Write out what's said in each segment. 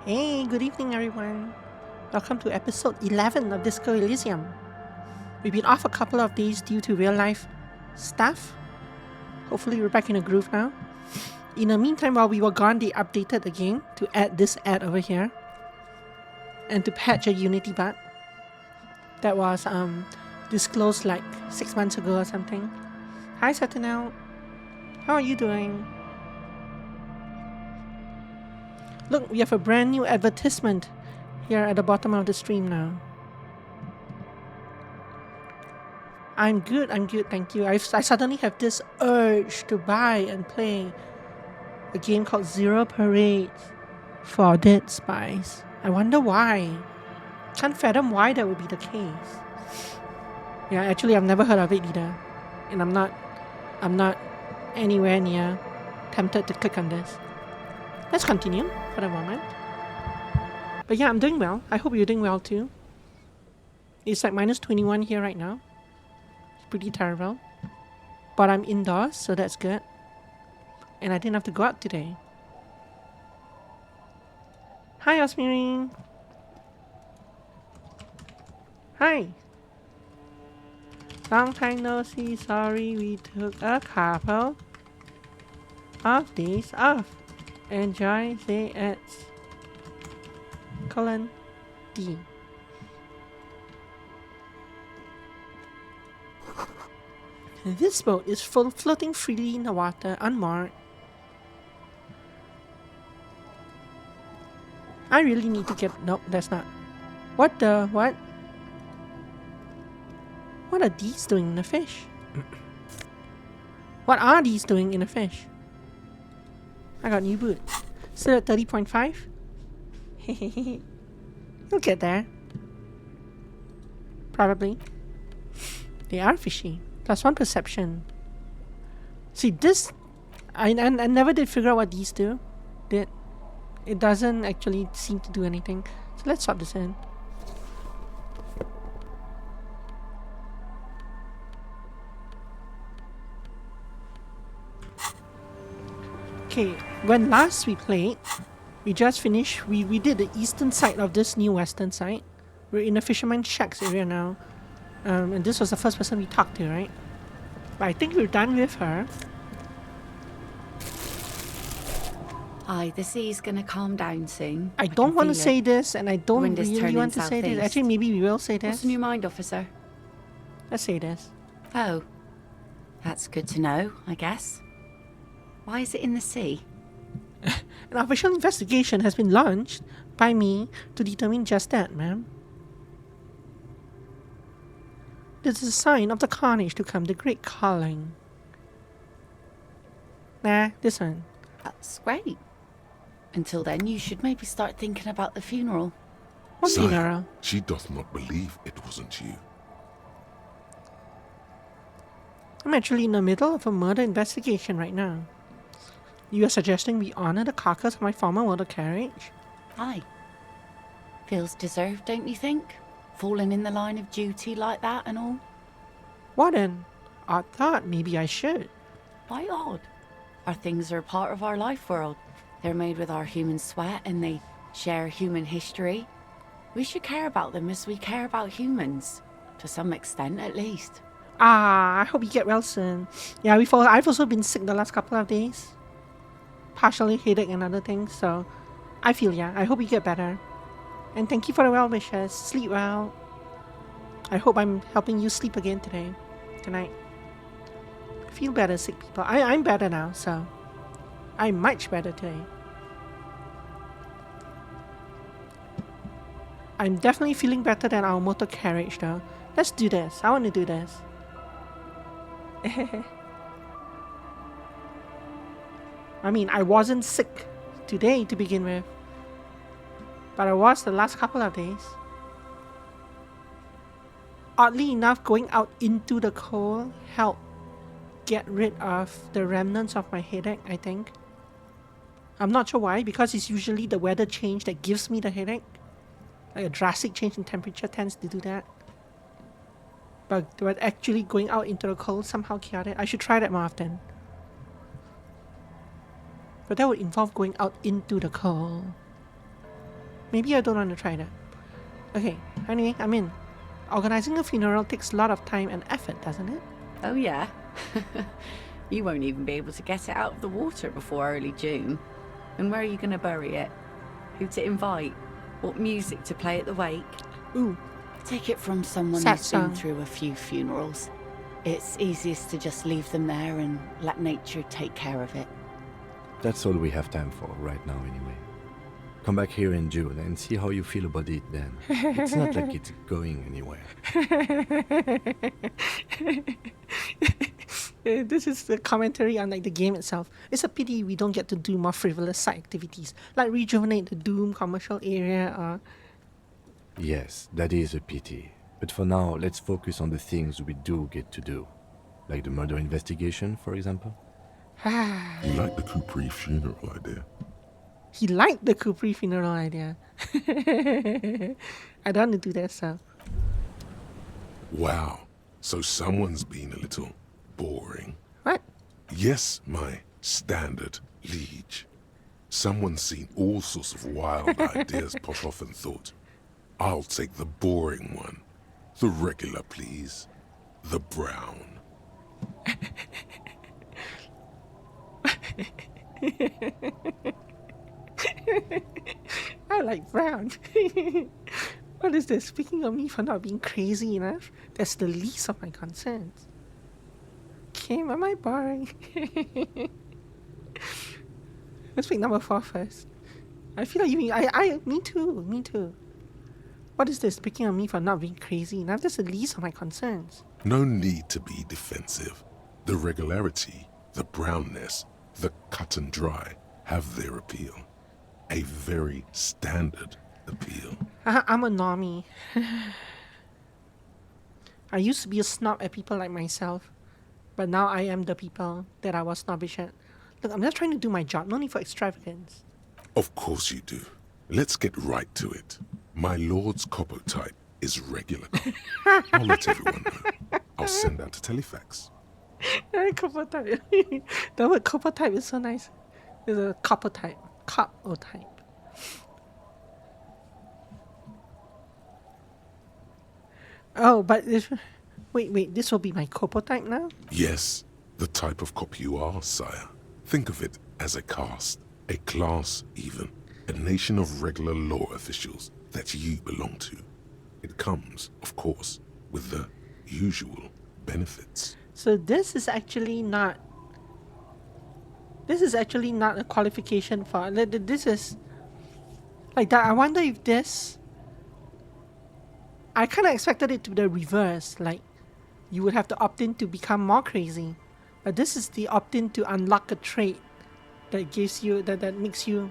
Hey, good evening, everyone. Welcome to episode 11 of Disco Elysium. We've been off a couple of days due to real life stuff. Hopefully, we're back in a groove now. In the meantime, while we were gone, they updated the game to add this ad over here and to patch a Unity bug that was disclosed like 6 months ago or something. Hi, Satinel. How are you doing? Look, we have a brand new advertisement here at the bottom of the stream now. I'm good, thank you. I suddenly have this urge to buy and play a game called Zero Parade for Dead Spies. I wonder why. Can't fathom why that would be the case. Yeah, actually I've never heard of it either. And I'm not anywhere near tempted to click on this. Let's continue for the moment. But yeah, I'm doing well. I hope you're doing well too. It's like minus 21 here right now. It's pretty terrible. But I'm indoors, so that's good. And I didn't have to go out today. Hi, Osmiri. Hi. Long time no see. Sorry, we took a couple of days off. Enjoy the ads. D. This boat is floating freely in the water, unmarked. I really need to get... Nope, that's not. What the... What? What are these doing in the fish? What are these doing in the fish? I got new boots. Still at 30.5? You'll get there. Probably. They are fishy. +1 perception. See, this... I never did figure out what these do. It doesn't actually seem to do anything. So let's swap this in. Okay, when last we played, we just finished, we did the eastern side of this new western side. We're in the Fisherman Shacks area now. And this was the first person we talked to, right? But I think we're done with her. Aye, the sea's gonna calm down soon. I don't want to say this, and I don't really want to say this. Actually, maybe we will say this. What's in your mind, officer? Let's say this. Oh, that's good to know, I guess. Why is it in the sea? An official investigation has been launched by me to determine just that, ma'am. This is a sign of the carnage to come, the great calling. Nah, this one. That's great. Until then, you should maybe start thinking about the funeral. What funeral? She doth not believe it wasn't you. I'm actually in the middle of a murder investigation right now. You are suggesting we honor the carcass of my former motor carriage? Aye. Feels deserved, don't you think? Falling in the line of duty like that and all? What an odd thought. Maybe I should. Why odd? Our things are a part of our life world. They're made with our human sweat and they share human history. We should care about them as we care about humans. To some extent, at least. I hope you get well soon. Yeah, I've also been sick the last couple of days. Partially headache and other things, so I feel ya. I hope you get better. And thank you for the well wishes. Sleep well. I hope I'm helping you sleep again tonight. Feel better, sick people. I'm better now, so I'm much better today. I'm definitely feeling better than our motor carriage though. Let's do this. I want to do this. I mean, I wasn't sick today to begin with. But I was the last couple of days. Oddly enough, going out into the cold helped get rid of the remnants of my headache, I think. I'm not sure why, because it's usually the weather change that gives me the headache. Like a drastic change in temperature tends to do that. But actually going out into the cold somehow cured it. I should try that more often. But that would involve going out into the cold. Maybe I don't want to try that. Okay, anyway, I'm in. Organizing a funeral takes a lot of time and effort, doesn't it? Oh, yeah? You won't even be able to get it out of the water before early June. And where are you going to bury it? Who to invite? What music to play at the wake? Ooh, Take it from someone sad who's been song. through a few funerals. It's easiest to just leave them there and let nature take care of it. That's all we have time for right now, anyway. Come back here in June and see how you feel about it then. It's not like it's going anywhere. This is the commentary on like the game itself. It's a pity we don't get to do more frivolous side activities, like rejuvenate the Doom commercial area or... Yes, that is a pity. But for now, let's focus on the things we do get to do. Like the murder investigation, for example. You like the Capri funeral idea? He liked the Capri funeral idea. I don't want to do that, so... Wow. So someone's been a little boring. What? Yes, my standard liege. Someone's seen all sorts of wild ideas pop off and thought, I'll take the boring one. The regular, please. The brown. I like brown. What is this? Speaking of me for not being crazy enough, that's the least of my concerns. Kim, am I boring? Let's pick number 4 first. I feel like you mean, me too. What is this? Speaking of me for not being crazy enough, that's the least of my concerns. No need to be defensive. The regularity, the brownness, the cut and dry have their appeal. A very standard appeal. I'm a normie. I used to be a snob at people like myself, but now I am the people that I was snobbish at. Look, I'm just trying to do my job, no need for extravagance. Of course you do. Let's get right to it. My lord's copper type is regular. I'll let everyone know. I'll send out a telefax. Copper type. The word copper type is so nice. There's a copper type. Copper type. Oh, but this... Wait, this will be my copper type now? Yes, the type of cop you are, sire. Think of it as a caste, a class even, a nation of regular law officials that you belong to. It comes, of course, with the usual benefits. So this is actually not a qualification for... This is... Like that, I wonder if this... I kind of expected it to be the reverse, like you would have to opt in to become more crazy. But this is the opt in to unlock a trait that gives you, that makes you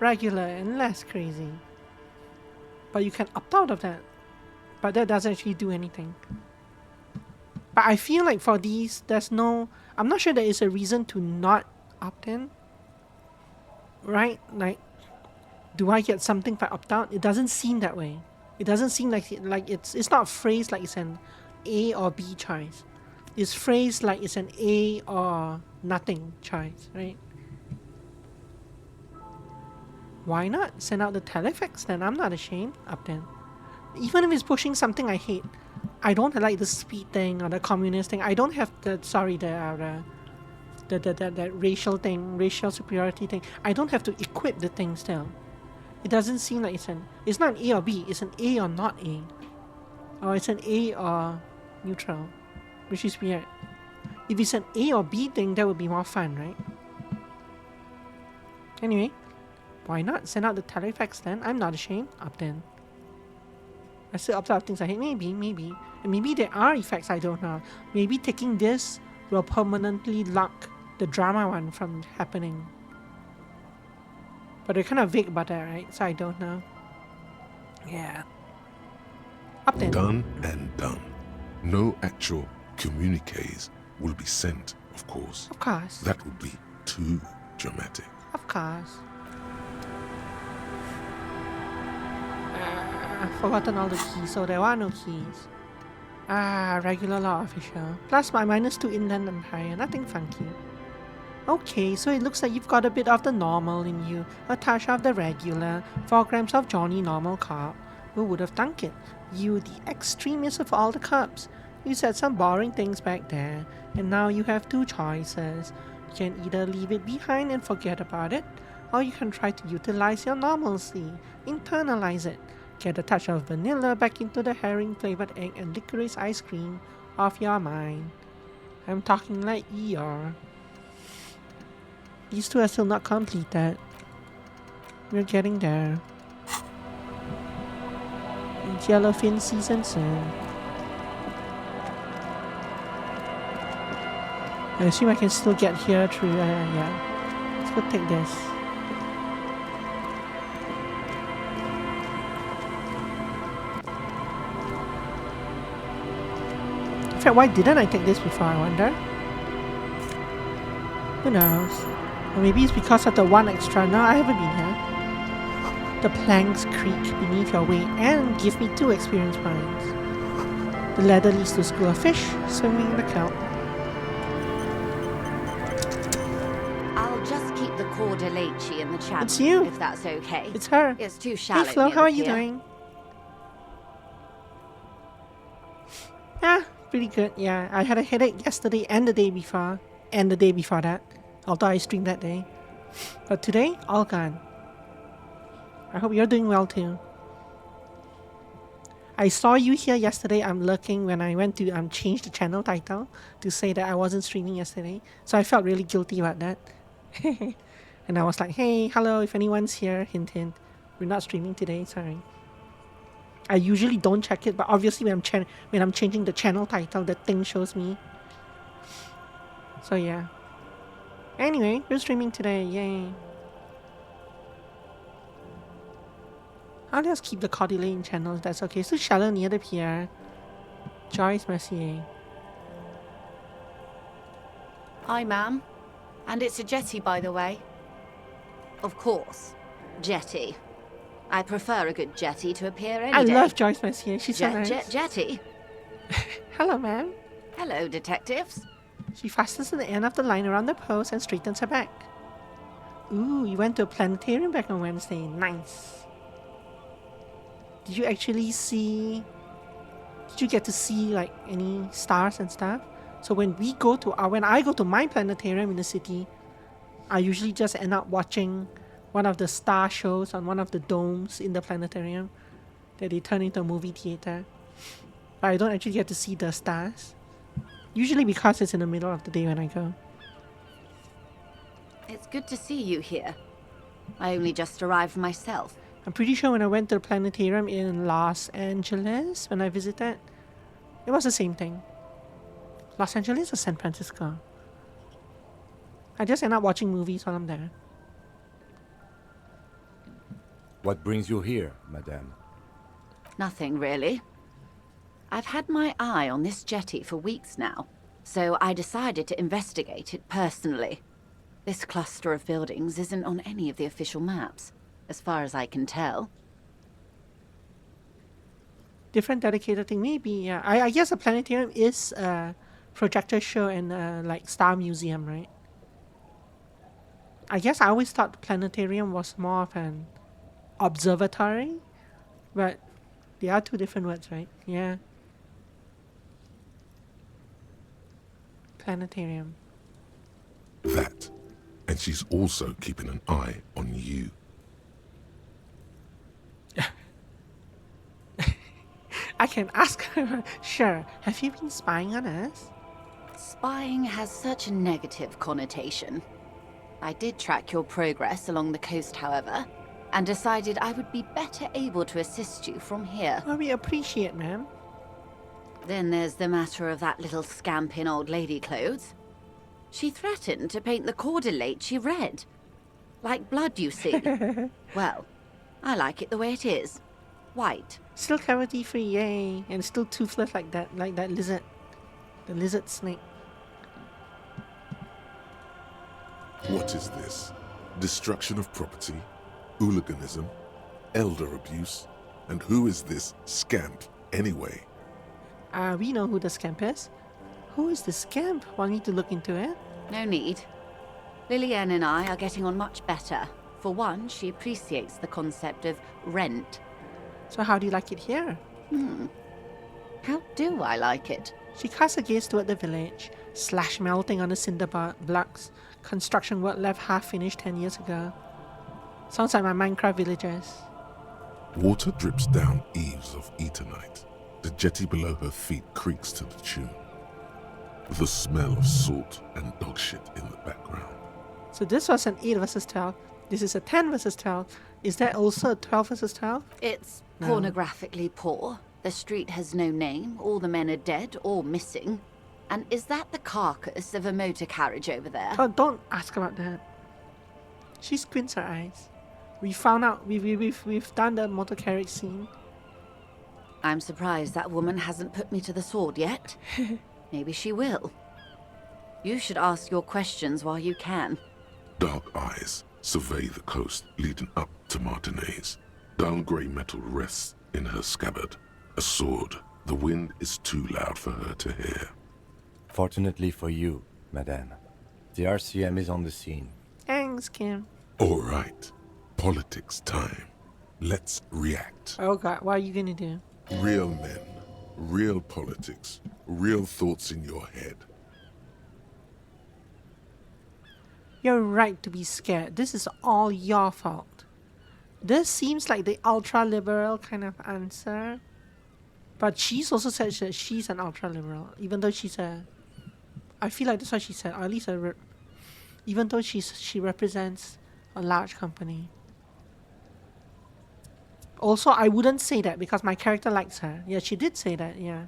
regular and less crazy. But you can opt out of that. But that doesn't actually do anything. But I feel like for these, there's no... I'm not sure there is a reason to not opt in. Right? Like, do I get something if I opt out? It doesn't seem that way. It doesn't seem like it's not phrased like it's an A or B choice. It's phrased like it's an A or nothing choice, right? Why not send out the telefax then? I'm not ashamed. Opt in. Even if it's pushing something I hate. I don't like the speed thing or the communist thing. I don't have the racial thing, racial superiority thing. I don't have to equip the thing still. It doesn't seem like it's not an A or B, it's an A or not A. Or it's an A or neutral, which is weird. If it's an A or B thing, that would be more fun, right? Anyway, why not send out the telefax then? I'm not ashamed. Opt in. I still opt out of things I hate. Maybe. And maybe there are effects I don't know. Maybe taking this will permanently lock the drama one from happening. But they're kind of vague about that, right? So I don't know. Yeah. Opt in. Done and done. No actual communiques will be sent, of course. Of course. That would be too dramatic. Of course. I've forgotten all the keys, so there are no keys. Regular law official. Plus my -2 inland empire. Nothing funky. Okay, so it looks like you've got a bit of the normal in you, a touch of the regular, 4 grams of Johnny Normal Carb. Who would have thunk it? You, the extremist of all the cubs. You said some boring things back there, and now you have 2 choices. You can either leave it behind and forget about it, or you can try to utilize your normalcy, internalize it, get a touch of vanilla back into the herring-flavored egg and licorice ice cream of your mind. I'm talking like Eeyore. These 2 are still not completed. We're getting there. It's Yellowfin season soon. I assume I can still get here through, yeah. Let's go take this. In fact, why didn't I take this before, I wonder? Who knows? Or maybe it's because of the 1 extra. No, I haven't been here. The planks creak beneath your weight and give me 2 experience points. The ladder leads to a school of fish swimming in the kelp. I'll just keep the corda lacey in the channel. It's you. If that's okay. It's her. It's too shallow. Hey Flo, near how the are you pier. doing? Yeah, pretty good. Yeah, I had a headache yesterday and the day before. And the day before that. Although I streamed that day. But today, all gone. I hope you're doing well too. I saw you here yesterday. I'm lurking when I went to change the channel title to say that I wasn't streaming yesterday. So I felt really guilty about that. And I was like, hey, hello, if anyone's here, hint hint. We're not streaming today, sorry. I usually don't check it, but obviously when I'm changing the channel title, the thing shows me. So yeah. Anyway, we're streaming today, yay. I'll just keep the Cordy Lane channel if that's okay. It's too shallow near the pier. Joyce Mercier. Hi, ma'am. And it's a jetty, by the way. Of course. Jetty. I prefer a good jetty to appear any I day. love Joyce Mercier. She's so nice. Jetty. Hello, ma'am. Hello, detectives. She fastens to the end of the line around the post and straightens her back. Ooh, you went to a planetarium back on Wednesday. Nice. Did you actually see... Did you get to see, like, any stars and stuff? So when I go to my planetarium in the city, I usually just end up watching one of the star shows on one of the domes in the planetarium that they turn into a movie theater. But I don't actually get to see the stars. Usually because it's in the middle of the day when I go. It's good to see you here. I only just arrived myself. I'm pretty sure when I went to the planetarium in Los Angeles, when I visited, it was the same thing. Los Angeles or San Francisco? I just end up watching movies while I'm there. What brings you here, madame? Nothing, really. I've had my eye on this jetty for weeks now, so I decided to investigate it personally. This cluster of buildings isn't on any of the official maps, as far as I can tell. Different dedicated thing, maybe, yeah. I guess a planetarium is a projector show and like star museum, right? I guess I always thought the planetarium was more of an observatory, but they are 2 different words, right? Yeah. Planetarium. That. And she's also keeping an eye on you. I can ask her. Sure. Have you been spying on us? Spying has such a negative connotation. I did track your progress along the coast, however, and decided I would be better able to assist you from here. Well, we appreciate, ma'am. Then there's the matter of that little scamp in old lady clothes. She threatened to paint the cordelate she read. Like blood, you see. Well, I like it the way it is. White. Still cavity free, yay. And still toothless like that lizard. The lizard snake. What is this? Destruction of property? Hooliganism? Elder abuse? And who is this scamp, anyway? We know who the scamp is. Who is the scamp? Want me to look into it? No need. Lillian and I are getting on much better. For one, she appreciates the concept of rent. So how do you like it here? How do I like it? She casts a gaze toward the village, slash melting on the cinder blocks, construction work left half finished 10 years ago. Sounds like my Minecraft villagers. Water drips down eaves of Eternite. The jetty below her feet creaks to the tune. The smell of salt and dog shit in the background. So this was an 8 versus 12. This is a 10 versus 12. Is that also a 12 versus 12? It's No. pornographically poor. The street has no name. All the men are dead or missing. And is that the carcass of a motor carriage over there? Oh, don't ask about that. She squints her eyes. We found out, we've done the motor carriage scene. I'm surprised that woman hasn't put me to the sword yet. Maybe she will. You should ask your questions while you can. Dark eyes survey the coast leading up to Martinez. Dull grey metal rests in her scabbard. A sword. The wind is too loud for her to hear. Fortunately for you, Madame, the RCM is on the scene. Thanks, Kim. All right. Politics time. Let's react. Oh god, what are you gonna do? Real men, real politics, real thoughts in your head. You're right to be scared. This is all your fault. This seems like the ultra-liberal kind of answer. But she's also said that she's an ultra-liberal, even though she's a... I feel like that's what she said, or at least even though she represents a large company. Also, I wouldn't say that because my character likes her. Yeah, she did say that, yeah.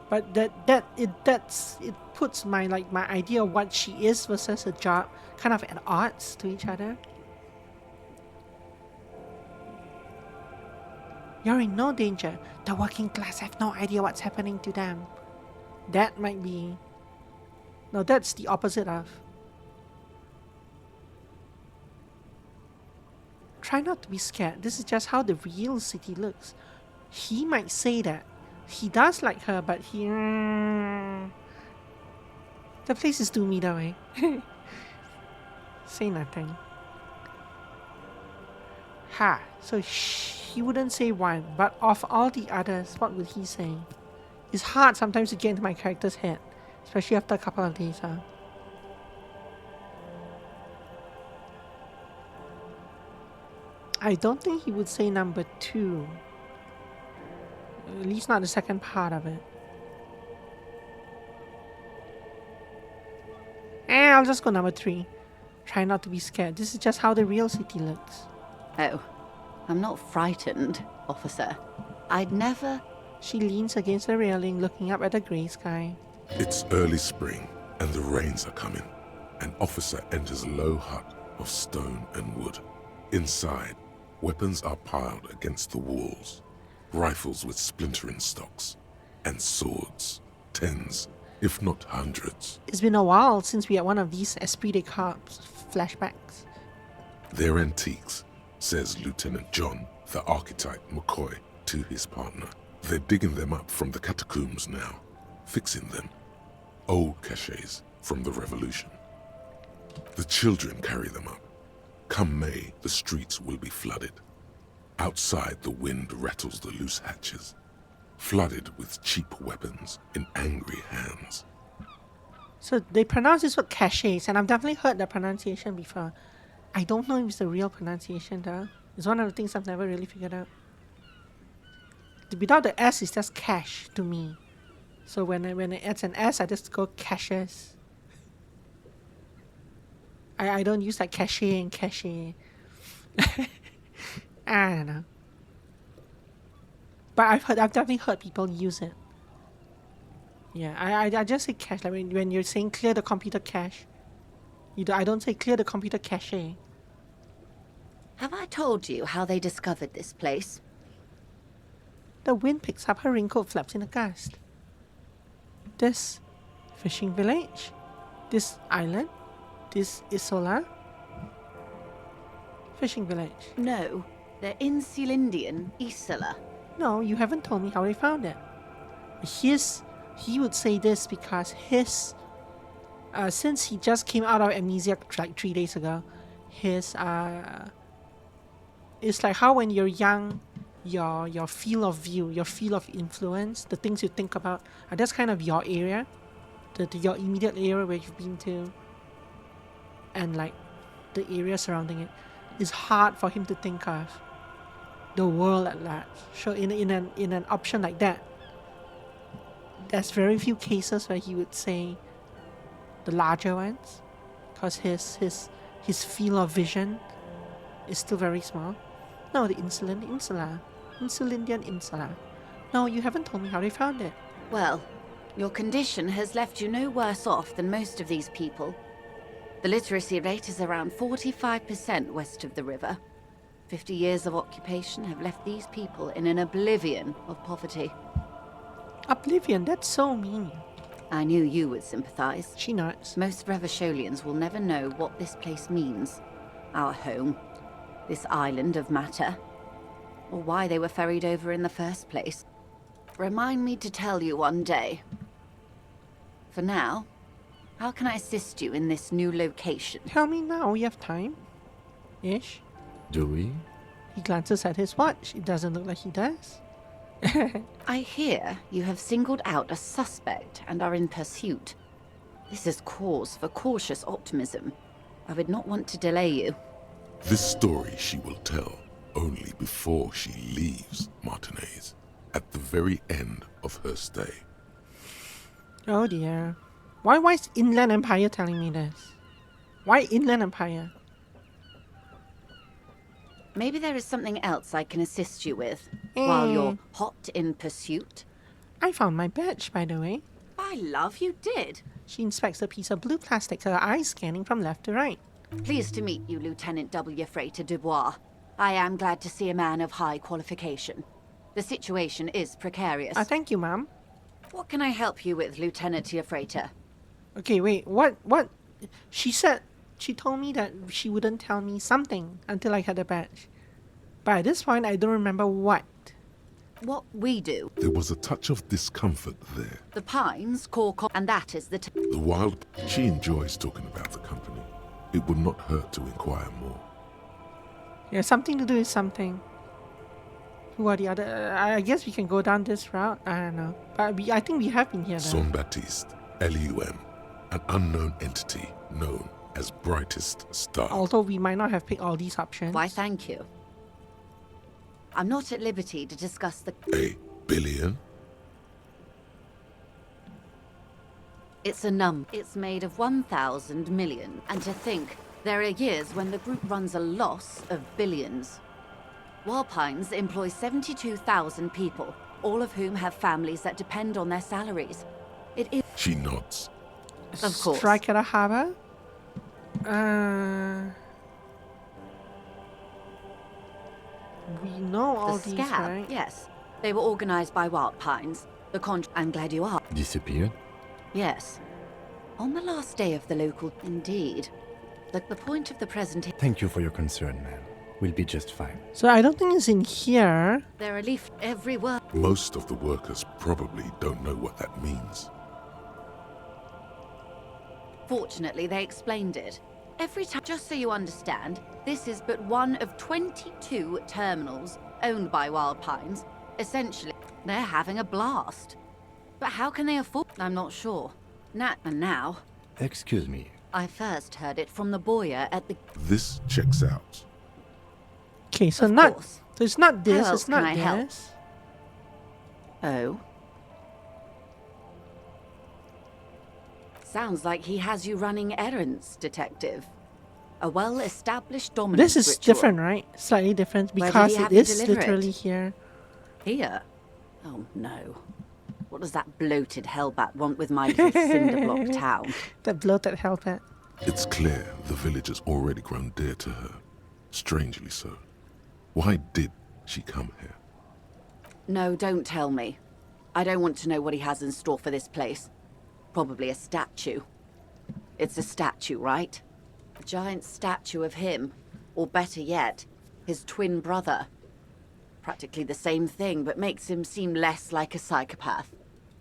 But it puts my idea of what she is versus her job kind of at odds to each other. You're in no danger. The working class have no idea what's happening to them. That might be... No, that's the opposite of. Try not to be scared. This is just how the real city looks. He might say that. He does like her, but he... The place is doomy that way. Say nothing. Ha, so he wouldn't say one, but of all the others, what would he say? It's hard sometimes to get into my character's head, especially after a couple of days, huh? I don't think he would say number 2. At least not the second part of it. I'll just go number 3. Try not to be scared. This is just how the real city looks. Oh, I'm not frightened, officer. I'd never... She leans against the railing, looking up at the grey sky. It's early spring, and the rains are coming. An officer enters a low hut of stone and wood. Inside, weapons are piled against the walls. Rifles with splintering stocks. And swords. Tens, if not hundreds. It's been a while since we had one of these Esprit de Corps flashbacks. They're antiques, says Lieutenant John, the archetype McCoy, to his partner. They're digging them up from the catacombs now, fixing them. Old caches from the revolution. The children carry them up. Come May, the streets will be flooded. Outside, the wind rattles the loose hatches, flooded with cheap weapons in angry hands. So they pronounce this word caches, and I've definitely heard the pronunciation before. I don't know if it's the real pronunciation though. It's one of the things I've never really figured out. Without the S, it's just cash to me. So when it adds an S, I just go caches. I don't use like cache and cache. I don't know. But I've definitely heard people use it. Yeah, I just say cache. Like when you're saying clear the computer cache, I don't say clear the computer cache. Have I told you how they discovered this place? The wind picks up, her raincoat flaps in a gust. This fishing village? This island? This Isola? Fishing village. No, they're in Celindian, Isola. No, you haven't told me how they found it. He would say this because his since he just came out of amnesia like 3 days ago, his it's like how when you're young, your field of view, your field of influence, the things you think about, that's kind of your area, your immediate area where you've been to, and like the area surrounding it. It's hard for him to think of the world at large. So in an option like that, there's very few cases where he would say the larger ones, because his field of vision is still very small. No, the Insulindian Insula. No, you haven't told me how they found it. Well, your condition has left you no worse off than most of these people. The literacy rate is around 45% west of the river. 50 years of occupation have left these people in an oblivion of poverty. Oblivion, that's so mean. I knew you would sympathize. She nods. Most Revacholians will never know what this place means. Our home. This island of matter. Or why they were ferried over in the first place. Remind me to tell you one day. For now, how can I assist you in this new location? Tell me now, we have time. Ish. Do we? He glances at his watch. It doesn't look like he does. I hear you have singled out a suspect and are in pursuit. This is cause for cautious optimism. I would not want to delay you. This story she will tell only before she leaves Martinez, at the very end of her stay. Oh dear. Why is Inland Empire telling me this? Why Inland Empire? Maybe there is something else I can assist you with while you're hot in pursuit. I found my badge, by the way. I love you did. She inspects a piece of blue plastic, her eyes scanning from left to right. Pleased to meet you, Lieutenant W. Freighter Dubois. I am glad to see a man of high qualification. The situation is precarious. Thank you, ma'am. What can I help you with, Lieutenant Freighter? Okay, wait, what? She told me that she wouldn't tell me something until I had the badge. But at this point, I don't remember what. What we do. There was a touch of discomfort there. The Pines, and that is the... The wild... She enjoys talking about the company. It would not hurt to inquire more. Yeah, something to do with something. Who are the other... I guess we can go down this route. I don't know. But I think we have been here though. Son Baptiste, Elysium, an unknown entity known as Brightest Star. Although we might not have picked all these options. Why, thank you. I'm not at liberty to discuss the... A billion? It's a number. It's made of 1,000 million. And to think, there are years when the group runs a loss of billions. Wildpines employs 72,000 people, all of whom have families that depend on their salaries. It is... She nods. Of course. Strike at a harbor? We know all The these, scab, right? yes. They were organized by Wildpines. I'm glad you are. Disappeared? Yes. On the last day of the local... Indeed. But the point of the presentation... Thank you for your concern, man. We'll be just fine. So I don't think it's in here. There are leaf every word. Most of the workers probably don't know what that means. Fortunately, they explained it. Every time, just so you understand, this is but one of 22 terminals owned by Wildpines. Essentially, they're having a blast. But how can they afford? I'm not sure. And now, Excuse me. I first heard it from the boyer at the... This checks out. Okay, so Of not. course. So it's not this. How It's else not can I help? this. Oh? Sounds like he has you running errands, Detective. A well-established dominance This is ritual. different, right? Slightly different Where did because he it have you is deliver literally it? here. Here? Oh no. What does that bloated hellbat want with my little cinderblock town? That bloated helmet. It's clear the village has already grown dear to her. Strangely so. Why did she come here? No, don't tell me. I don't want to know what he has in store for this place. Probably a statue. It's a statue, right? A giant statue of him. Or better yet, his twin brother. Practically the same thing, but makes him seem less like a psychopath.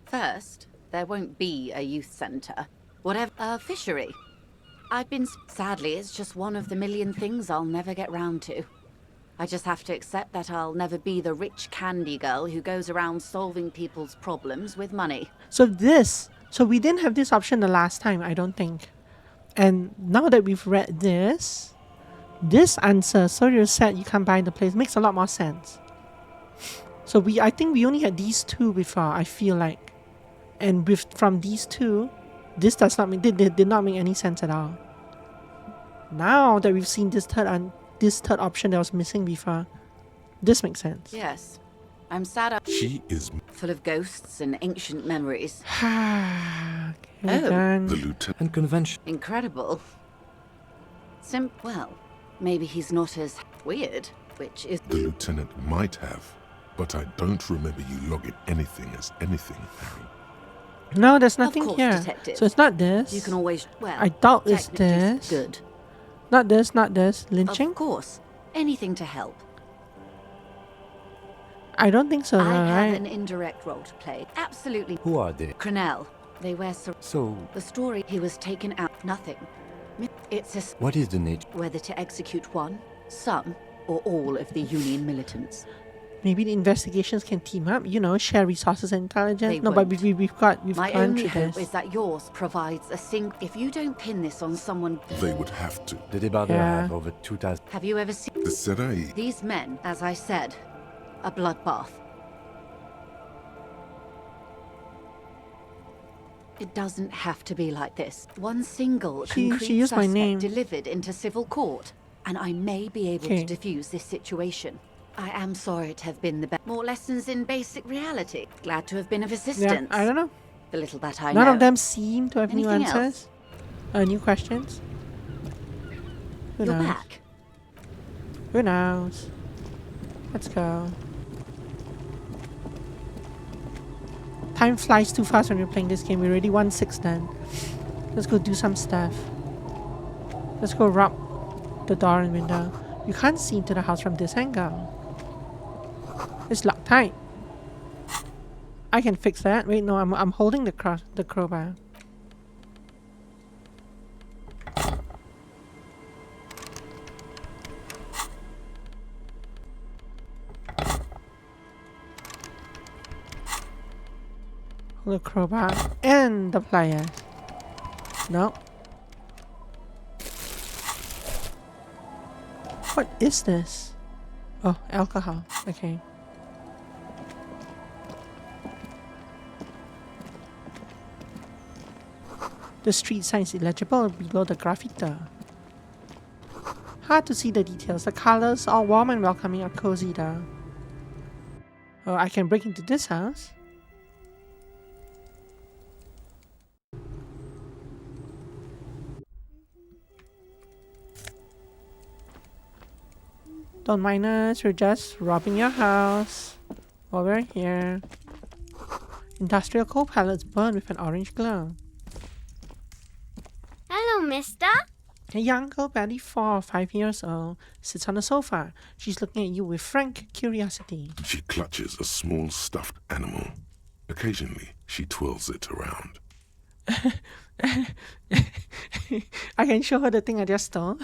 First, there won't be a youth center. Whatever. Fishery. Sadly, it's just one of the million things I'll never get round to. I just have to accept that I'll never be the rich candy girl who goes around solving people's problems with money. So we didn't have this option the last time, I don't think. And now that we've read this answer, so you said you can't buy the place, makes a lot more sense. So I think we only had these two before, I feel like. And from these two, this did not make any sense at all. Now that we've seen this third option that was missing before, this makes sense. Yes. I'm sad She is full of ghosts and ancient memories. Okay, Oh. done. the lieutenant. And convention. Incredible. Well, maybe he's not as weird, which is... The lieutenant might have, but I don't remember you logging anything as anything, Harry. No, there's nothing course, here. detective. So it's not this. You can always... Well, I doubt it's technically this. good. Not this. Lynching? Of course. Anything to help. I don't think so, I have right? an indirect role to play. Absolutely. Who are they? Crenell. They wear So, the story he was taken out. Nothing. It's a what is the nature? whether to execute one, some, or all of the Union militants. Maybe the investigations can team up, share resources and intelligence. They No, but won't. we've My gone only through hope this. is that yours provides a If you don't pin this on someone... They would have to. The Debardeur Yeah. have over 2,000. Have you ever seen... The Serai. These men, as I said, a bloodbath. It doesn't have to be like this. One single She concrete used my suspect name. delivered into civil court, and I may be able Okay. to defuse this situation. I am sorry to have been the best. More lessons in basic reality. Glad to have been of Yeah, assistance. I don't know. The little that I None know. of them seem to have new Anything answers. New questions. Who You're knows? back. Who knows? Let's go. Time flies too fast when you're playing this game. We're already 1/6 done. Let's go do some stuff. Let's go rob the door and window. You can't see into the house from this angle. It's locked tight. I can fix that. Wait, no, I'm holding the crowbar. The crowbar and the pliers. No. What is this? Oh, alcohol. Okay. The street sign is illegible below the graffiti. Hard to see the details. The colors, all warm and welcoming, are cozy though. Oh, I can break into this house. Don't mind us, we're just robbing your house. While we're here. Industrial coal pallets burn with an orange glow. Hello, mister. A young girl, barely 4 or 5 years old, sits on the sofa. She's looking at you with frank curiosity. She clutches a small stuffed animal. Occasionally, she twirls it around. I can show her the thing I just stole.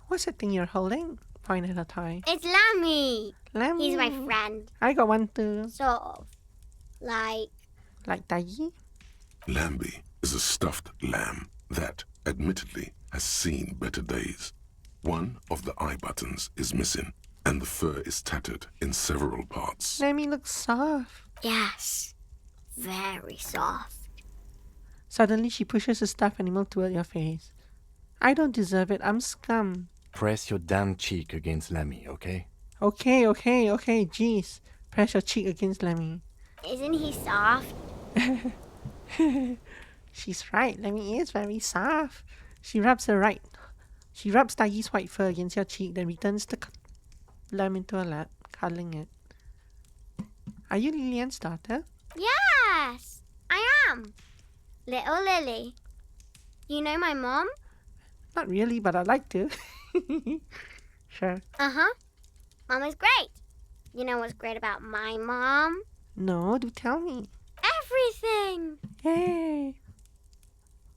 What's the thing you're holding? Point at a toy. It's Lammy. Lammy. He's my friend. I got one too. Sort of. Like, Like Daggy? Lambie is a stuffed lamb that, admittedly, has seen better days. One of the eye buttons is missing, and the fur is tattered in several parts. Lammy looks soft. yes. Very soft. Suddenly, she pushes the stuffed animal toward your face. I don't deserve it. I'm scum. Press your damn cheek against Lammy, okay? Okay. Jeez. Press your cheek against Lemmy. Isn't he soft? She's right. Lemmy is very soft. She rubs Daggy's white fur against your cheek, then returns the lamb into her lap, cuddling it. Are you Lillian's daughter? Yes, I am. Little Lily. You know my mom? Not really, but I'd like to. Sure. Uh-huh. Mom is great. You know what's great about my mom? No, do tell me. Everything. Yay.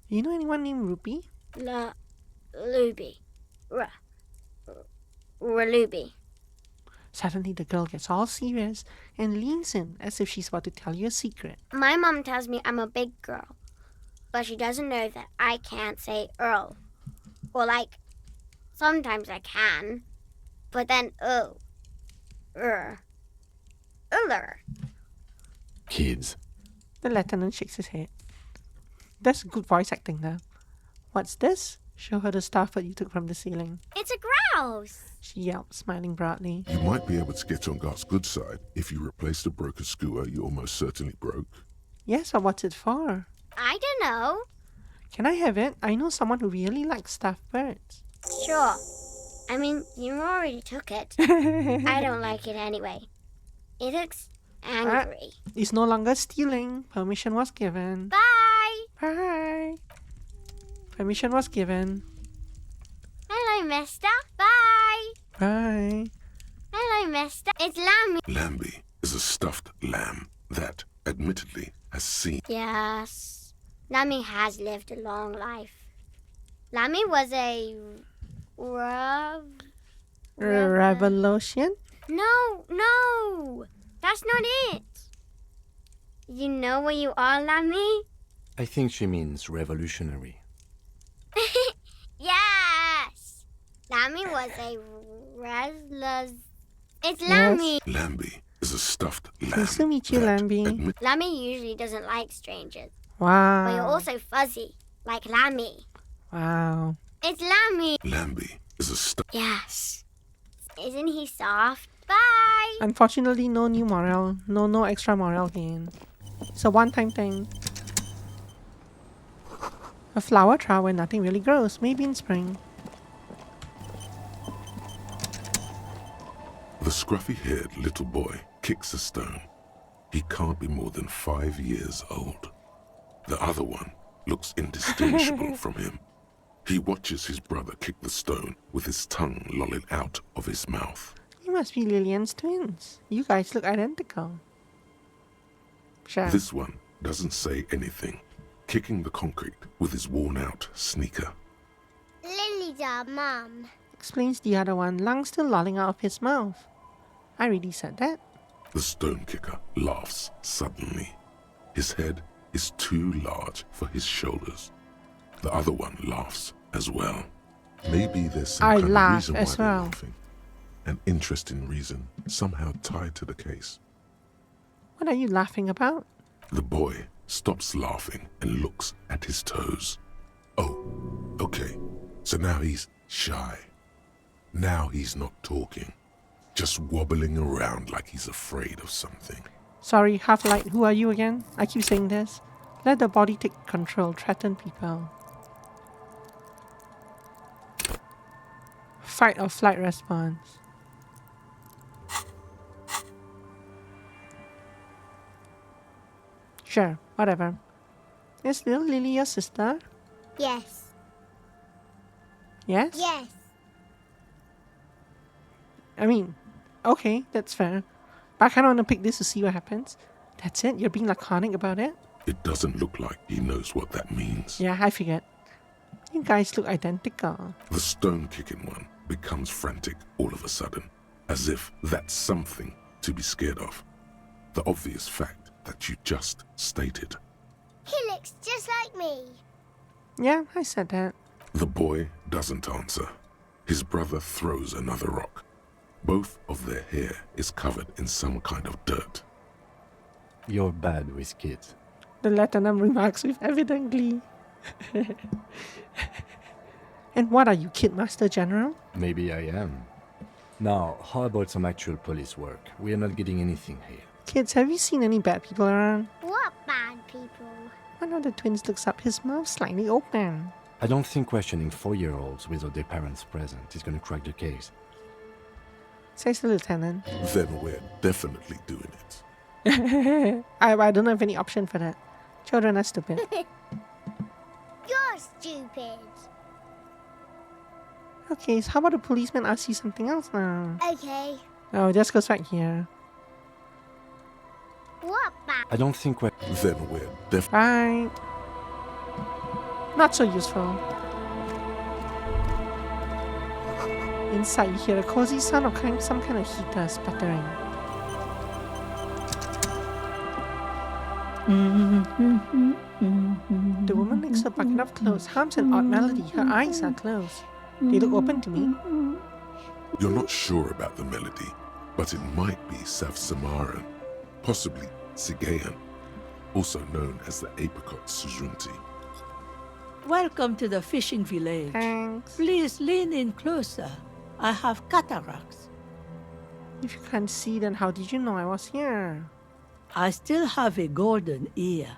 You know anyone named Ruby? Luby. Ruby. Suddenly the girl gets all serious and leans in as if she's about to tell you a secret. My mom tells me I'm a big girl, but she doesn't know that I can't say Earl. Or sometimes I can, but then Uller. Kids. The lieutenant shakes his head. That's good voice acting though. What's this? Show her the stuff that you took from the ceiling. It's a grouse. She yelped, smiling broadly. You might be able to get on Gart's good side if you replace the broken skewer you almost certainly broke. Yes, but what's it for? I don't know. Can I have it? I know someone who really likes stuffed birds. Sure. I mean, you already took it. I don't like it anyway. It looks angry. It's no longer stealing. Permission was given. Bye. Bye. Permission was given. Hello, mister. Bye. Bye. Hello, mister. It's Lammy. Lambie is a stuffed lamb that, admittedly, has seen. Yes. Lammy has lived a long life. Lammy was a Revolution? No. That's not it. You know what you are, Lammy? I think she means revolutionary. Yes. Lammy was a It's Lammy. Lambie is a stuffed lamb. Nice to meet you, that Lambie. Lammy usually doesn't like strangers. Wow. But you're also fuzzy, like Lammy. Wow. It's Lammy. Lambie is a stuffed. Yes. Isn't he soft? Bye. Unfortunately, no new morale. No extra morale gain. It's a one-time thing. A flower trial where nothing really grows. Maybe in spring. The scruffy-haired little boy kicks a stone. He can't be more than 5 years old. The other one looks indistinguishable from him. He watches his brother kick the stone with his tongue lolling out of his mouth. You must be Lillian's twins. You guys look identical. Sure. This one doesn't say anything, kicking the concrete with his worn-out sneaker. Lily's our mum. Explains the other one, lung still lolling out of his mouth. I already said that. The stone kicker laughs suddenly. His head is too large for his shoulders. The other one laughs as well. Maybe there's some I kind of laugh reason why as they're well. laughing. An interesting reason, somehow tied to the case. What are you laughing about? The boy stops laughing and looks at his toes. Oh, okay. So now he's shy. Now he's not talking. Just wobbling around like he's afraid of something. Sorry, Half-Light, who are you again? I keep saying this. Let the body take control, threaten people. Fight or flight response. Sure, whatever. Is little Lily your sister? Yes. Yes? Yes. I mean, okay, that's fair. But I kind of want to pick this to see what happens. That's it? You're being laconic about it? It doesn't look like he knows what that means. Yeah, I figured. You guys look identical. The stone-kicking one becomes frantic all of a sudden, as if that's something to be scared of. The obvious fact that you just stated. He looks just like me. Yeah, I said that. The boy doesn't answer. His brother throws another rock. Both of their hair is covered in some kind of dirt. You're bad with kids. The lieutenant remarks with evident glee. And what are you, Kid Master General? Maybe I am. Now, how about some actual police work? We are not getting anything here. Kids, have you seen any bad people around? What bad people? One of the twins looks up, his mouth slightly open. I don't think questioning 4-year-olds without their parents present is going to crack the case. Says the lieutenant. Then we're definitely doing it. I don't have any option for that. Children are stupid. You're stupid. Okay, so how about the policeman ask you something else now? Okay. Oh, just goes back here. What bad? I don't think we're... Then we're definitely... Right. Not so useful. Inside, you hear a cozy sound of some kind of heater sputtering. The woman next to a bucket of clothes hums an odd melody. Her eyes are closed. They look open to me. You're not sure about the melody, but it might be South Samaran, possibly Sigayan, also known as the apricot Sujunti. Welcome to the fishing village. Thanks. Please lean in closer. I have cataracts. If you can't see, then how did you know I was here? I still have a golden ear.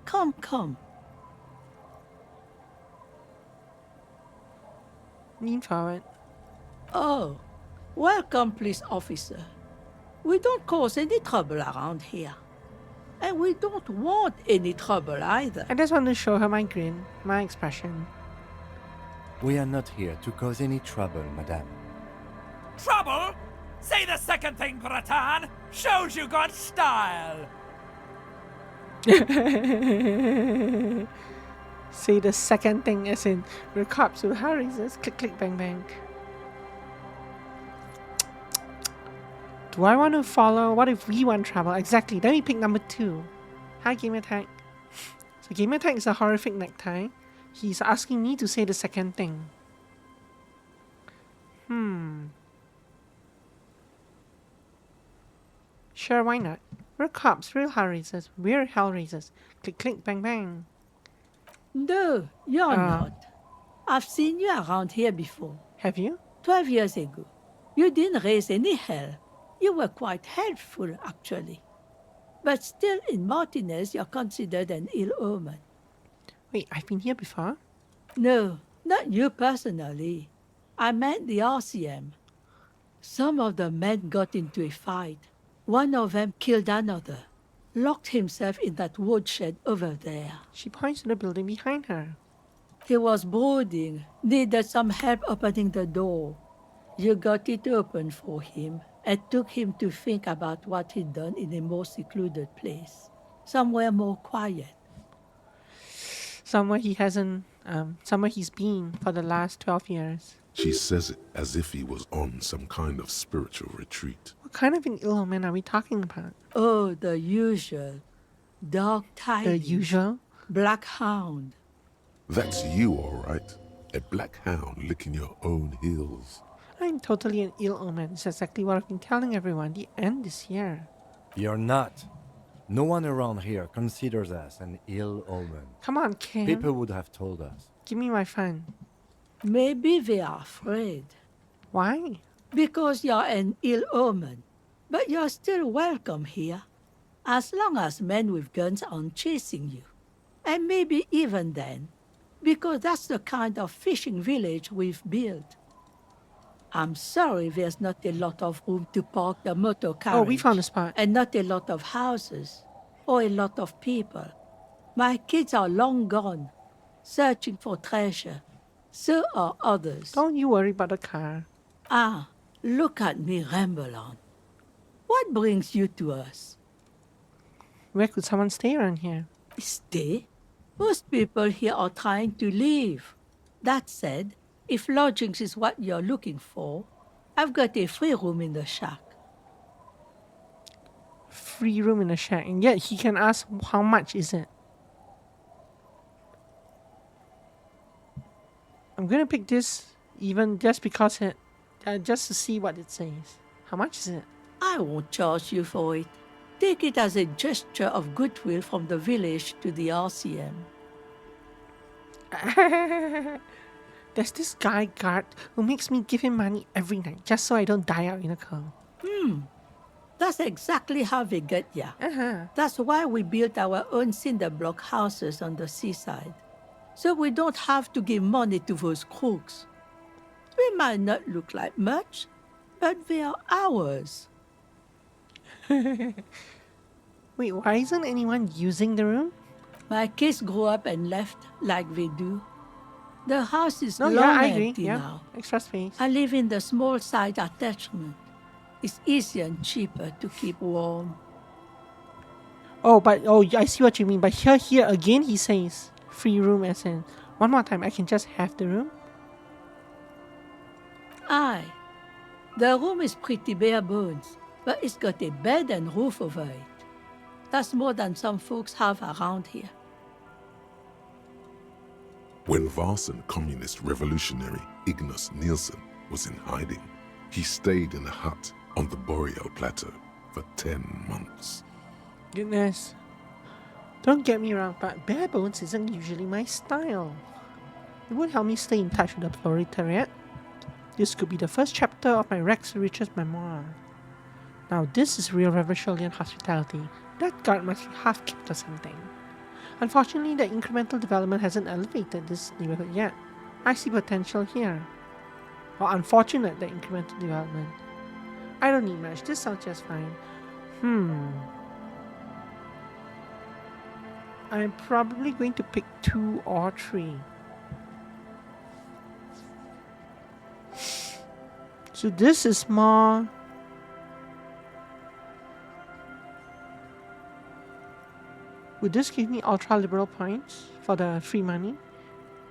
Come, come. Lean forward. Oh, welcome, police officer. We don't cause any trouble around here. And we don't want any trouble either. I just want to show her my grin, my expression. We are not here to cause any trouble, madame. Trouble? Say the second thing, Bratan. Shows you got style. Say the second thing as in we're cops with high razors. Click, click, bang, bang. Do I want to follow? What if we want travel? Exactly. Let me pick number 2. Hi, Gamer Tag. So Gamer Tag is a horrific necktie. He's asking me to say the second thing. Sure, why not? We're cops, real hellraisers. We're hellraisers. Click, click, bang, bang. No, you're not. I've seen you around here before. Have you? 12 years ago. You didn't raise any hell. You were quite helpful, actually. But still, in Martinez, you're considered an ill omen. Wait, I've been here before? No, not you personally. I meant the RCM. Some of the men got into a fight. One of them killed another. Locked himself in that woodshed over there. She points to the building behind her. He was brooding, needed some help opening the door. You got it open for him and took him to think about what he'd done in a more secluded place. Somewhere more quiet. Somewhere he hasn't, somewhere he's been for the last 12 years. She says it as if he was on some kind of spiritual retreat. What kind of an ill omen are we talking about? Oh, the usual. Dog tidings. The usual? Black hound. That's you, all right. A black hound licking your own heels. I'm totally an ill omen. It's exactly what I've been telling everyone. The end is here. You're not. No one around here considers us an ill omen. Come on, Cam. People would have told us. Give me my fun. Maybe they are afraid. Why? Because you're an ill omen. But you're still welcome here. As long as men with guns aren't chasing you. And maybe even then. Because that's the kind of fishing village we've built. I'm sorry there's not a lot of room to park the motor carriage. Oh, we found a spot. And not a lot of houses. Or a lot of people. My kids are long gone. Searching for treasure. So are others. Don't you worry about the car. Ah, look at me ramble on. What brings you to us? Where could someone stay around here? Stay? Most people here are trying to leave. That said, if lodgings is what you're looking for, I've got a free room in the shack. Free room in the shack. And yet he can ask how much is it. I'm gonna pick this even just because it, just to see what it says. How much is it? I won't charge you for it. Take it as a gesture of goodwill from the village to the RCM. There's this guy guard who makes me give him money every night just so I don't die out in a cold. That's exactly how they get ya. That's why we built our own cinder block houses on the seaside. So we don't have to give money to those crooks. They might not look like much, but they are ours. Wait, why isn't anyone using the room? My kids grew up and left like they do. The house is No, long yeah, I agree. empty Yeah, now. extra space. I live in the small side attachment. It's easier and cheaper to keep warm. Oh, I see what you mean. But here again, he says free room as in One more time, I can just have the room? Aye. The room is pretty bare bones, but it's got a bed and roof over it. That's more than some folks have around here. When Varson communist revolutionary Ignace Nielsen was in hiding, he stayed in a hut on the Boreal Plateau for 10 months. Goodness. Don't get me wrong, but bare bones isn't usually my style. It would help me stay in touch with the proletariat. This could be the first chapter of my Rex Riches memoir. Now this is real revolutionary hospitality. That guard must be half-kicked or something. Unfortunately, the incremental development hasn't elevated this neighborhood yet. I see potential here. Or unfortunate, the incremental development. I don't need much, this sounds just fine. I'm probably going to pick 2 or 3. So this is more... Would this give me ultra-liberal points for the free money?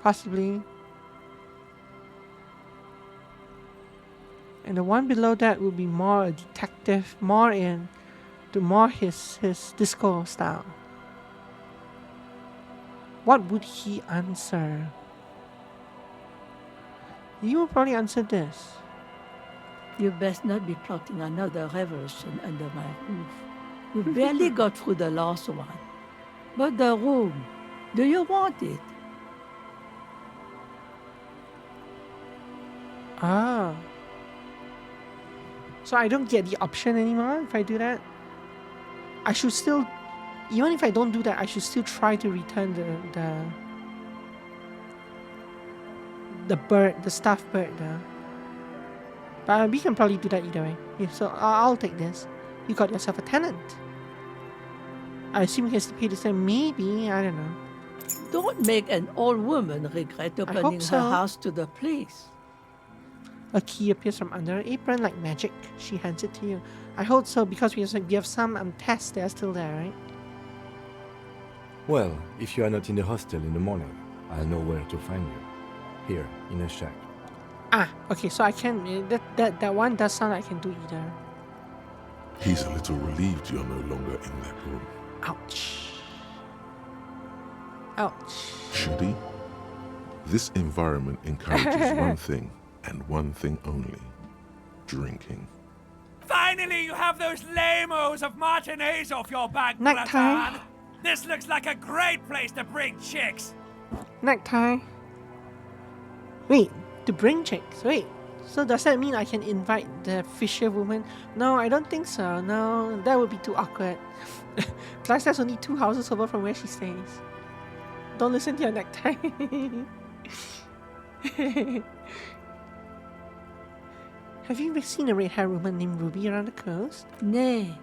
Possibly. And the one below that will be more a detective, more his disco style. What would he answer? You will probably answer this. You best not be plotting another revolution under my roof. We barely got through the last one. But the room, do you want it? Ah. So I don't get the option anymore if I do that? I should still... Even if I don't do that, I should still try to return the bird, the stuffed bird. But we can probably do that either way. Yeah, so I'll take this. You got yourself a tenant. I assume he has to pay the same. Maybe, I don't know. Don't make an old woman regret opening so. her house to the place. A key appears from under her apron like magic. She hands it to you. I hope so because we have some tests that are still there, right? Well, if you are not in the hostel in the morning, I'll know where to find you. Here, in a shack. Ah, okay, so I can... That one does sound like I can do either. He's a little relieved you're no longer in that room. Ouch. Ouch. Should he? This environment encourages one thing, and one thing only. Drinking. Finally, you have those lamos of matinees off your back, Necktie. Bratan. This looks like a great place to bring chicks. Necktie. Wait, to bring chicks. Wait, so does that mean I can invite the fisher woman? No, I don't think so. No, that would be too awkward. Plus, there's only 2 houses over from where she stays. Don't listen to your necktie. Have you ever seen a red-haired woman named Ruby around the coast? Nay,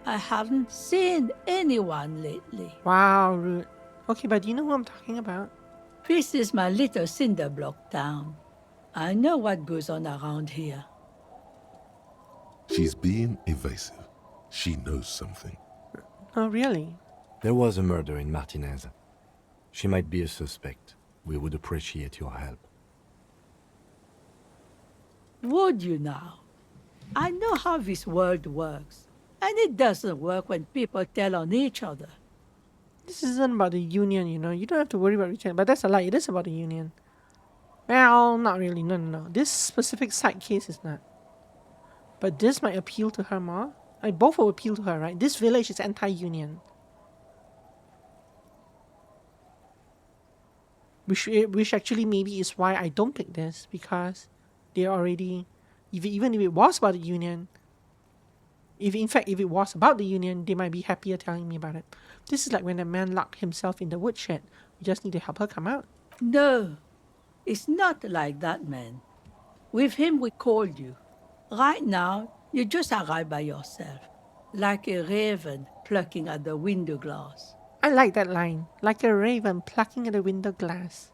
I haven't seen anyone lately. Wow, rude. Okay, but do you know who I'm talking about? This is my little cinder block town. I know what goes on around here. She's being evasive. She knows something. Oh, really? There was a murder in Martinez. She might be a suspect. We would appreciate your help. Would you now? I know how this world works. And it doesn't work when people tell on each other. This isn't about the union, you know. You don't have to worry about return. But that's a lie. It is about the union. Well, not really. No. This specific side case is not. But this might appeal to her more. Both will appeal to her, right? This village is anti-union. Which actually maybe is why I don't pick this. Because they already... Even if it was about the union... If it was about the union, they might be happier telling me about it. This is like when a man locked himself in the woodshed. We just need to help her come out. No, it's not like that, man. With him, we called you. Right now, you just arrived by yourself, like a raven plucking at the window glass. I like that line. Like a raven plucking at the window glass.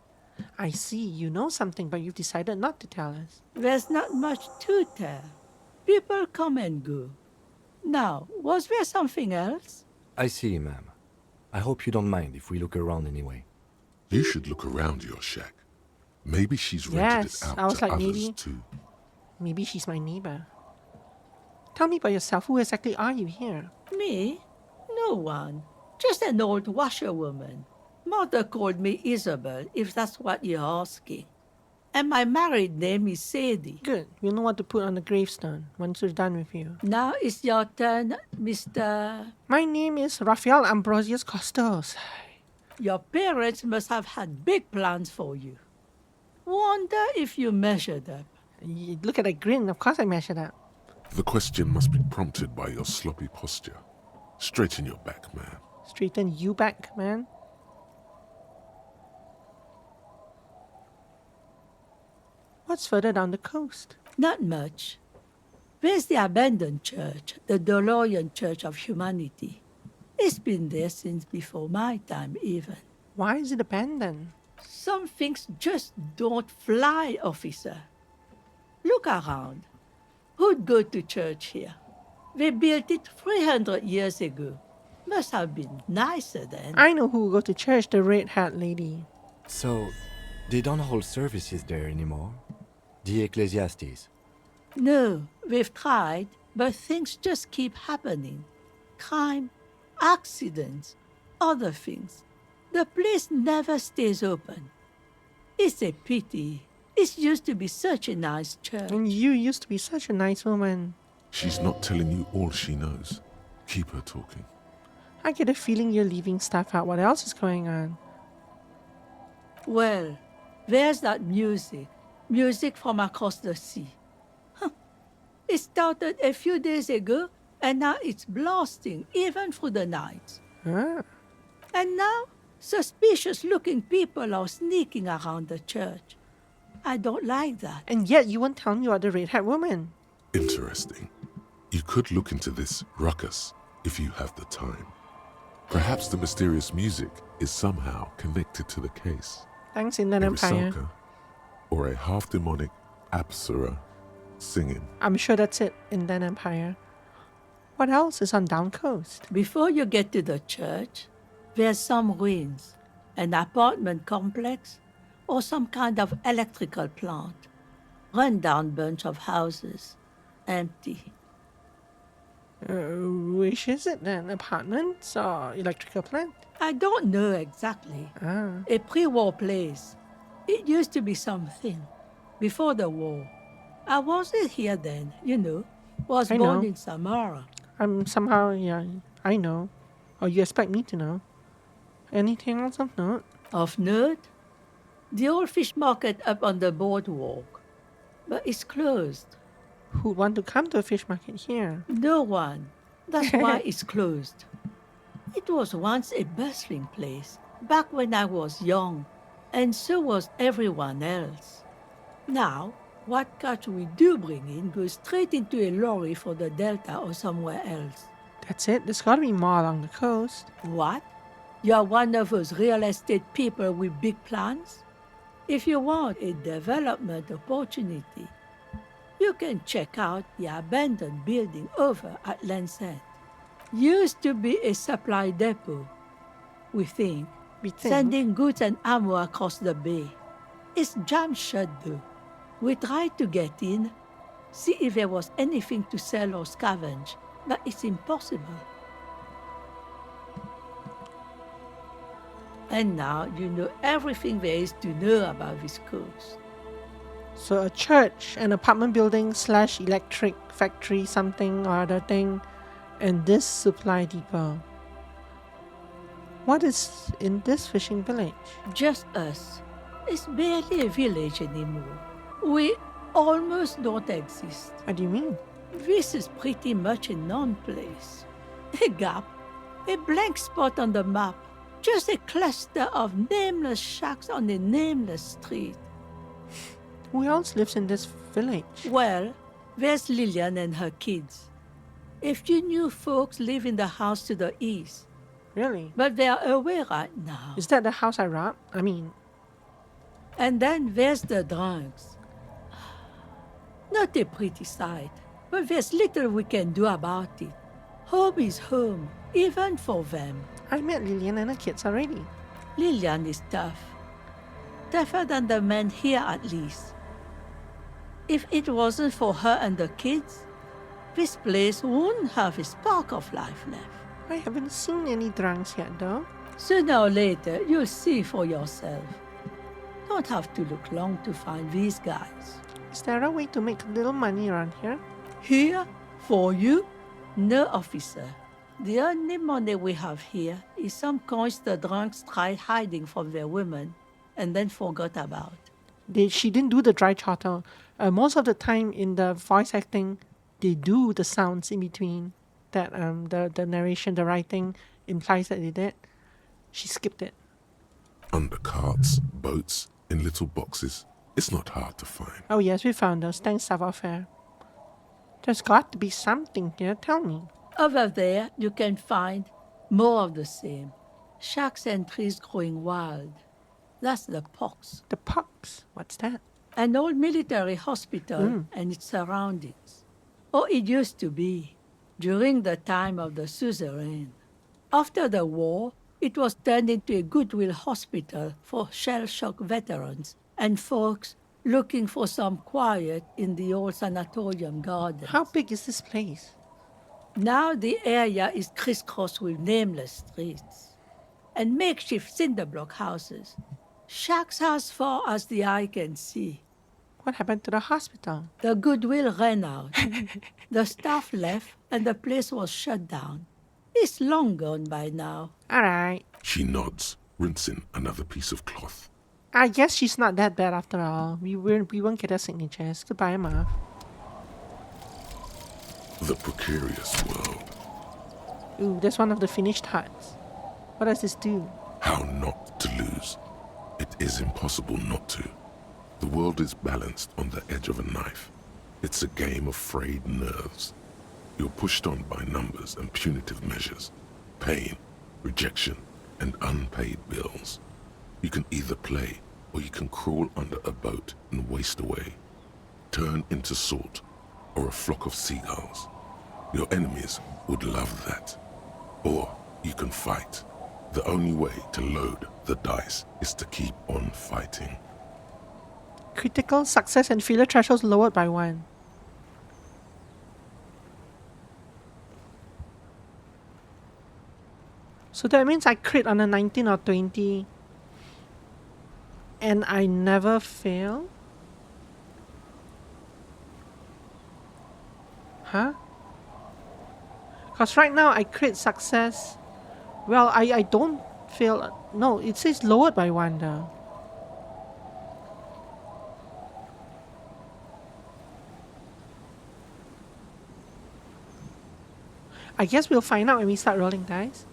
I see, you know something, but you've decided not to tell us. There's not much to tell. People come and go. Now, was there something else? I see, ma'am. I hope you don't mind if we look around anyway. You should look around your shack. Maybe she's rented Yes, it out I was to like, others maybe. too. Maybe she's my neighbor. Tell me about yourself. Who exactly are you here? Me? No one. Just an old washerwoman. Mother called me Isabel, if that's what you're asking. And my married name is Sadie. Good. We'll know what to put on the gravestone once we're done with you. Now it's your turn, Mr. My name is Rafael Ambrosius Costos. Your parents must have had big plans for you. Wonder if you measured up. Look at that grin. Of course I measured up. The question must be prompted by your sloppy posture. Straighten your back, man. Straighten you back, man. What's further down the coast? Not much. There's the abandoned church, the DeLorean Church of Humanity. It's been there since before my time, even. Why is it abandoned? Some things just don't fly, officer. Look around. Who'd go to church here? They built it 300 years ago. Must have been nicer then. I know who will go to church, the red hat lady. So, they don't hold services there anymore? The Ecclesiastes? No, we've tried, but things just keep happening. Crime, accidents, other things. The place never stays open. It's a pity. It used to be such a nice church. And you used to be such a nice woman. She's not telling you all she knows. Keep her talking. I get a feeling you're leaving stuff out. What else is going on? Well, there's that music. Music from across the sea. It started a few days ago, and now it's blasting, even through the night. Ah, And now, suspicious-looking people are sneaking around the church. I don't like that. and yet you won't tell me about the red hat woman. Interesting. You could look into this ruckus if you have the time. Perhaps the mysterious music is somehow connected to the case. Thanks, Inland Empire. Risaka, or a half-demonic Apsara singing. I'm sure that's it, Inland Empire. What else is on Down Coast? Before you get to the church, there's some ruins, an apartment complex, or some kind of electrical plant. Run-down bunch of houses, empty. Which is it then? Apartments or electrical plant? I don't know exactly. Ah, A pre-war place. It used to be something. Before the war. I wasn't here then, you know. Was I born know. in Samara. I'm somehow, yeah, I know. Or you expect me to know. Anything else of note? Of note, the old fish market up on the boardwalk. But it's closed. Who'd want to come to a fish market here? No one. That's why it's closed. It was once a bustling place, back when I was young, and so was everyone else. Now, what catch we do bring in goes straight into a lorry for the Delta or somewhere else. That's it? There's gotta be more along the coast. What? You're one of those real estate people with big plans? If you want a development opportunity, you can check out the abandoned building over at Land's End. Used to be a supply depot, we think, We think. sending goods and ammo across the bay. It's jammed shut though. We tried to get in, see if there was anything to sell or scavenge, but it's impossible. And now you know everything there is to know about this coast. So a church, an apartment building / electric factory, something or other thing, and this supply depot. What is in this fishing village? Just us. It's barely a village anymore. We almost don't exist. What do you mean? This is pretty much a non-place. A gap, a blank spot on the map, just a cluster of nameless shacks on a nameless street. Who else lives in this village? Well, there's Lillian and her kids. A few new folks live in the house to the east, Really? but they are away right now. Is that the house I robbed? I mean, And then there's the drunks. Not a pretty sight, but there's little we can do about it. Home is home, even for them. I met Lillian and her kids already. Lillian is tough. Tougher than the men here, at least. If it wasn't for her and the kids, this place wouldn't have a spark of life left. I haven't seen any drunks yet, though. Sooner or later, you'll see for yourself. Don't have to look long to find these guys. Is there a way to make a little money around here? Here, for you? No, officer. The only money we have here is some coins the drunks tried hiding from their women and then forgot about. She didn't do the dry chatter. Most of the time in the voice acting, they do the sounds in between. That the narration, the writing implies that they did. She skipped it. Under carts, boats, in little boxes. It's not hard to find. Oh yes, we found those. Thanks, Savoir-Faire. There's got to be something here. Tell me. Over there, you can find more of the same. Shacks and trees growing wild. That's the pox. The pox? What's that? An old military hospital and its surroundings. Or it used to be, during the time of the suzerain. After the war, it was turned into a goodwill hospital for shell-shock veterans and folks looking for some quiet in the old sanatorium gardens. How big is this place? Now the area is crisscrossed with nameless streets and makeshift cinder block houses. Shacks as far as the eye can see. What happened to the hospital? The goodwill ran out. The staff left and the place was shut down. It's long gone by now. All right. She nods, rinsing another piece of cloth. I guess she's not that bad after all. We won't get her signatures. Goodbye, Ma. The precarious world. Ooh, there's one of the finished huts. What does this do? How not to lose. It is impossible not to. The world is balanced on the edge of a knife. It's a game of frayed nerves. You're pushed on by numbers and punitive measures, pain, rejection, and unpaid bills. You can either play, or you can crawl under a boat and waste away. Turn into salt, or a flock of seagulls. Your enemies would love that. Or you can fight. The only way to load the dice is to keep on fighting. Critical success and failure thresholds lowered by 1. So that means I crit on a 19 or 20 and I never fail? Huh? Because right now I crit success. Well, I don't fail. No, it says lowered by 1 though. I guess we'll find out when we start rolling dice.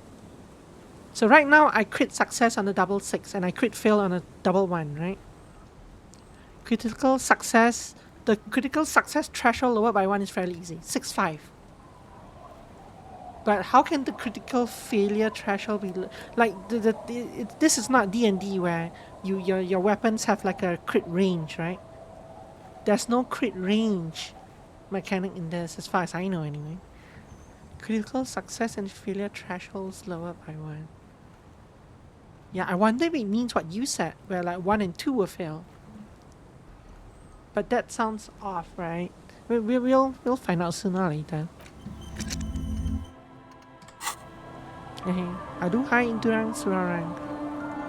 So right now I crit success on a double 6 and I crit fail on a double 1, right? Critical success. The critical success threshold lowered by 1 is fairly easy. 6-5. But how can the critical failure threshold be like this is not D&D where your weapons have like a crit range, right? There's no crit range mechanic in this as far as I know anyway. Critical success and failure thresholds lowered by 1. Yeah, I wonder if it means what you said, where like 1 and 2 will fail. But that sounds off, right? We'll find out sooner or later. Okay, adu high endurance rank.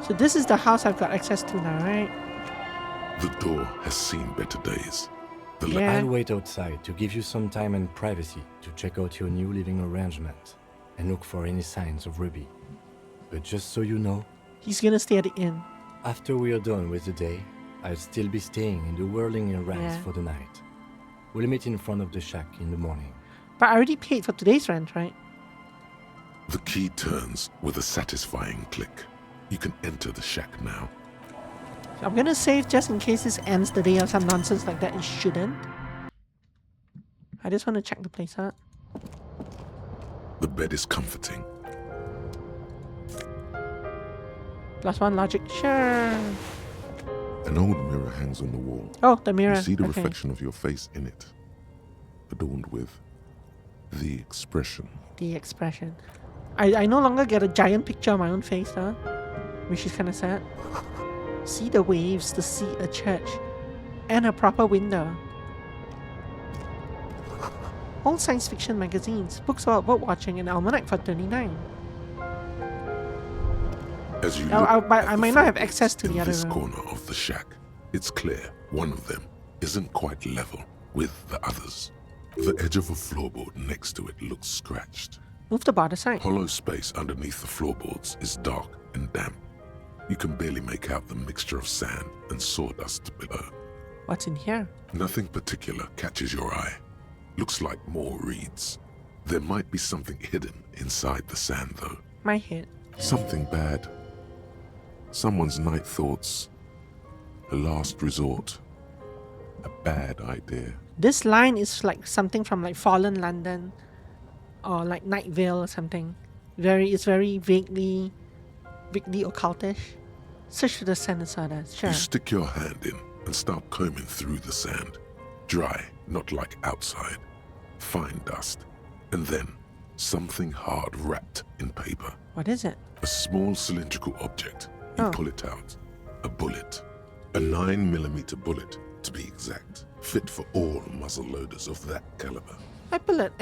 So this is the house I've got access to now, right? The door has seen better days. I'll wait outside to give you some time and privacy to check out your new living arrangement and look for any signs of Ruby. But just so you know, he's gonna stay at the inn. After we are done with the day, I'll still be staying in the whirling ranks for the night. We'll meet in front of the shack in the morning. But I already paid for today's rent, right? The key turns with a satisfying click. You can enter the shack now. So I'm gonna save just in case this ends the day or some nonsense like that. It shouldn't. I just want to check the place out. The bed is comforting. +1 logic, sure. An old mirror hangs on the wall. Oh, the mirror. You see the okay. reflection of your face in it, adorned with the expression. The expression. I no longer get a giant picture of my own face, though, which is kind of sad. See the waves, the sea, a church, and a proper window. Old science fiction magazines, books about bird watching, and almanac for $39. As you Now, look but at I the might not have floorboards access to the in other this room. corner of the shack, it's clear one of them isn't quite level with the others. The edge of a floorboard next to it looks scratched. Move the bar aside. Hollow space underneath the floorboards is dark and damp. You can barely make out the mixture of sand and sawdust below. What's in here? Nothing particular catches your eye. Looks like more reeds. There might be something hidden inside the sand, though. My head. Something bad. Someone's night thoughts. A last resort. A bad idea. This line is like something from like Fallen London or like Night Vale or something. It's very vaguely occultish. Search for the sand and sawdust. Sure. You stick your hand in and start combing through the sand. Dry, not like outside. Fine dust. And then something hard wrapped in paper. What is it? A small cylindrical object. You Oh. pull it out. A bullet. A 9mm bullet, to be exact. Fit for all muzzle loaders of that caliber. A bullet.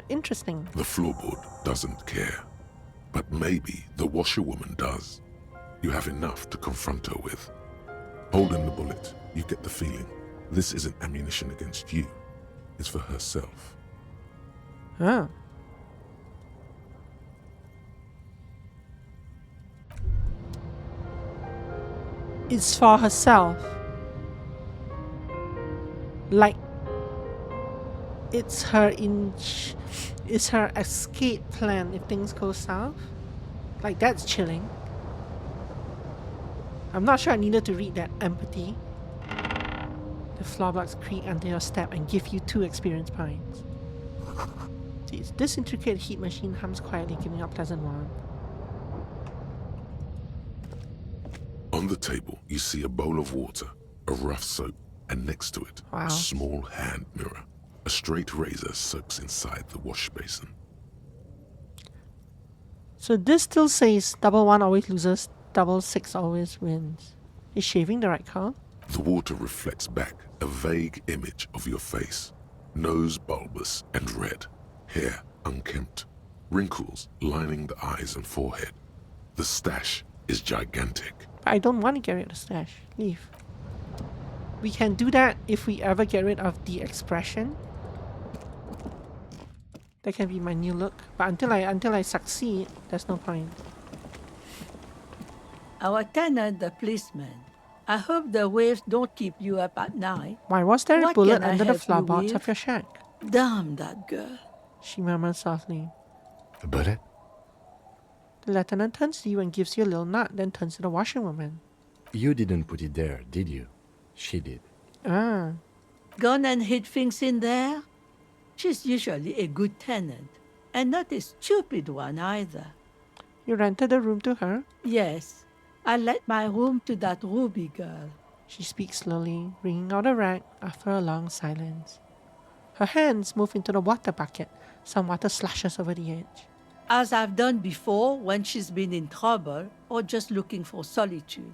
Interesting. The floorboard doesn't care. But maybe the washerwoman does. You have enough to confront her with. Holding the bullet, you get the feeling this isn't ammunition against you. It's for herself. Oh. It's for herself. Like it's her it's her escape plan if things go south. Like that's chilling. I'm not sure I needed to read that. Empathy. The floor blocks creak under your step and give you 2 experience points. Jeez, this intricate heat machine hums quietly, giving out pleasant warmth. On the table, you see a bowl of water, a rough soap, and next to it, Wow. a small hand mirror. A straight razor soaks inside the wash basin. So this still says double 1 always loses, double 6 always wins. Is shaving the right call? The water reflects back a vague image of your face. Nose bulbous and red, hair unkempt, wrinkles lining the eyes and forehead. The stash is gigantic. But I don't want to get rid of the stash. Leave. We can do that if we ever get rid of the expression. That can be my new look. But until I succeed, there's no point. Our tenant, the policeman. I hope the waves don't keep you up at night. Why was there a What bullet can I under the help you floorboards with? of your shack? Damn that girl. She murmured softly. A bullet? The lieutenant turns to you and gives you a little nod, then turns to the washerwoman. You didn't put it there, did you? She did. Ah, Gone and hid things in there? She's usually a good tenant, and not a stupid one either. you rented the room to her? Yes, I let my room to that Ruby girl. She speaks slowly, wringing out a rag after a long silence. Her hands move into the water bucket. Some water slashes over the edge. As I've done before when she's been in trouble or just looking for solitude.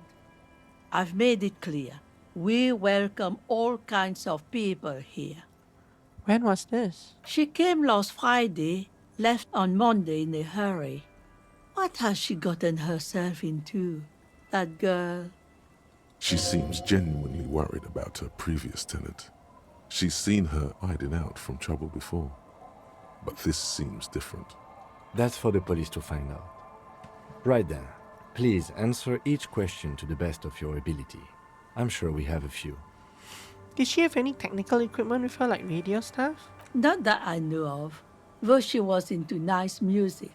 I've made it clear. We welcome all kinds of people here. When was this? She came last Friday, left on Monday in a hurry. What has she gotten herself into, that girl? She seems genuinely worried about her previous tenant. She's seen her hiding out from trouble before. But this seems different. That's for the police to find out. Right then, please answer each question to the best of your ability. I'm sure we have a few. Did she have any technical equipment with her, like radio stuff? Not that I know of, though she was into nice music.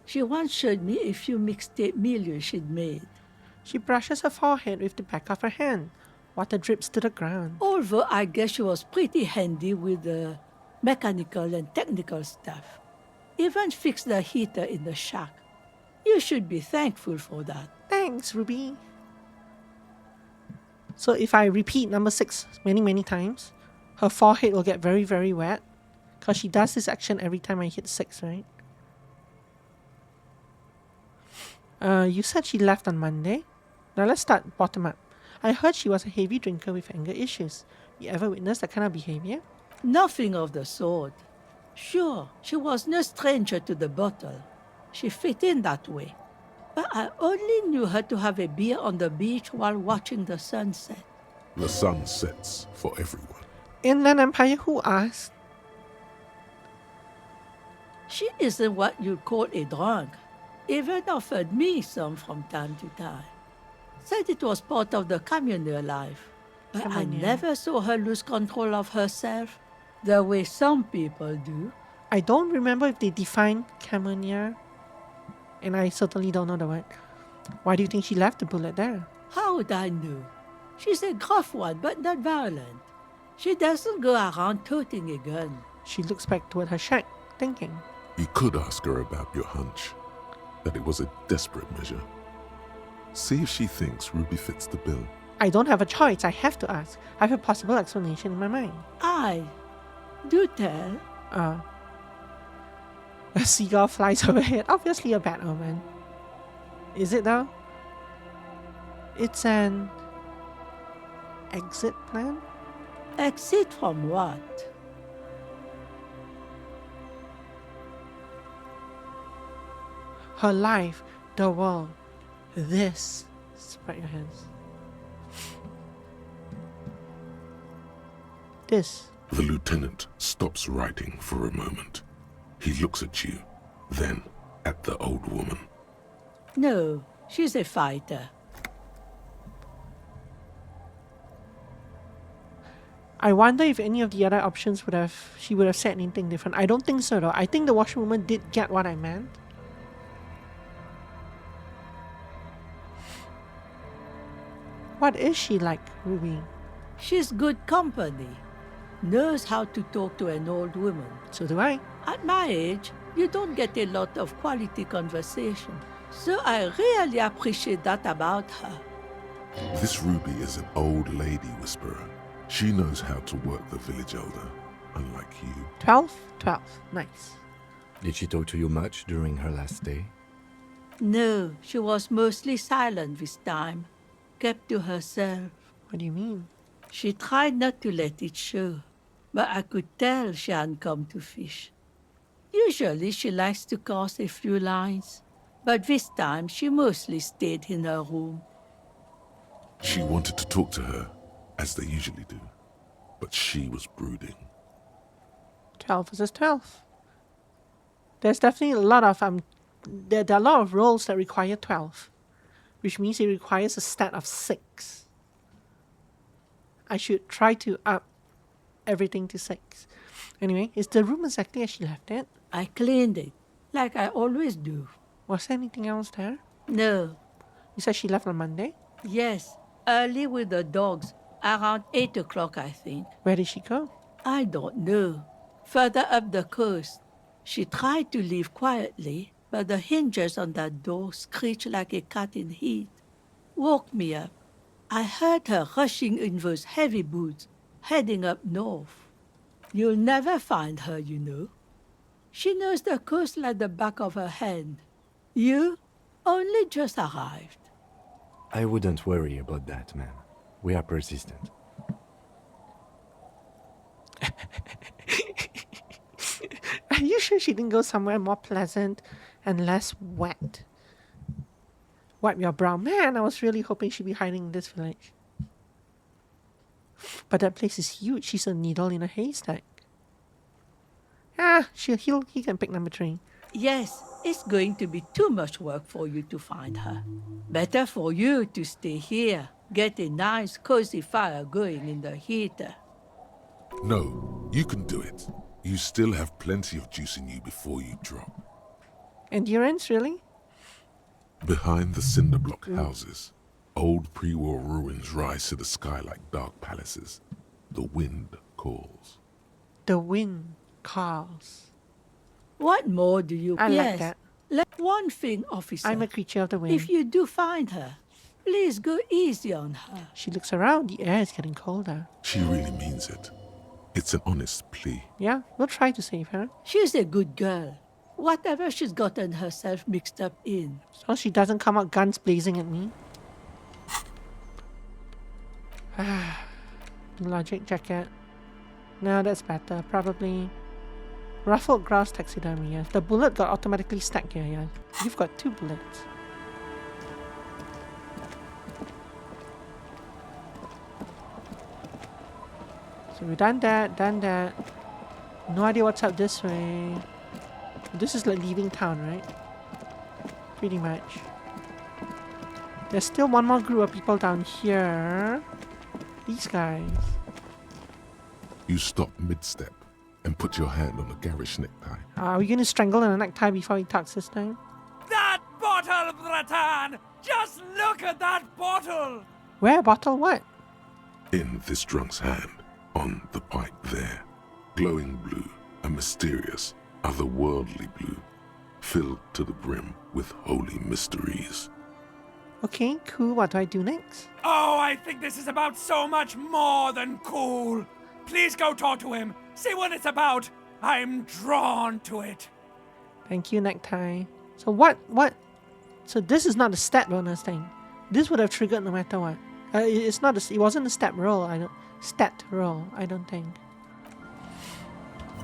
She once showed me a few mixtape millions she'd made. She brushes her forehead with the back of her hand. Water drips to the ground. Although I guess she was pretty handy with the mechanical and technical stuff. Even fixed the heater in the shack. You should be thankful for that. Thanks, Ruby. So if I repeat number 6 many, many times, her forehead will get very, very wet. Because she does this action every time I hit 6, right? You said she left on Monday? Now let's start bottom up. I heard she was a heavy drinker with anger issues. You ever witnessed that kind of behavior? Nothing of the sort. Sure, she was no stranger to the bottle. She fit in that way. But I only knew her to have a beer on the beach while watching the sunset. The sun sets for everyone. Inland Empire, who asked? She isn't what you'd call a drunk. Even offered me some from time to time. Said it was part of the communal life. But I Communal. never saw her lose control of herself, the way some people do. I don't remember if they define Camonia. And I certainly don't know the word. Why do you think she left the bullet there? How would I know? She's a gruff one, but not violent. She doesn't go around toting a gun. She looks back toward her shack, thinking. You could ask her about your hunch, that it was a desperate measure. See if she thinks Ruby fits the bill. I don't have a choice, I have to ask. I have a possible explanation in my mind. Do tell. A seagull flies overhead, obviously a bad omen. Is it though? It's an exit plan? Exit from what? Her life, the world, this. Spread your hands. This. The lieutenant stops writing for a moment. He looks at you, then at the old woman. No, she's a fighter. I wonder if any of the other options she would have said anything different. I don't think so though. I think the washerwoman did get what I meant. What is she like, Ruby? She's good company. Knows how to talk to an old woman. So do I. At my age, you don't get a lot of quality conversation. So I really appreciate that about her. This Ruby is an old lady whisperer. She knows how to work the village elder, unlike you. 12? 12. Nice. Did she talk to you much during her last day? No, she was mostly silent this time. Kept to herself. What do you mean? She tried not to let it show, but I could tell she hadn't come to fish. Usually she likes to cast a few lines, but this time she mostly stayed in her room. She wanted to talk to her, as they usually do, but she was brooding. 12 versus 12. There's definitely a lot of there are a lot of roles that require 12, which means it requires a stat of 6. I should try to up everything to 6. Anyway, is the room exactly as she left it? I cleaned it, like I always do. Was there anything else there? No. You said she left on Monday? Yes, early with the dogs, around 8 o'clock, I think. Where did she go? I don't know. Further up the coast. She tried to leave quietly, but the hinges on that door screeched like a cat in heat. Woke me up. I heard her rushing in those heavy boots, heading up north. You'll never find her, you know. She knows the coast like the back of her hand. You only just arrived. I wouldn't worry about that, ma'am. We are persistent. Are you sure she didn't go somewhere more pleasant and less wet? Wipe your brow. Man, I was really hoping she'd be hiding in this village. But that place is huge. She's a needle in a haystack. He can pick number 3. Yes, it's going to be too much work for you to find her. Better for you to stay here, get a nice cozy fire going in the heater. No, you can do it. You still have plenty of juice in you before you drop. Endurance, really? Behind the cinder block houses, old pre-war ruins rise to the sky like dark palaces. The wind calls. The wind calls. What more do you... I yes, like that. let one thing, officer. I'm a creature of the wind. If you do find her, please go easy on her. She looks around. The air is getting colder. She really means it. It's an honest plea. Yeah, we'll try to save her. She's a good girl. Whatever she's gotten herself mixed up in. So she doesn't come out guns blazing at me. Logic jacket. No, that's better. Probably ruffled grass taxidermy. Yes, the bullet got automatically stacked here. Yeah, you've got 2 bullets. So we've done that. No idea what's up this way. This is like leaving town, right? Pretty much. There's still one more group of people down here. These guys. You stop mid-step and put your hand on the garish necktie. Are we going to strangle the necktie before he talks this time? That bottle, Bratan! Just look at that bottle! Where? Bottle what? In this drunk's hand, on the pipe there. Glowing blue, a mysterious, otherworldly blue, filled to the brim with holy mysteries. Okay, cool. What do I do next? Oh, I think this is about so much more than cool. Please go talk to him. See what it's about. I'm drawn to it. Thank you, necktie. So what? So this is not a stat bonus thing. This would have triggered no matter what. It's not. It wasn't a stat roll. I don't think.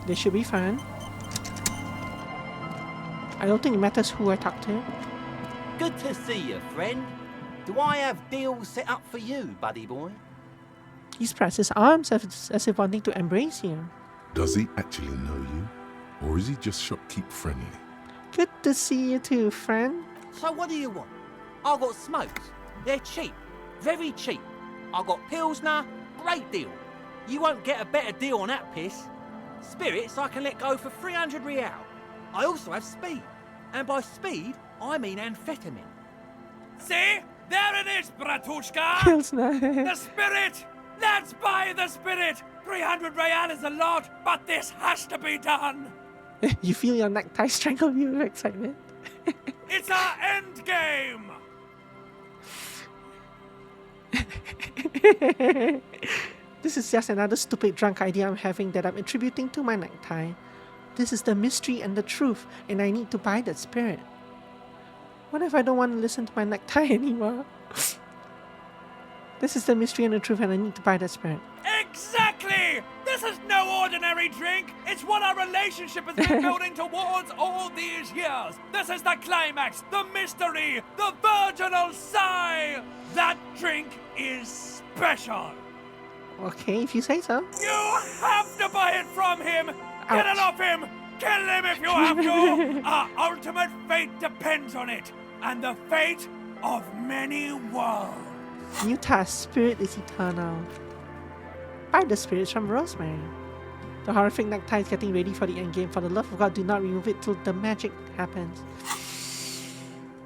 This should be fun. I don't think it matters who I talk to. Good to see you, friend. Do I have deals set up for you, buddy boy? He spreads his arms as if wanting to embrace you. Does he actually know you? Or is he just shopkeep friendly? Good to see you too, friend. So what do you want? I got smokes. They're cheap. Very cheap. I got Pilsner. Great deal. You won't get a better deal on that piss. Spirits I can let go for 300 real. I also have speed. And by speed, I mean amphetamine. See? There it is, Bratushka! Pilsner. The spirit! Let's buy the spirit! 300 real is a lot, but this has to be done! You feel your necktie strangle you with excitement. It's our end game! This is just another stupid drunk idea I'm having that I'm attributing to my necktie. This is the mystery and the truth, and I need to buy that spirit. What if I don't want to listen to my necktie anymore? This is the mystery and the truth, and I need to buy that spirit. Exactly! This is no ordinary drink! It's what our relationship has been building towards all these years! This is the climax, the mystery, the virginal sigh! That drink is special! Okay, if you say so. You have to buy it from him! Get it Ouch. off him! Kill him if you have to! Our ultimate fate depends on it, and the fate of many worlds. New task, spirit is eternal. Buy the spirits from Rosemary. The horrific necktie is getting ready for the endgame. For the love of God, do not remove it till the magic happens.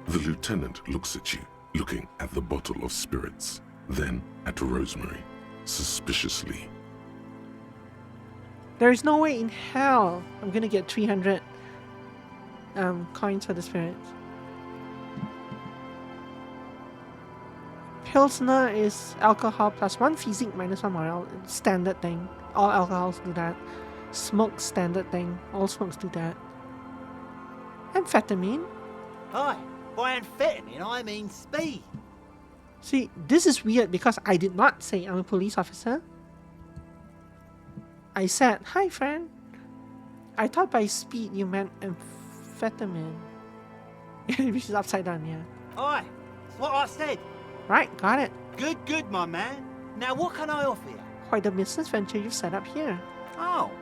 The lieutenant looks at you, looking at the bottle of spirits, then at Rosemary, suspiciously. There is no way in hell I'm gonna get 300 coins for the spirits. Pilsner is alcohol plus 1 physique minus 1 morale. Standard thing. All alcohols do that. Smoke, standard thing. All smokes do that. Amphetamine. Hi, by amphetamine I mean speed. See, this is weird because I did not say I'm a police officer. I said, hi friend. I thought by speed you meant amphetamine. Which is upside down, yeah. Hi, that's what I said. Right, got it. Good, my man. Now what can I offer you? Quite a business venture you've set up here. Oh,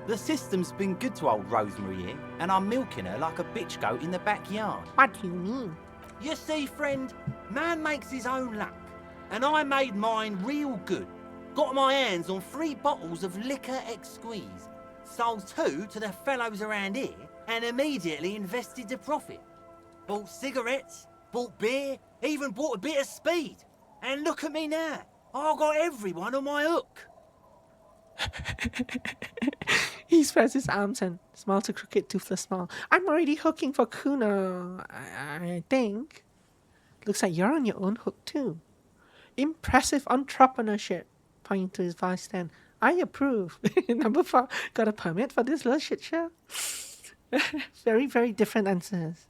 the system's been good to old Rosemary here, and I'm milking her like a bitch goat in the backyard. What do you mean? You see, friend, man makes his own luck, and I made mine real good. Got my hands on 3 bottles of liquor exquise, sold 2 to the fellows around here, and immediately invested the profit. Bought cigarettes, bought beer, even bought a bit of speed. And look at me now. I got everyone on my hook. He spreads his arms and smiles a crooked, toothless smile. I'm already hooking for Kuno, I think. Looks like you're on your own hook too. Impressive entrepreneurship. Pointing to his vice stand. I approve. Number 4. Got a permit for this little shit show? Very, very different answers.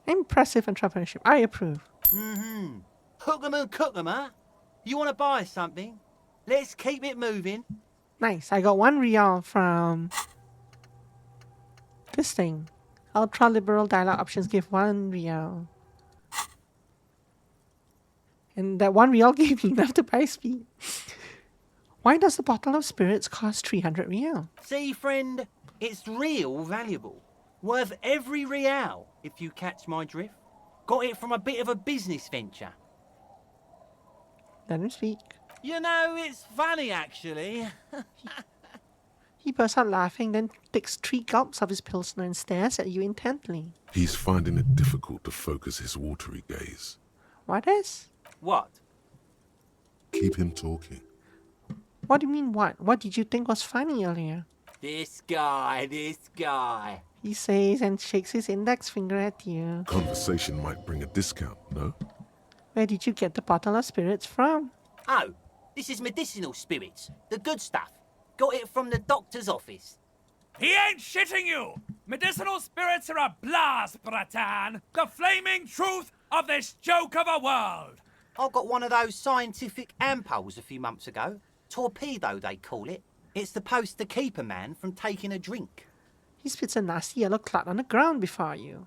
Impressive entrepreneurship. I approve. Mm-hmm. Hook 'em and cook 'em, huh? You want to buy something? Let's keep it moving. Nice. I got 1 real from this thing. Ultra liberal dialogue options give 1 real. And that 1 real gave me enough to buy speed. Why does the bottle of spirits cost 300 real? See, friend, it's real valuable. Worth every real, if you catch my drift. Got it from a bit of a business venture. Let him speak. You know, it's funny, actually. He bursts out laughing, then takes 3 gulps of his pilsner and stares at you intently. He's finding it difficult to focus his watery gaze. What is? What? Keep him talking. What do you mean what? What did you think was funny earlier? This guy. He says and shakes his index finger at you. Conversation might bring a discount, no? Where did you get the bottle of spirits from? Oh, this is medicinal spirits. The good stuff. Got it from the doctor's office. He ain't shitting you! Medicinal spirits are a blast, Bratan! The flaming truth of this joke of a world! I got one of those scientific ampoules a few months ago. Torpedo, they call it. It's supposed to keep a man from taking a drink. He spits a nasty yellow clot on the ground before you.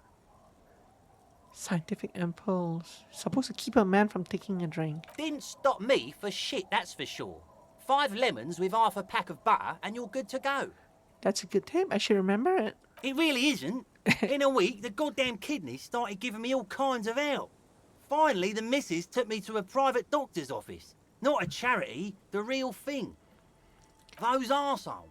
Scientific impulse. Supposed to keep a man from taking a drink. Didn't stop me for shit, that's for sure. 5 lemons with half a pack of butter and you're good to go. That's a good tip. I should remember it. It really isn't. In a week, the goddamn kidneys started giving me all kinds of help. Finally, the missus took me to a private doctor's office. Not a charity, the real thing. Those arseholes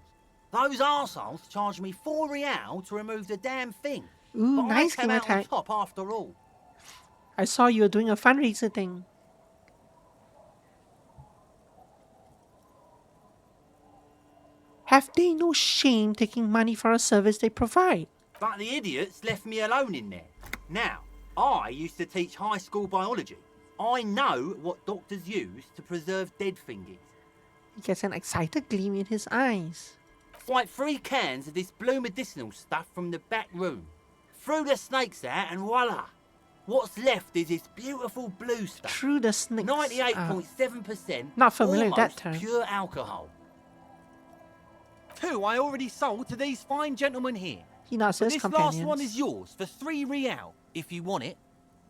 charged me 4 real to remove the damn thing. Ooh, but nice I came game out on attack. top after all. I saw you were doing a fundraiser thing. Have they no shame taking money for a service they provide? But the idiots left me alone in there. Now, I used to teach high school biology. I know what doctors use to preserve dead thingies. He gets an excited gleam in his eyes. It's like 3 cans of this blue medicinal stuff from the back room. Threw the snakes out and voila! What's left is this beautiful blue stuff. Through the snakes. 98.7%. Not familiar with that almost term. pure alcohol. 2 I already sold to these fine gentlemen here. He nods to But his this companions. last one is yours for 3 real, if you want it.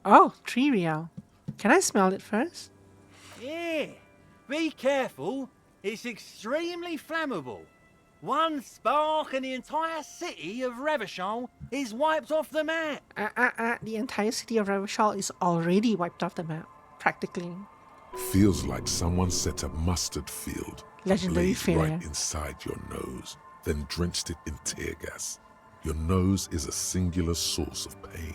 Oh, 3 real. Can I smell it first? Yeah, be careful. It's extremely flammable. 1 spark and the entire city of Revachol is wiped off the map. The entire city of Revachol is already wiped off the map. Practically. Feels like someone set a mustard field Legendary blazed failure. right inside your nose, then drenched it in tear gas. Your nose is a singular source of pain,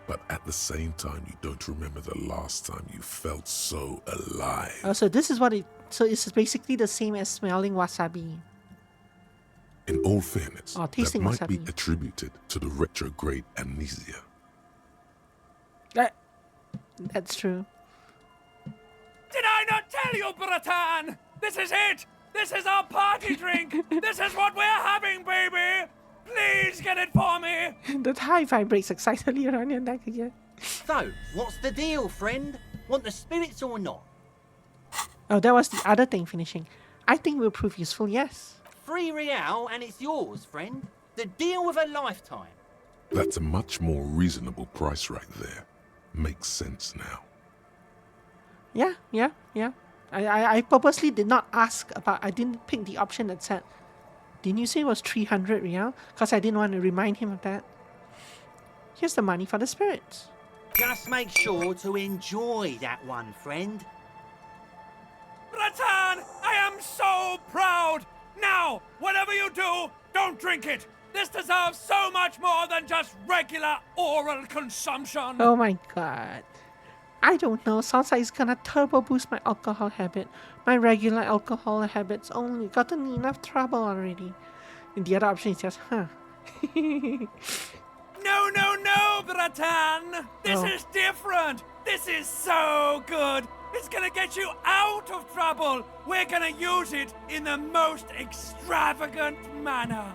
but at the same time, you don't remember the last time you felt so alive. Oh, so this is what it... So it's basically the same as smelling wasabi. In all fairness, Oh, that tasting might be wasabi. attributed to the retrograde amnesia. That's true. Did I not tell you, Bratan? This is it! This is our party drink! This is what we're having, baby! Please get it for me! The tie vibrates excitedly around your neck again. So, what's the deal, friend? Want the spirits or not? Oh, that was the other thing finishing. I think will prove useful, yes. 3 real and it's yours, friend. The deal of a lifetime. That's a much more reasonable price right there. Makes sense now. Yeah. I purposely did not ask about... I didn't pick the option that said... Didn't you say it was 300 real? Because I didn't want to remind him of that. Here's the money for the spirits. Just make sure to enjoy that one, friend. Bratan, I am so proud! Now, whatever you do, don't drink it! This deserves so much more than just regular oral consumption! Oh my god. I don't know. Sounds like it's gonna turbo boost my alcohol habit. My regular alcohol habit's only gotten me enough trouble already. And the other option is just, huh. No, Bratan! This Oh. is different! This is so good! It's gonna get you out of trouble! We're gonna use it in the most extravagant manner!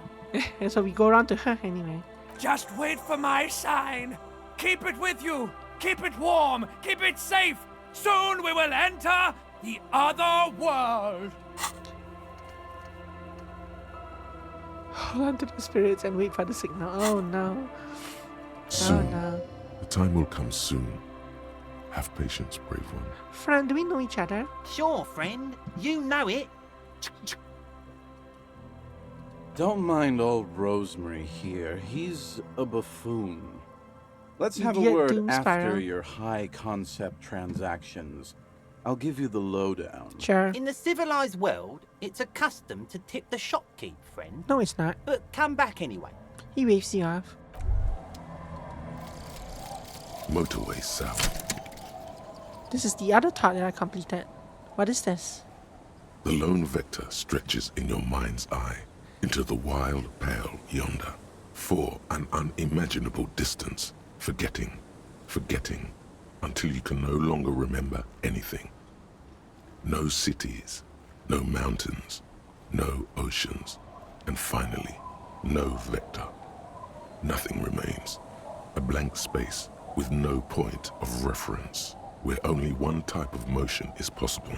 And so we go around to her anyway. Just wait for my sign! Keep it with you. Keep it warm. Keep it safe. Soon we will enter the other world. Hold on to the spirits and wait for the signal. Oh no. Soon. No. The time will come soon. Have patience, brave one. Friend, do we know each other? Sure, friend. You know it. Don't mind old Rosemary here. He's a buffoon. Let's have a Idiot word Doom after Spiral. your high-concept transactions. I'll give you the lowdown. Sure. In the civilized world, it's a custom to tip the shopkeep, friend. No, it's not. But come back anyway. He waves you off. Motorway south. This is the other thought that I completed. What is this? The lone vector stretches in your mind's eye into the wild pale yonder, for an unimaginable distance, forgetting, until you can no longer remember anything. No cities, no mountains, no oceans, and finally, no vector. Nothing remains. A blank space with no point of reference, where only one type of motion is possible.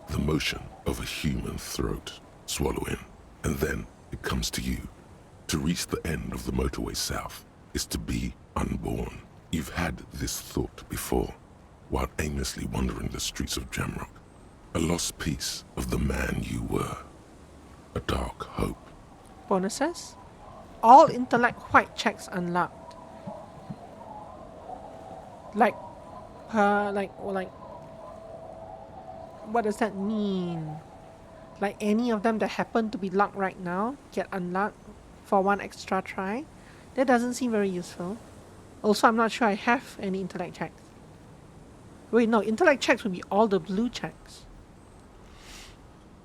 The motion of a human throat. Swallow in, and then it comes to you. To reach the end of the motorway south is to be unborn. You've had this thought before, while aimlessly wandering the streets of Jamrock. A lost piece of the man you were. A dark hope. Bonuses? All intellect white checks unlocked. Like, what does that mean? Like any of them that happen to be locked right now get unlocked for one extra try? That doesn't seem very useful. Also, I'm not sure I have any intellect checks. Wait, no, intellect checks would be all the blue checks.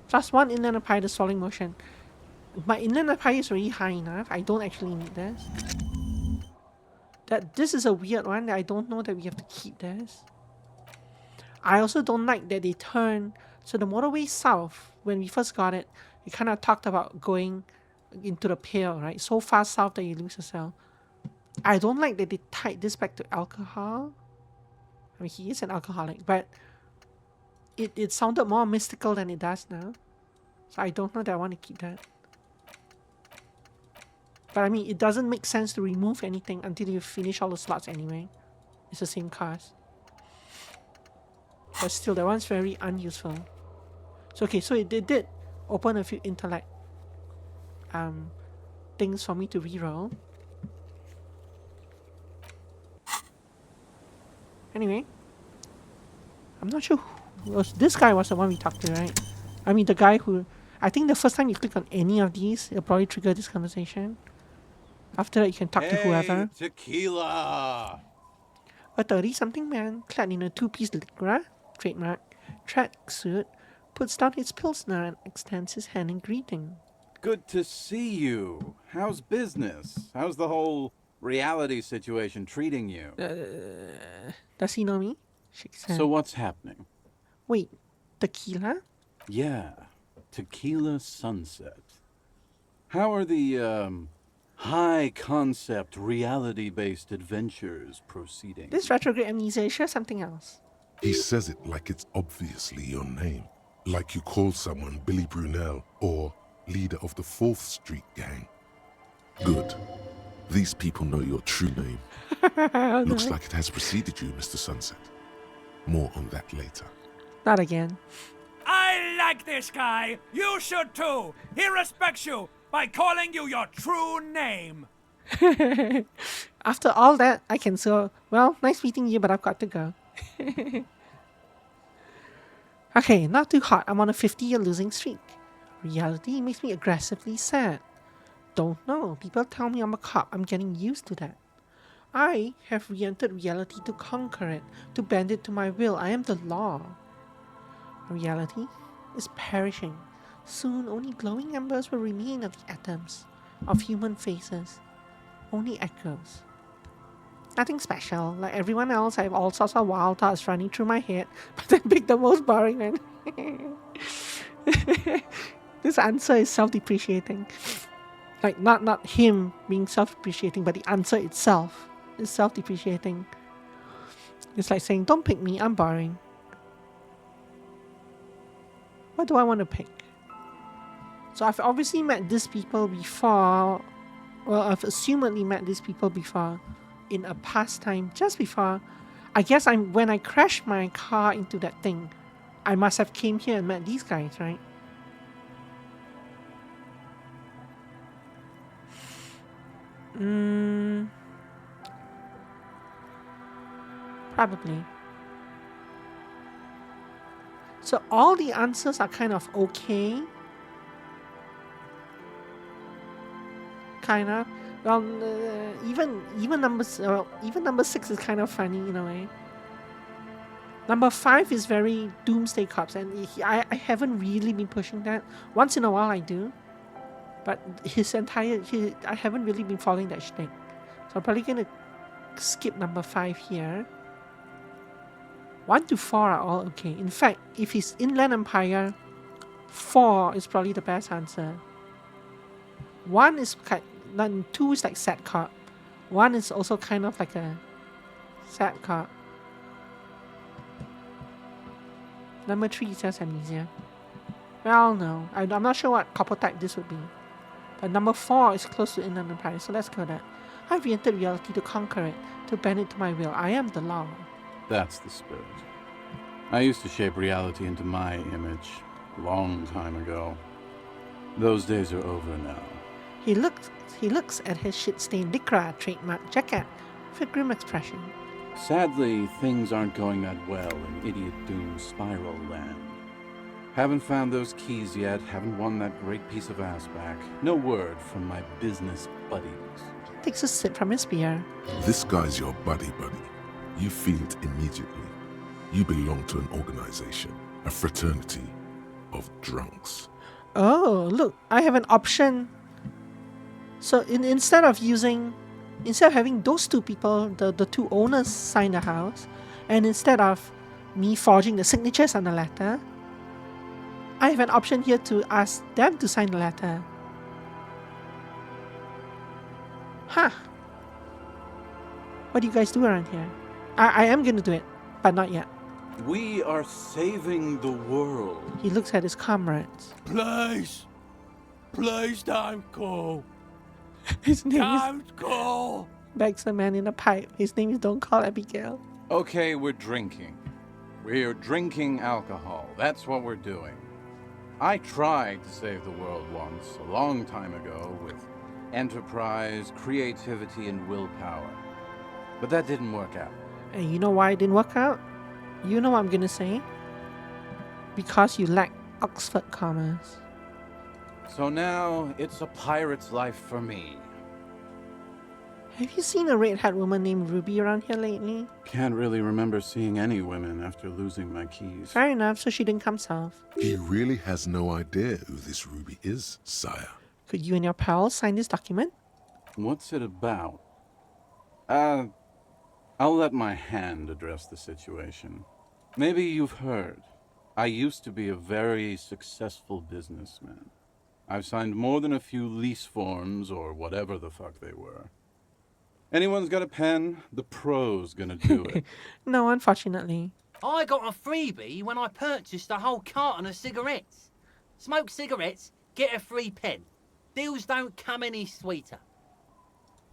Plus one inland empire, the swallowing motion. My inland empire is already high enough. I don't actually need this. This is a weird one that I don't know that we have to keep this. I also don't like that they turn. So the motorway south, when we first got it, we kind of talked about going into the pale, right? So far south that you lose yourself. I don't like that they tied this back to alcohol. I mean, he is an alcoholic, but it sounded more mystical than it does now. So I don't know that I want to keep that. But I mean, it doesn't make sense to remove anything until you finish all the slots anyway. It's the same cost. But still, that one's very unuseful. So okay, so it did open a few intellect things for me to reroll. Anyway, I'm not sure this guy was the one we talked to, right? I mean, the guy who, I think the first time you click on any of these, it'll probably trigger this conversation. After that, you can talk to whoever. Tequila! A 30-something man, clad in a two-piece lycra, trademark, tracksuit, puts down his pilsner and extends his hand in greeting. Good to see you. How's business? How's the whole reality situation treating you? Does he know me? Shakes hand. So what's happening? Wait, tequila? Yeah, Tequila Sunset. How are the, high-concept, reality-based adventures proceeding? This retrograde amnesia is sure something else. He says it like it's obviously your name. Like you call someone Billy Brunel or leader of the 4th Street Gang. Good. These people know your true name. Looks like it has preceded you, Mr. Sunset. More on that later. Not again. I like this guy. You should too. He respects you by calling you your true name. After all that, I can say, well, nice meeting you, but I've got to go. Okay, not too hot. I'm on a 50-year losing streak. Reality makes me aggressively sad. Don't know. People tell me I'm a cop. I'm getting used to that. I have re-entered reality to conquer it, to bend it to my will. I am the law. Reality is perishing. Soon only glowing embers will remain of the atoms, of human faces. Only echoes. Nothing special. Like everyone else, I have all sorts of wild thoughts running through my head, but then pick the most boring one. This answer is self-depreciating. Like, not him being self-depreciating, but the answer itself. It's self-depreciating. It's like saying, don't pick me, I'm boring. What do I want to pick? So I've obviously met these people before. Well, I've assumedly met these people before in a past time, just before. I guess when I crashed my car into that thing, I must have came here and met these guys, right? Probably. So all the answers are kind of okay. Kind of. Well, even number 6 is kind of funny in a way. Number 5 is very Doomsday Cops, and I haven't really been pushing that. Once in a while I do, but I haven't really been following that shtick. So I'm probably gonna skip number 5 here. 1 to 4 are all okay. In fact, if it's Inland Empire, 4 is probably the best answer. 1 is then 2 is like sad cop. 1 is also kind of like a sad cop. Number 3 is just Amnesia. Well, no. I'm not sure what couple type this would be. But number 4 is close to Inland Empire, so let's go there. I've re-entered reality to conquer it, to bend it to my will. I am the law. That's the spirit. I used to shape reality into my image a long time ago. Those days are over now. He looks at his shit-stained Lycra trademark jacket with a grim expression. Sadly, things aren't going that well in Idiot Doom Spiral Land. Haven't found those keys yet, haven't won that great piece of ass back. No word from my business buddies. Takes a sip from his beer. This guy's your buddy. You feel it immediately. You belong to an organization, a fraternity of drunks. Oh, look, I have an option. So instead of having those two people, the two owners sign the house, and instead of me forging the signatures on the letter, I have an option here to ask them to sign the letter. Huh. What do you guys do around here? I am going to do it, but not yet. We are saving the world. He looks at his comrades. Please don't go. His name Don't go. begs the man in a pipe. His name is Don't Call Abigail. Okay, we're drinking. We're drinking alcohol. That's what we're doing. I tried to save the world once, a long time ago, with enterprise, creativity, and willpower. But that didn't work out. And you know why it didn't work out? You know what I'm gonna say? Because you lack Oxford commas. So now, it's a pirate's life for me. Have you seen a red-haired woman named Ruby around here lately? Can't really remember seeing any women after losing my keys. Fair enough, so she didn't come south. He really has no idea who this Ruby is, sire. Could you and your pals sign this document? What's it about? I'll let my hand address the situation. Maybe you've heard. I used to be a very successful businessman. I've signed more than a few lease forms or whatever the fuck they were. Anyone's got a pen? The pro's gonna do it. No, unfortunately. I got a freebie when I purchased a whole carton of cigarettes. Smoke cigarettes, get a free pen. Deals don't come any sweeter.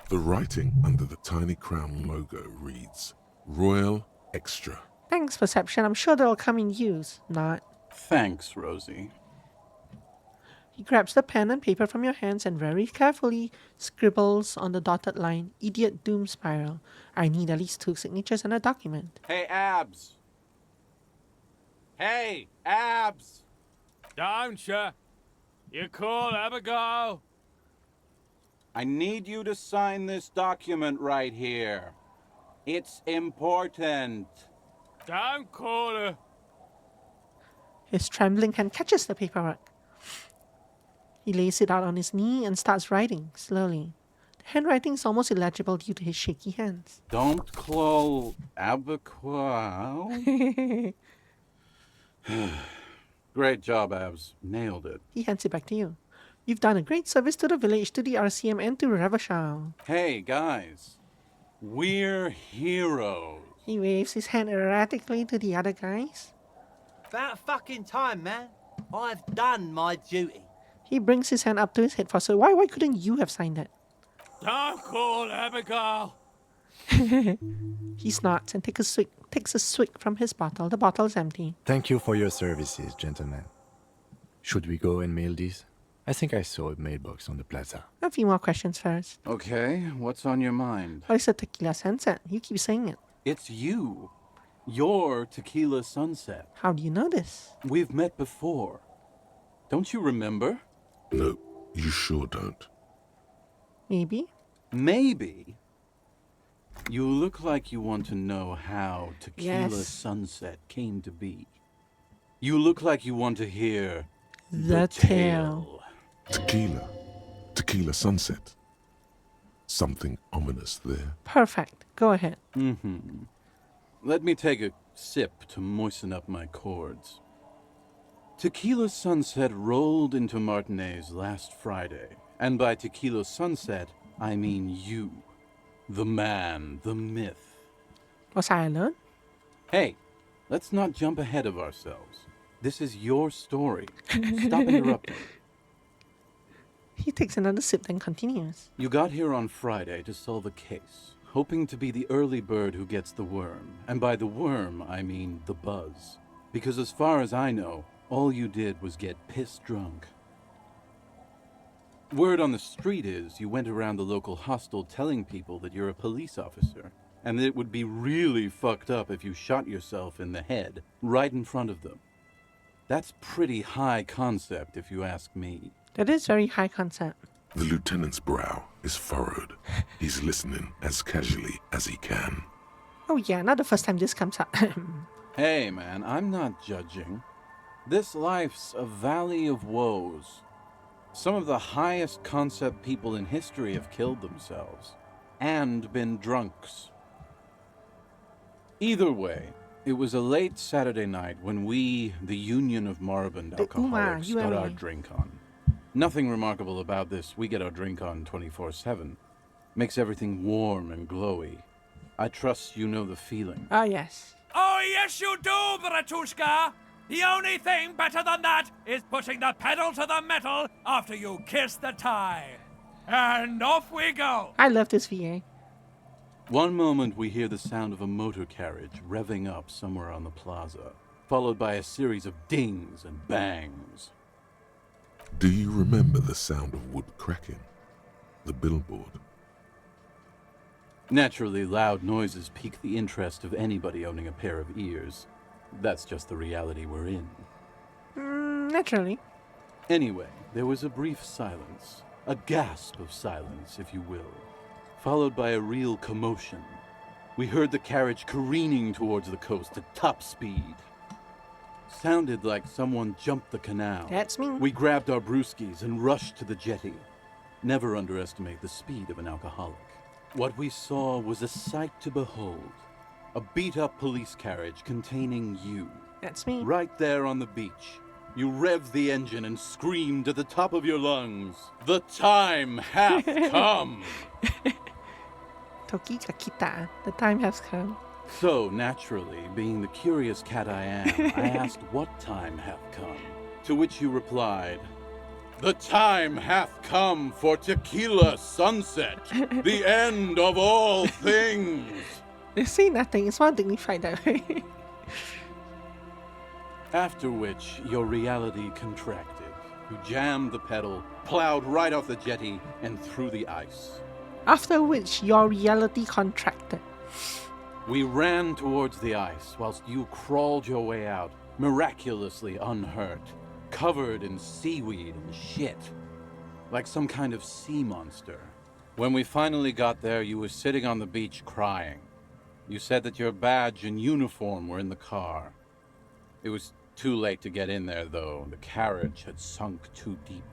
The writing under the tiny crown logo reads, Royal Extra. Thanks, Perception. I'm sure they'll come in use. Not. Thanks, Rosie. He grabs the pen and paper from your hands and very carefully scribbles on the dotted line, Idiot Doom Spiral. I need at least 2 signatures and a document. Hey, Abs! Hey, Abs! Don't you? You cool, Abigail? I need you to sign this document right here. It's important. Don't call her. His trembling hand catches the paperwork. He lays it out on his knee and starts writing, slowly. The handwriting is almost illegible due to his shaky hands. Don't call Abigail. Great job, Abs. Nailed it. He hands it back to you. You've done a great service to the village, to the RCM, and to Revachal. Hey, guys. We're heroes. He waves his hand erratically to the other guys. About fucking time, man. I've done my duty. He brings his hand up to his head for so why couldn't you have signed that? Don't call Abigail. He snorts and takes a swig from his bottle. The bottle is empty. Thank you for your services, gentlemen. Should we go and mail these? I think I saw a mailbox on the plaza. A few more questions first. Okay, what's on your mind? What is a tequila sunset? You keep saying it. It's you. Your Tequila Sunset. How do you know this? We've met before. Don't you remember? No, you sure don't. Maybe. Maybe. You look like you want to know how Tequila Yes. Sunset came to be. You look like you want to hear The tale. Tequila. Tequila sunset. Something ominous there. Perfect. Go ahead. Mm-hmm. Let me take a sip to moisten up my chords. Tequila Sunset rolled into Martinez last Friday. And by Tequila Sunset, I mean you. The man, the myth. Was I alone? Hey, let's not jump ahead of ourselves. This is your story. Stop interrupting. He takes another sip, then continues. You got here on Friday to solve a case, hoping to be the early bird who gets the worm. And by the worm, I mean the buzz. Because as far as I know, all you did was get piss drunk. Word on the street is you went around the local hostel telling people that you're a police officer, and that it would be really fucked up if you shot yourself in the head right in front of them. That's pretty high concept, if you ask me. That is very high concept. The lieutenant's brow is furrowed. He's listening as casually as he can. Oh yeah, not the first time this comes up. Hey, man, I'm not judging. This life's a valley of woes. Some of the highest concept people in history have killed themselves. And been drunks. Either way, it was a late Saturday night when we, the Union of Moribund Alcoholics, got our drink on. Nothing remarkable about this. We get our drink on 24/7. Makes everything warm and glowy. I trust you know the feeling. Ah, yes. Oh, yes, you do, Bratushka. The only thing better than that is putting the pedal to the metal after you kiss the tie. And off we go. I love this VA. One moment we hear the sound of a motor carriage revving up somewhere on the plaza, followed by a series of dings and bangs. Do you remember the sound of wood cracking? The billboard? Naturally, loud noises pique the interest of anybody owning a pair of ears. That's just the reality we're in. Naturally. Anyway, there was a brief silence. A gasp of silence, if you will. Followed by a real commotion. We heard the carriage careening towards the coast at top speed. Sounded like someone jumped the canal. That's me. We grabbed our brewskis and rushed to the jetty. Never underestimate the speed of an alcoholic. What we saw was a sight to behold. A beat-up police carriage containing you. That's me. Right there on the beach. You revved the engine and screamed at the top of your lungs, "The time hath come!" Toki kakita. The time has come. So, naturally, being the curious cat I am, I asked what time hath come. To which you replied, "The time hath come for Tequila Sunset, the end of all things." They say nothing. It's more dignified that way. After which, your reality contracted. You jammed the pedal, plowed right off the jetty, and through the ice. After which, your reality contracted. We ran towards the ice, whilst you crawled your way out, miraculously unhurt, covered in seaweed and shit, like some kind of sea monster. When we finally got there, you were sitting on the beach crying. You said that your badge and uniform were in the car. It was too late to get in there, though. The carriage had sunk too deep.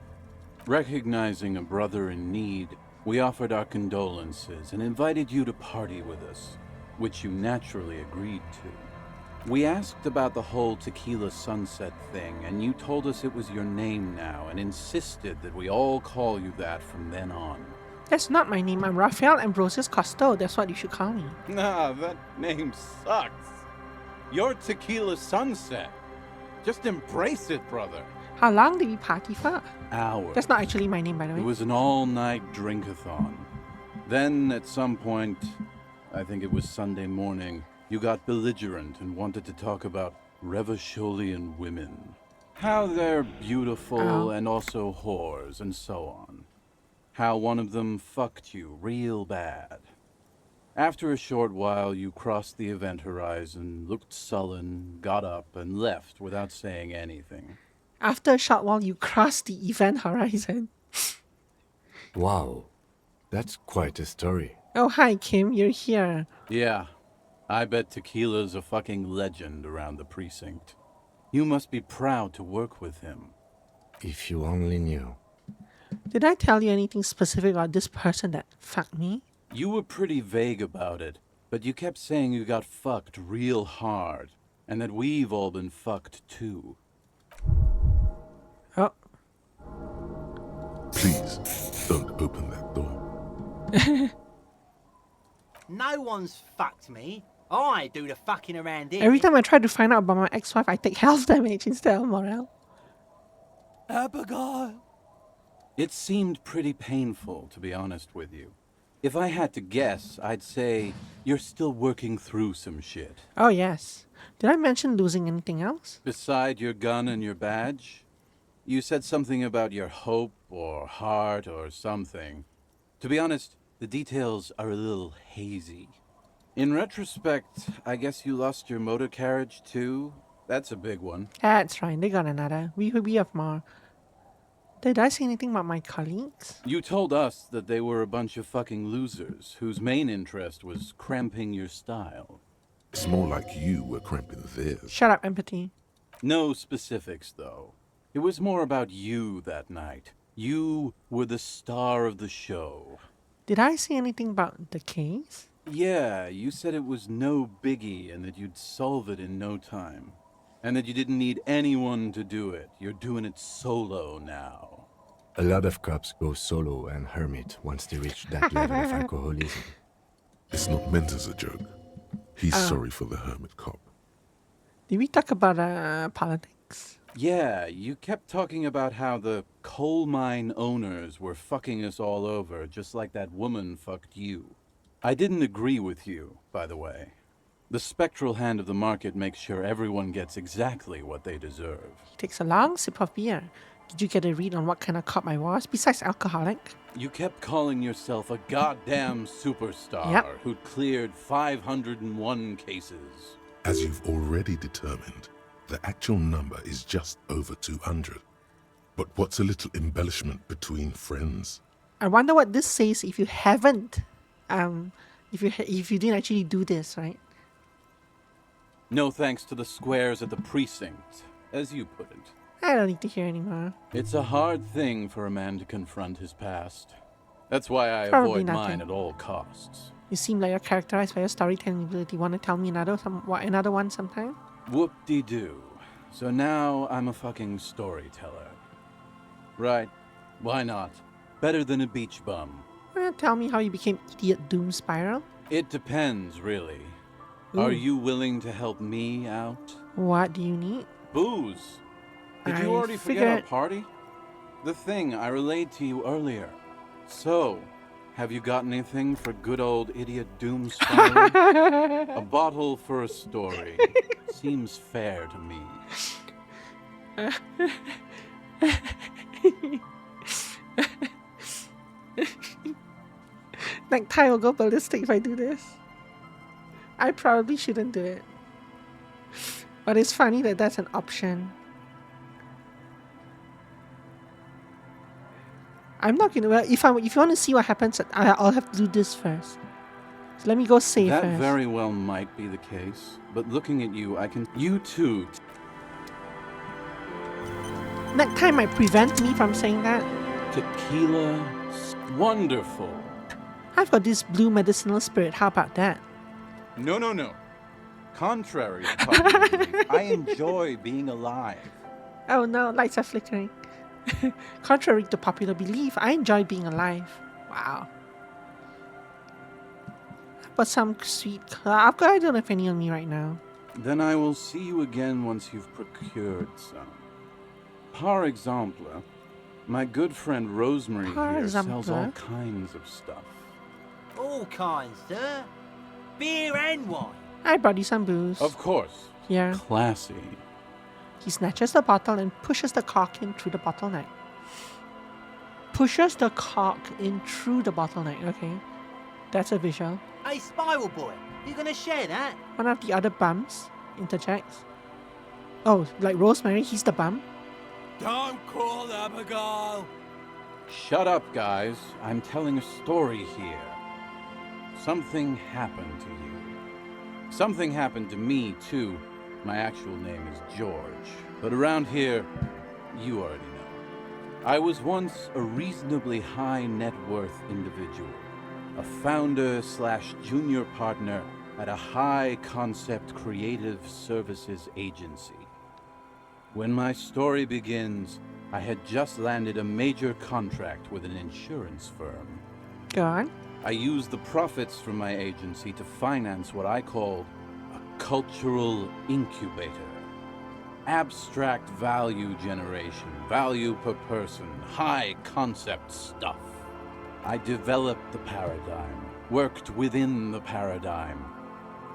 Recognizing a brother in need, we offered our condolences and invited you to party with us, which you naturally agreed to. We asked about the whole Tequila Sunset thing, and you told us it was your name now and insisted that we all call you that from then on. That's not my name. I'm Raphael Ambrosius Costo. That's what you should call me. Nah, that name sucks. You're Tequila Sunset. Just embrace it, brother. How long did we party for? Hours. That's not actually my name, by the way. It was an all-night drink-a-thon. Then, at some point, I think it was Sunday morning, you got belligerent and wanted to talk about Revacholian women. How they're beautiful and also whores and so on. How one of them fucked you real bad. After a short while, you crossed the event horizon, looked sullen, got up, and left without saying anything. After a short while, you crossed the event horizon. Wow, that's quite a story. Oh, hi, Kim. You're here. Yeah, I bet Tequila's a fucking legend around the precinct. You must be proud to work with him. If you only knew. Did I tell you anything specific about this person that fucked me? You were pretty vague about it, but you kept saying you got fucked real hard, and that we've all been fucked too. Oh. Please, don't open that door. No one's fucked me. I do the fucking around here. Every time I try to find out about my ex-wife, I take health damage instead of morale. Abigail. It seemed pretty painful, to be honest with you. If I had to guess, I'd say you're still working through some shit. Oh, yes. Did I mention losing anything else? Beside your gun and your badge? You said something about your hope or heart or something. To be honest, the details are a little hazy. In retrospect, I guess you lost your motor carriage too? That's a big one. That's right. They got another. We have more. Did I say anything about my colleagues? You told us that they were a bunch of fucking losers whose main interest was cramping your style. It's more like you were cramping theirs. Shut up, empathy. No specifics, though. It was more about you that night. You were the star of the show. Did I say anything about the case? Yeah, you said it was no biggie and that you'd solve it in no time. And that you didn't need anyone to do it. You're doing it solo now. A lot of cops go solo and hermit once they reach that level of alcoholism. It's not meant as a joke. He's sorry for the hermit cop. Did we talk about politics? Yeah, you kept talking about how the coal mine owners were fucking us all over, just like that woman fucked you. I didn't agree with you, by the way. The spectral hand of the market makes sure everyone gets exactly what they deserve. He takes a long sip of beer. Did you get a read on what kind of cop I was, besides alcoholic? You kept calling yourself a goddamn superstar Yep. who'd cleared 501 cases. As you've already determined, the actual number is just over 200. But what's a little embellishment between friends? I wonder what this says if you haven't, if you didn't actually do this, right? No thanks to the squares at the precinct, as you put it. I don't need to hear anymore. It's a hard thing for a man to confront his past. That's why I Probably avoid nothing. mine at all costs. You seem like you're characterized by your storytelling ability. Want to tell me another one sometime? Whoop-de-doo. So now I'm a fucking storyteller. Right, why not? Better than a beach bum. Want to tell me how you became Idiot Doom Spiral? It depends, really. Ooh. Are you willing to help me out? What do you need? Booze. Did I you already forget our figured- party? The thing I relayed to you earlier. So, have you got anything for good old Idiot Doom Spiral? A bottle for a story. Seems fair to me. Like, Ty will go ballistic if I do this. I probably shouldn't do it. But it's funny that that's an option. I'm not gonna. Well, if you want to see what happens, I'll have to do this first. So let me go save That first. very well might be the case, but looking at you, I can. You too. Next time might prevent me from saying that. Tequila. Wonderful. I've got this blue medicinal spirit. How about that? No, no, no. Contrary to popular belief, I enjoy being alive. Oh no, lights are flickering. Contrary to popular belief, I enjoy being alive. Wow. but some sweet club. I don't have any on me right now. Then I will see you again once you've procured some. Par exemple, my good friend Rosemary Par here sells all exemple? kinds of stuff. All kinds, sir. Beer and wine. I brought you some booze. Of course. Here. Classy. He snatches the bottle and pushes the cork in through the bottleneck. Pushes the cork in through the bottleneck, okay. That's a visual. Hey, Spiral Boy, you gonna share that? One of the other bums interjects. Oh, like Rosemary, he's the bum? Don't call them a girl. Shut up, guys. I'm telling a story here. Something happened to you. Something happened to me, too. My actual name is George. But around here, you already know. I was once a reasonably high net worth individual. A founder/junior partner at a high concept creative services agency. When my story begins, I had just landed a major contract with an insurance firm. Go on. I used the profits from my agency to finance what I called a cultural incubator. Abstract value generation, value per person, high concept stuff. I developed the paradigm, worked within the paradigm,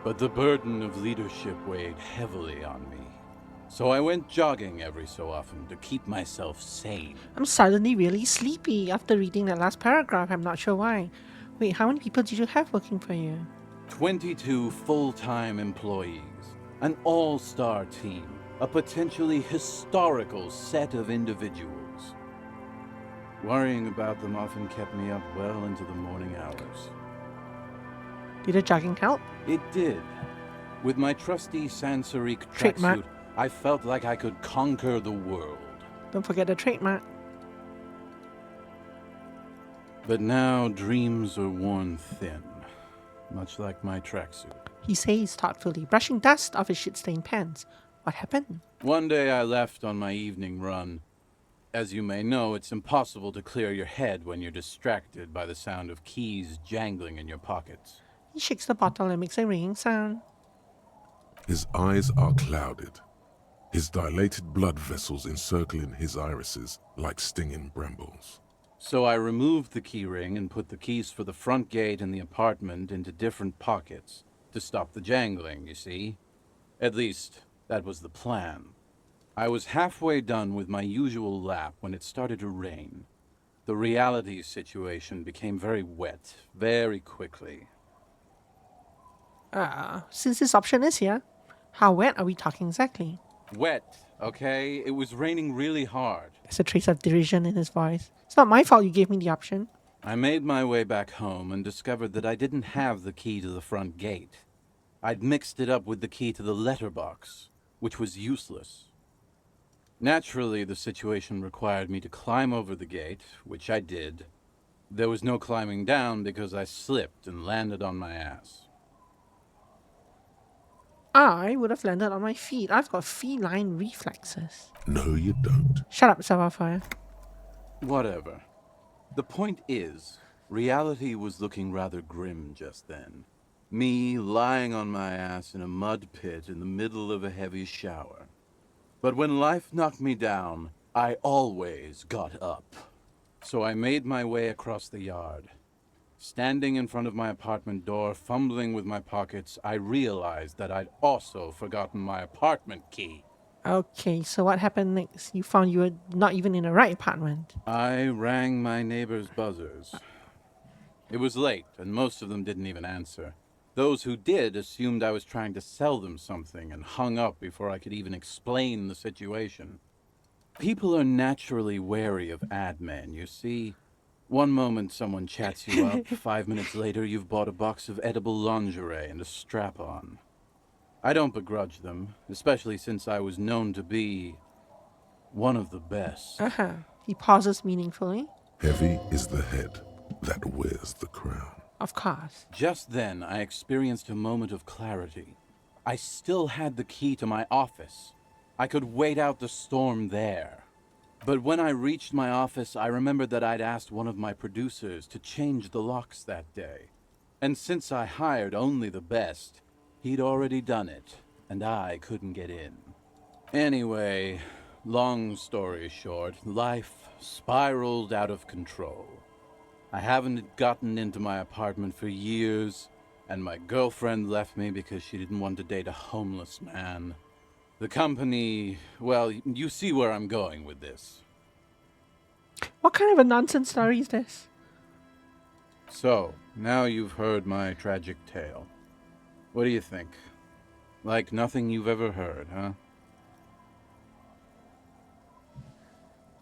but the burden of leadership weighed heavily on me. So I went jogging every so often to keep myself sane. I'm suddenly really sleepy after reading that last paragraph. I'm not sure why. Wait, how many people did you have working for you? 22 full-time employees, an all-star team, a potentially historical set of individuals. Worrying about them often kept me up well into the morning hours. Did the jogging help? It did. With my trusty Sansarique Trademark. tracksuit, I felt like I could conquer the world. Don't forget the trademark. But now dreams are worn thin, much like my tracksuit. He says thoughtfully, brushing dust off his shit-stained pants. What happened? One day I left on my evening run. As you may know, it's impossible to clear your head when you're distracted by the sound of keys jangling in your pockets. He shakes the bottle and makes a ringing sound. His eyes are clouded, his dilated blood vessels encircling his irises like stinging brambles. So I removed the key ring and put the keys for the front gate and the apartment into different pockets to stop the jangling, you see. At least, that was the plan. I was halfway done with my usual lap when it started to rain. The reality situation became very wet, very quickly. Since this option is here, how wet are we talking exactly? Wet, okay? It was raining really hard. There's a trace of derision in his voice. It's not my fault you gave me the option. I made my way back home and discovered that I didn't have the key to the front gate. I'd mixed it up with the key to the letterbox, which was useless. Naturally, the situation required me to climb over the gate, which I did. There was no climbing down because I slipped and landed on my ass. I would have landed on my feet. I've got feline reflexes. No, you don't. Shut up, Sapphire. Whatever. The point is, reality was looking rather grim just then. Me lying on my ass in a mud pit in the middle of a heavy shower. But when life knocked me down, I always got up. So I made my way across the yard. Standing in front of my apartment door, fumbling with my pockets, I realized that I'd also forgotten my apartment key. Okay, so what happened next? You found you were not even in the right apartment. I rang my neighbors' buzzers. It was late, and most of them didn't even answer. Those who did assumed I was trying to sell them something and hung up before I could even explain the situation. People are naturally wary of ad men, you see. One moment someone chats you up, 5 minutes later you've bought a box of edible lingerie and a strap-on. I don't begrudge them, especially since I was known to be one of the best. He pauses meaningfully. Heavy is the head that wears the crown. Of course. Just then, I experienced a moment of clarity. I still had the key to my office. I could wait out the storm there. But when I reached my office, I remembered that I'd asked one of my producers to change the locks that day. And since I hired only the best, he'd already done it, and I couldn't get in. Anyway, long story short, life spiraled out of control. I haven't gotten into my apartment for years, and my girlfriend left me because she didn't want to date a homeless man. The company, well, you see where I'm going with this. What kind of a nonsense story is this? So, now you've heard my tragic tale. What do you think? Like nothing you've ever heard, huh?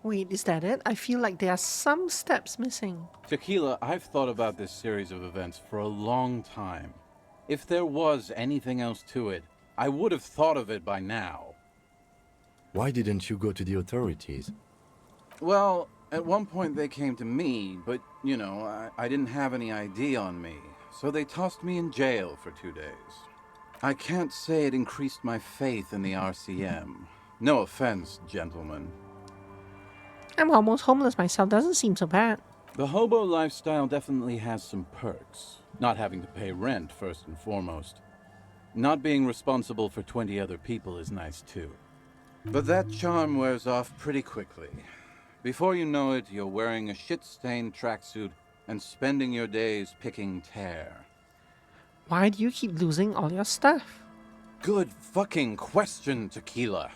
Wait, is that it? I feel like there are some steps missing. Tequila, I've thought about this series of events for a long time. If there was anything else to it, I would have thought of it by now. Why didn't you go to the authorities? Well, at one point they came to me, but, you know, I didn't have any ID on me, so they tossed me in jail for 2 days. I can't say it increased my faith in the RCM. No offense, gentlemen. I'm almost homeless myself. Doesn't seem so bad. The hobo lifestyle definitely has some perks. Not having to pay rent, first and foremost. Not being responsible for 20 other people is nice, too. But that charm wears off pretty quickly. Before you know it, you're wearing a shit-stained tracksuit and spending your days picking tear. Why do you keep losing all your stuff? Good fucking question, Tequila.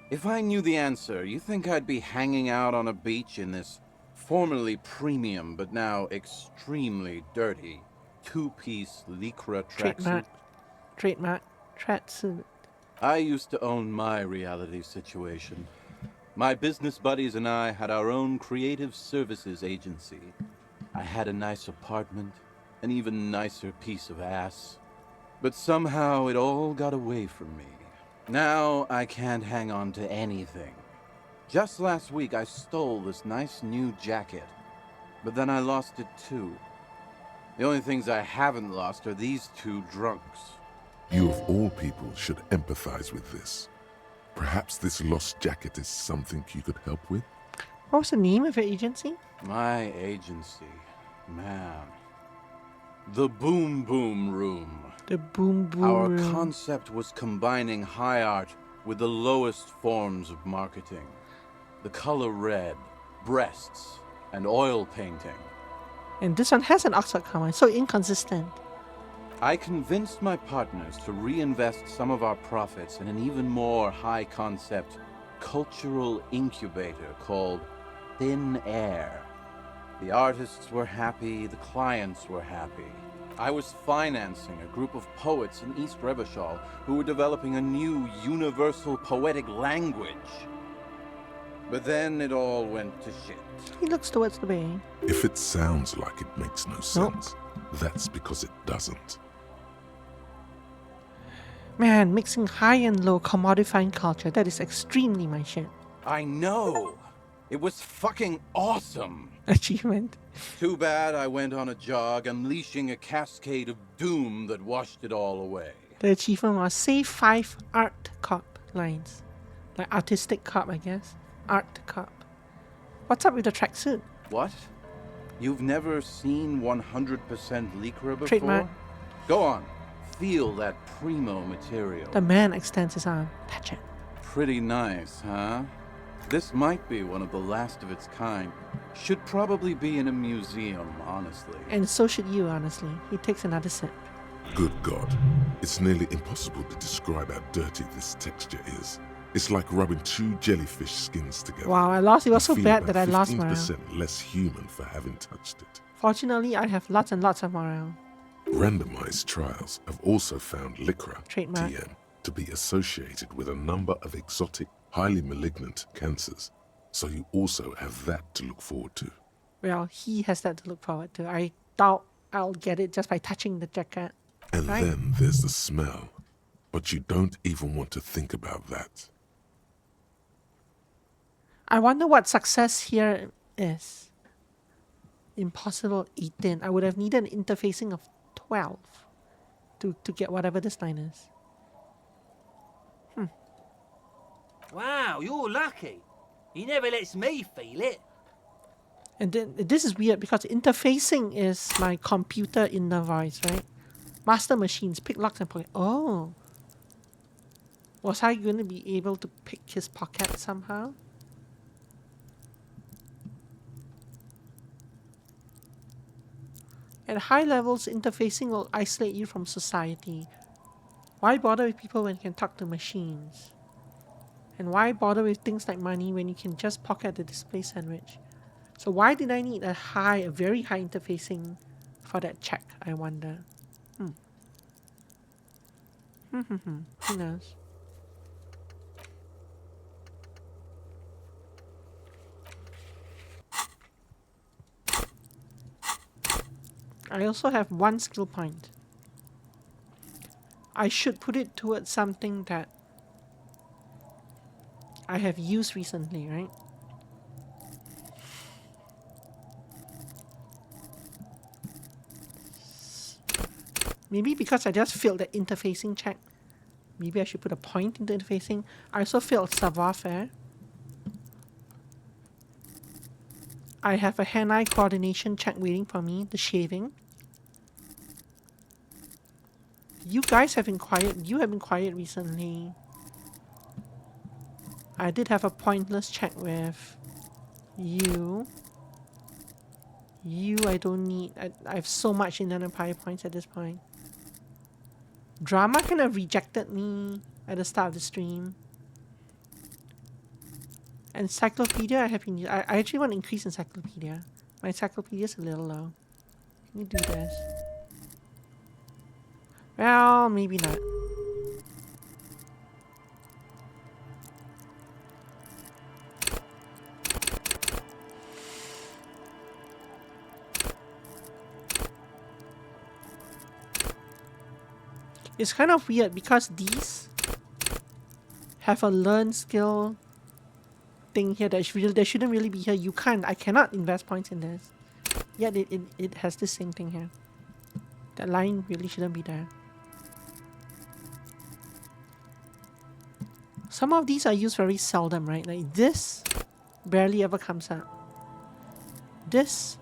If I knew the answer, you think I'd be hanging out on a beach in this formerly premium but now extremely dirty two-piece Lycra tracksuit? Trademark. Tracksuit. I used to own my reality situation. My business buddies and I had our own creative services agency. I had a nice apartment, an even nicer piece of ass. But somehow it all got away from me. Now I can't hang on to anything. Just last week I stole this nice new jacket, but then I lost it too. The only things I haven't lost are these two drunks. You of all people should empathize with this. Perhaps this lost jacket is something you could help with? What was the name of your agency? My agency, man. The Boom Boom Room. The Boom Boom Our Room. concept was combining high art with the lowest forms of marketing. The color red, breasts, and oil painting. And this one has an Oxford comma. So inconsistent. I convinced my partners to reinvest some of our profits in an even more high-concept cultural incubator called Thin Air. The artists were happy, the clients were happy. I was financing a group of poets in East Revachol who were developing a new universal poetic language. But then it all went to shit. He looks towards the bay. If it sounds like it makes no sense, that's because it doesn't. Man, mixing high and low, commodifying culture, that is extremely my shit. I know! It was fucking awesome! Achievement. Too bad I went on a jog, unleashing a cascade of doom that washed it all away. The achievement was save 5 art cop lines. Like artistic cop, I guess. Art cop. What's up with the tracksuit? What? You've never seen 100% Lycra before? Trademark. Go on. Feel that primo material. The man extends his arm. Touch it. Pretty nice, huh? This might be one of the last of its kind. Should probably be in a museum, honestly. And so should you, honestly. He takes another sip. Good God. It's nearly impossible to describe how dirty this texture is. It's like rubbing 2 jellyfish skins together. Wow, I lost. It was You so feel bad about that I lost morale. 15% less human for having touched it. Fortunately, I have lots and lots of morale. Randomized trials have also found Lycra, Trademark. TM, to be associated with a number of exotic, highly malignant cancers. So you also have that to look forward to. Well, he has that to look forward to. I doubt I'll get it just by touching the jacket. And Right. then there's the smell. But you don't even want to think about that. I wonder what success here is. Impossible 18. I would have needed an interfacing of 12 to get whatever this line is. Wow, you're lucky. He never lets me feel it. And then this is weird because interfacing is my computer inner voice, right? Master machines, pick locks and pocket. Oh. Was I going to be able to pick his pocket somehow? At high levels, interfacing will isolate you from society. Why bother with people when you can talk to machines? And why bother with things like money when you can just pocket the display sandwich? So why did I need a very high interfacing for that check, I wonder? Who knows? I also have 1 skill point. I should put it towards something that I have used recently, right? Maybe because I just failed the interfacing check. Maybe I should put a point into interfacing. I also failed savoir-faire. I have a hand-eye coordination check waiting for me, the shaving. You guys have been quiet. You have been quiet recently. I did have a pointless check with you. You, I don't need. I have so much Inland Empire points at this point. Drama kind of rejected me at the start of the stream. Encyclopedia, I have been. I actually want to increase encyclopedia. My encyclopedia is a little low. Can you do this? Well, maybe not. It's kind of weird because these have a learn skill thing here that shouldn't really be here. I cannot invest points in this. Yet it has the same thing here. That line really shouldn't be there. Some of these are used very seldom, right? Like this barely ever comes up. This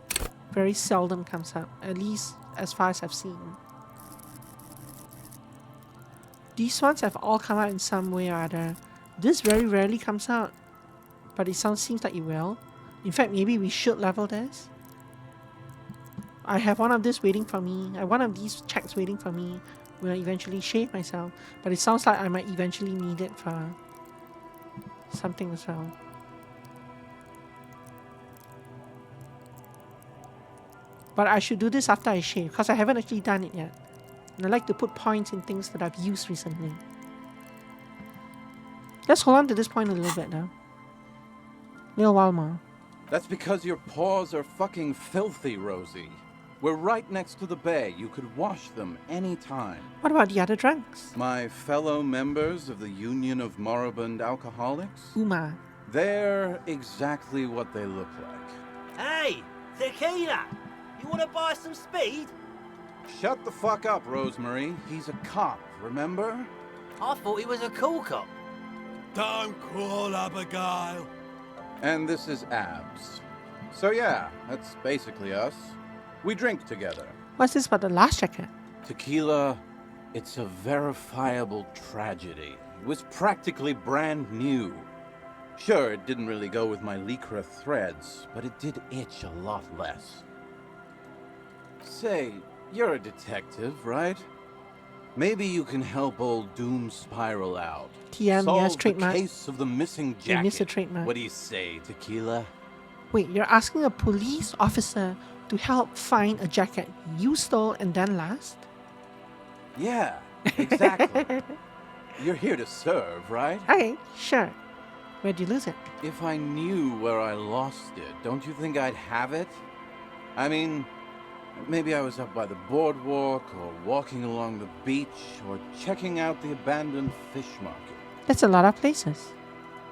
very seldom comes up, at least as far as I've seen. These ones have all come out in some way or other. This very rarely comes out, but it seems like it will. In fact, maybe we should level this. I have one of this waiting for me. One of these checks waiting for me when I eventually shave myself. But it sounds like I might eventually need it for something as well. But I should do this after I shave because I haven't actually done it yet. And I like to put points in things that I've used recently. Let's hold on to this point a little bit now. A little while more. That's because your paws are fucking filthy, Rosie. We're right next to the bay. You could wash them anytime. What about the other drunks? My fellow members of the Union of Moribund Alcoholics? Uma. They're exactly what they look like. Hey, tequila! You want to buy some speed? Shut the fuck up, Rosemary. He's a cop, remember? I thought he was a cool cop. Don't call Abigail. And this is Abs. So yeah, that's basically us. We drink together. What's this about the last jacket? Tequila, it's a verifiable tragedy. It was practically brand new. Sure, it didn't really go with my lycra threads, but it did itch a lot less. Say, you're a detective, right? Maybe you can help old Doom Spiral out. TM, Solve yes, the trademark. case of the missing You missed a jacket. trademark. What do you say, Tequila? Wait, you're asking a police officer to help find a jacket you stole and then lost? Yeah, exactly. You're here to serve, right? Okay, sure. Where'd you lose it? If I knew where I lost it, don't you think I'd have it? I mean, maybe I was up by the boardwalk, or walking along the beach, or checking out the abandoned fish market. That's a lot of places.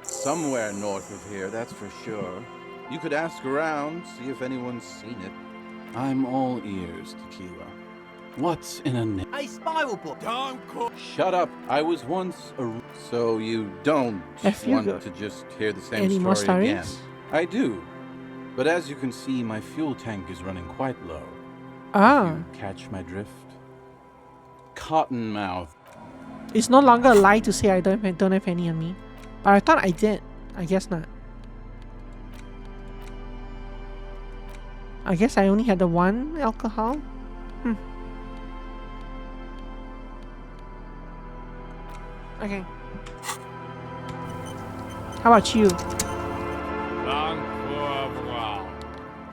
Somewhere north of here, that's for sure. You could ask around, see if anyone's seen it. I'm all ears, Tequila. What's in a name? Hey, Spiral Book! Don't call. Shut up. I was once a... So you don't If you want go- to just hear the same Any more story again? stories? I do. But as you can see, my fuel tank is running quite low. Ah, You catch my drift? Cottonmouth. it's no longer a lie to say I don't have any on me. But I thought I did. I guess not. I guess I only had the one alcohol. Okay. How about you?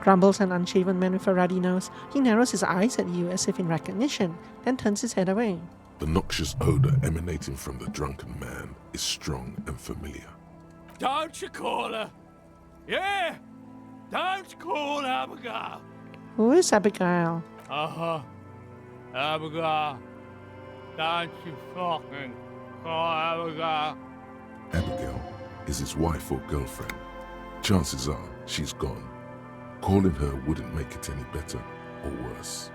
Grumbles an unshaven man with a ruddy nose. He narrows his eyes at you as if in recognition, then turns his head away. The noxious odor emanating from the drunken man is strong and familiar. Don't you call her? Yeah! Don't call Abigail! Who is Abigail? Uh-huh. Abigail. Don't you fucking call Abigail. Abigail is his wife or girlfriend. Chances are she's gone. Calling her wouldn't make it any better or worse.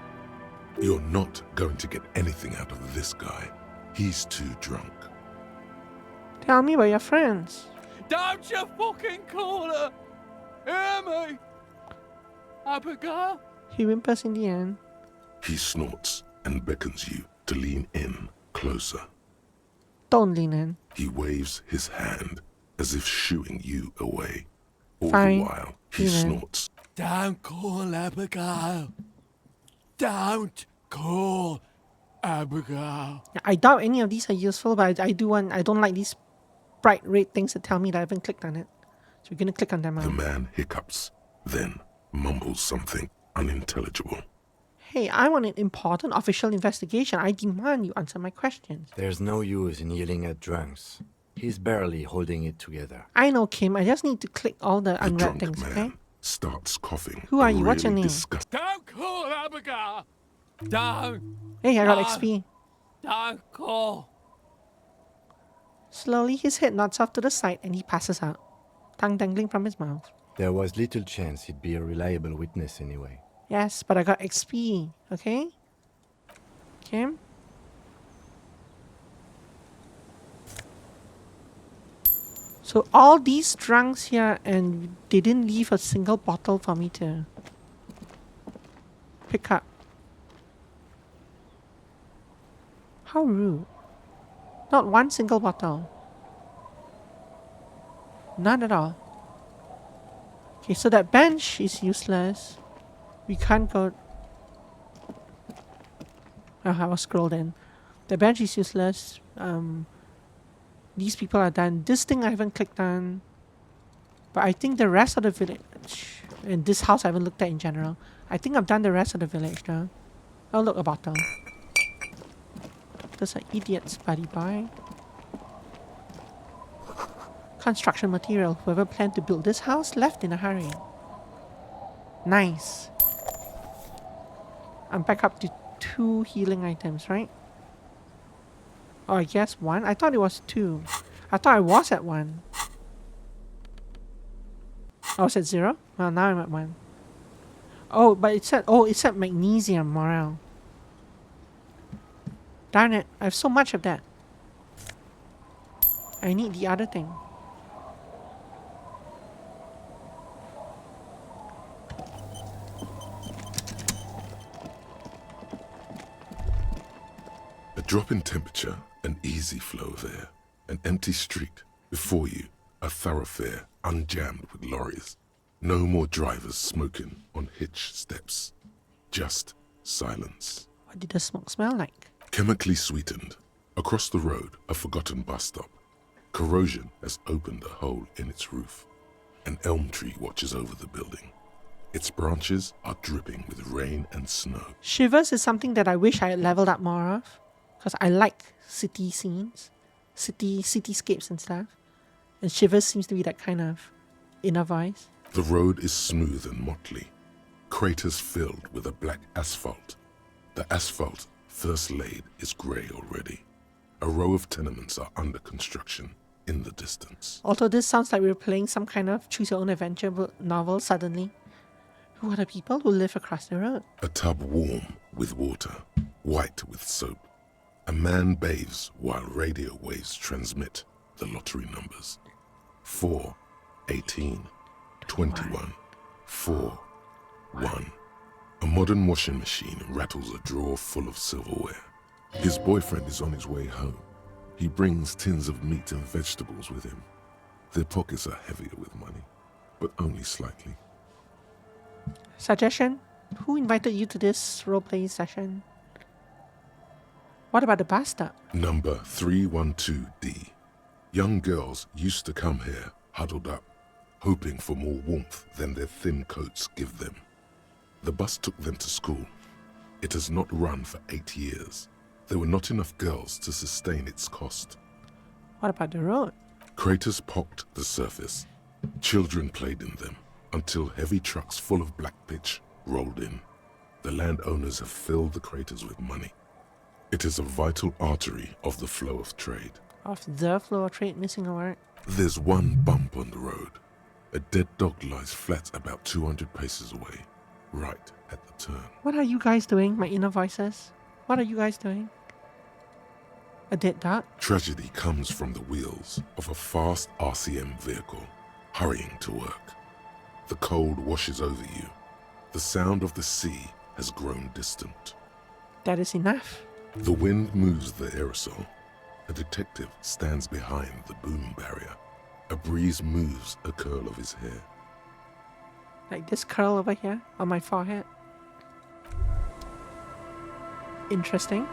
You're not going to get anything out of this guy. He's too drunk. Tell me about your friends. Don't you fucking call her! Hear me? Abigail? He whimpers in the end. He snorts and beckons you to lean in closer. Don't lean in. He waves his hand as if shooing you away. All Fine. the while, he Lean in. snorts. Don't call Abigail. Don't call Abigail. I doubt any of these are useful, but I don't like these bright red things that tell me that I haven't clicked on it. So we're gonna click on them The out. man hiccups, then mumbles something unintelligible. Hey, I want an important official investigation. I demand you answer my questions. There's no use in yelling at drunks. He's barely holding it together. I know, Kim. I just need to click all the The unread drunk things, man okay? starts coughing. Who are you? What's your really name? Don't call Abigail. Don't. Hey, I got Ah. XP. Don't call. Slowly, his head nods off to the side and he passes out, tongue dangling from his mouth. There was little chance he'd be a reliable witness anyway. Yes, but I got XP, okay? Kim? So all these drunks here and they didn't leave a single bottle for me to pick up. How rude. Not one single bottle. None at all. Okay, so that bench is useless. We can't go... Oh, I was scrolled in. The bench is useless. These people are done. This thing I haven't clicked on. But I think the rest of the village... And this house I haven't looked at in general. I think I've done the rest of the village now. Oh look, a bottle. Those are idiots, buddy boy. Construction material. Whoever planned to build this house left in a hurry. Nice. I'm back up to 2 healing items, right? Oh, I guess 1? I thought it was 2. I thought I was at 1. I was at 0? Well, now I'm at 1. Oh, but it said magnesium morale. Darn it, I have so much of that. I need the other thing. A drop in temperature, an easy flow of air, an empty street. Before you, a thoroughfare unjammed with lorries. No more drivers smoking on hitch steps. Just silence. What did the smoke smell like? Chemically sweetened. Across the road, a forgotten bus stop. Corrosion has opened a hole in its roof. An elm tree watches over the building. Its branches are dripping with rain and snow. Shivers is something that I wish I had leveled up more of. Because I like city scenes. Cityscapes and stuff. And Shivers seems to be that kind of inner voice. The road is smooth and motley. Craters filled with a black asphalt. The asphalt, first laid, is grey already. A row of tenements are under construction in the distance. Although this sounds like we're playing some kind of choose-your-own-adventure novel suddenly. Who are the people who live across the road? A tub warm with water, white with soap. A man bathes while radio waves transmit the lottery numbers. 4, 18, 21, 4, 1. A modern washing machine rattles a drawer full of silverware. His boyfriend is on his way home. He brings tins of meat and vegetables with him. Their pockets are heavier with money, but only slightly. Suggestion? Who invited you to this role-playing session? What about the bus stop? Number 312D. Young girls used to come here huddled up, hoping for more warmth than their thin coats give them. The bus took them to school. It has not run for 8 years. There were not enough girls to sustain its cost. What about the road? Craters pocked the surface. Children played in them until heavy trucks full of black pitch rolled in. The landowners have filled the craters with money. It is a vital artery of the flow of trade. Of the flow of trade, missing a word. There's one bump on the road. A dead dog lies flat about 200 paces away, right at the turn. What are you guys doing, my inner voices? What are you guys doing? A dead dog? Tragedy comes from the wheels of a fast RCM vehicle, hurrying to work. The cold washes over you. The sound of the sea has grown distant. That is enough. The wind moves the aerosol. A detective stands behind the boom barrier. A breeze moves a curl of his hair. Like this curl over here on my forehead. Interesting.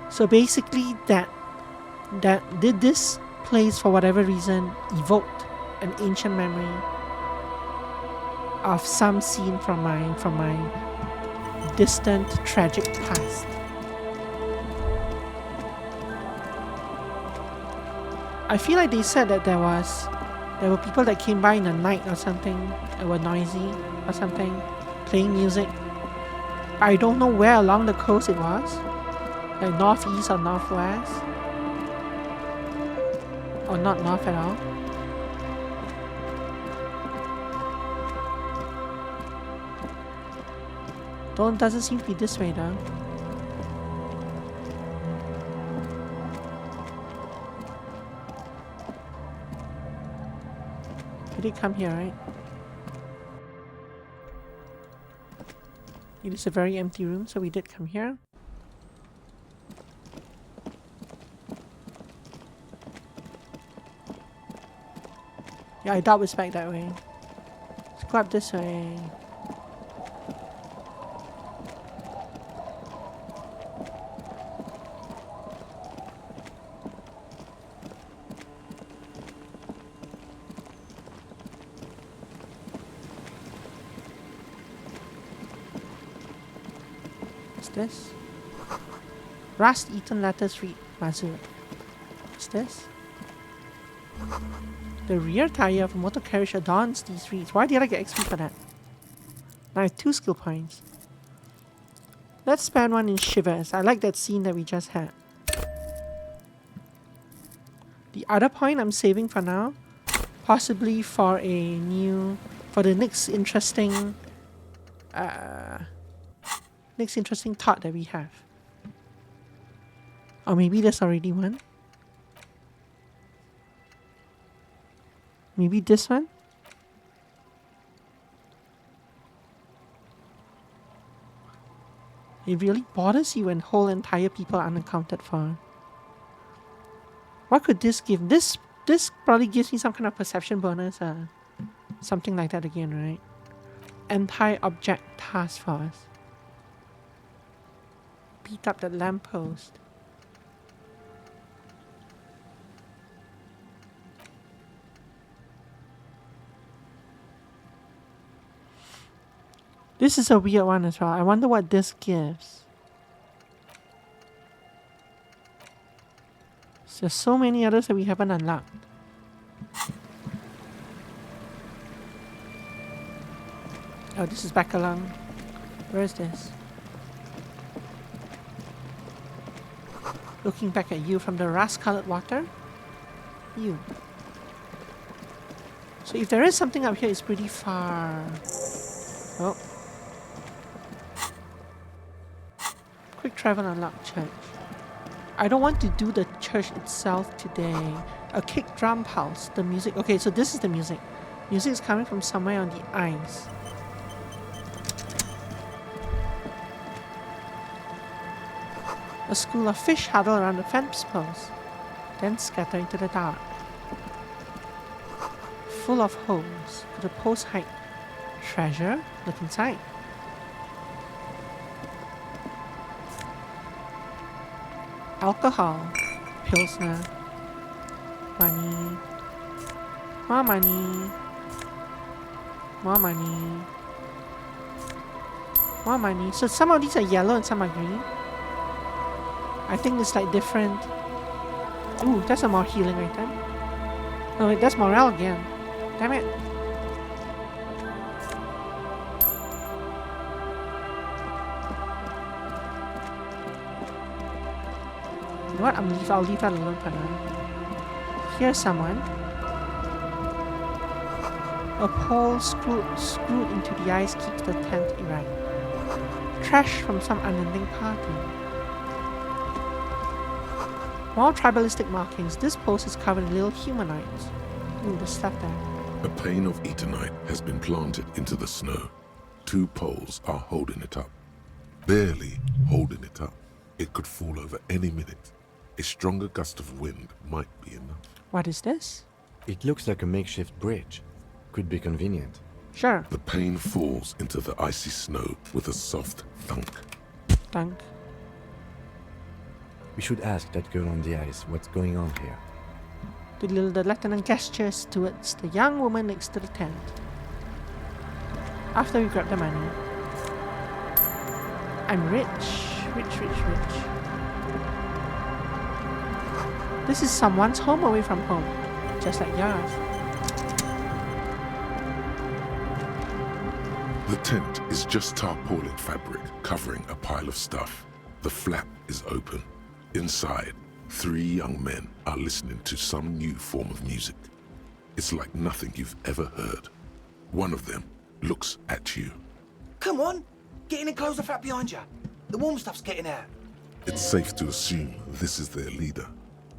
So basically that did this place for whatever reason evoked an ancient memory of some scene from my distant tragic past. I feel like they said that there were people that came by in the night or something that were noisy or something, playing music. But I don't know where along the coast it was. Like northeast or northwest. Or not north at all. Doesn't seem to be this way though. We did come here, right? It is a very empty room, so we did come here. Yeah, I doubt it's back that way. Let's go up this way. What's this? Rust-eaten lettuce reed mazur. What's this? The rear tire of a motor carriage adorns these reeds. Why did I get XP for that? Now I have 2 skill points. Let's spend one in Shivers. I like that scene that we just had. The other point I'm saving for now. Possibly for for the next interesting thought that we have. Or maybe there's already one. Maybe this one? It really bothers you when whole entire people are unaccounted for. What could this give? This probably gives me some kind of perception bonus or something like that again, right? Anti-object task force. Beat up the lamppost. This is a weird one as well. I wonder what this gives. There's so many others that we haven't unlocked. Oh, this is back along. Where is this? Looking back at you from the rust-colored water? You. So if there is something up here, it's pretty far. Oh. Quick travel unlocked church. I don't want to do the church itself today. A kick drum pulse. The music. Okay, so this is the music. Music is coming from somewhere on the ice. A school of fish huddle around the fence post, then scatter into the dark. Full of holes. Could the post hide treasure? Look inside. Alcohol. Pilsner. Money. More money. More money. More money. So some of these are yellow and some are green. I think it's like different. Ooh, that's a more healing item. Oh wait, that's morale again. Damn it. You know what? I'll leave that alone for now. Here's someone. A pole screwed into the ice keeps the tent erect. Trash from some unending party. More tribalistic markings. This post is covered in little humanoids. Ooh, there's stuff there. A pane of eternite has been planted into the snow. 2 poles are holding it up. Barely holding it up. It could fall over any minute. A stronger gust of wind might be enough. What is this? It looks like a makeshift bridge. Could be convenient. Sure. The pane falls into the icy snow with a soft thunk. Thunk. We should ask that girl on the ice what's going on here. The lieutenant gestures towards the young woman next to the tent. After we grab the money. I'm rich. Rich. This is someone's home away from home. Just like yours. The tent is just tarpaulin fabric covering a pile of stuff. The flap is open. Inside, 3 young men are listening to some new form of music. It's like nothing you've ever heard. One of them looks at you. Come on, get in and close the flap behind you. The warm stuff's getting out. It's safe to assume this is their leader,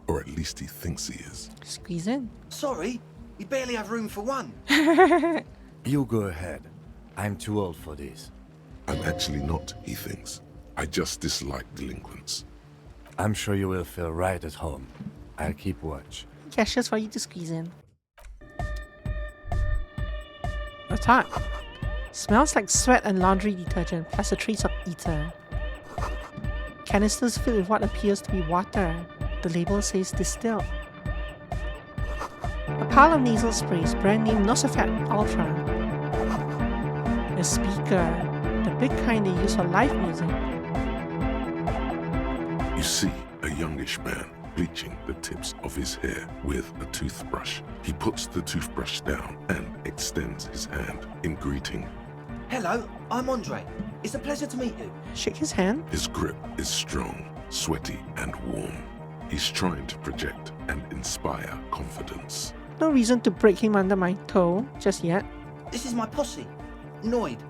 or at least he thinks he is. Squeeze in. Sorry, we barely have room for one. You go ahead. I'm too old for this. I'm actually not, he thinks. I just dislike delinquents. I'm sure you will feel right at home. I'll keep watch. Gestures for you to squeeze in. It's hot. Smells like sweat and laundry detergent, plus a trace of ether. Canisters filled with what appears to be water. The label says distilled. A pile of nasal sprays, brand name Nosifat Ultra. A speaker, the big kind they use for live music. You see a youngish man bleaching the tips of his hair with a toothbrush. He puts the toothbrush down and extends his hand in greeting. Hello, I'm Andre. It's a pleasure to meet you. Shake his hand. His grip is strong, sweaty, and warm. He's trying to project and inspire confidence. No reason to break him under my toe just yet. This is my posse, Noid.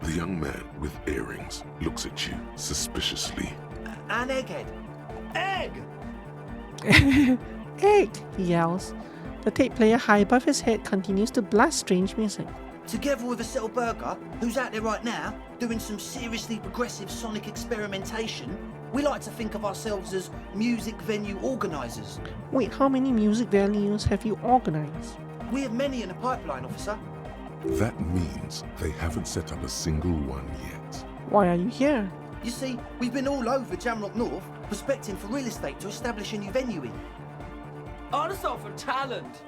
The young man with earrings looks at you suspiciously. An egghead. Egg! Egg! He yells. The tape player high above his head continues to blast strange music. Together with a settled burger, who's out there right now, doing some seriously progressive sonic experimentation, we like to think of ourselves as music venue organisers. Wait, how many music venues have you organized? We have many in the pipeline, officer. That means they haven't set up a single one yet. Why are you here? You see, we've been all over Jamrock North, prospecting for real estate to establish a new venue in. Also for talent.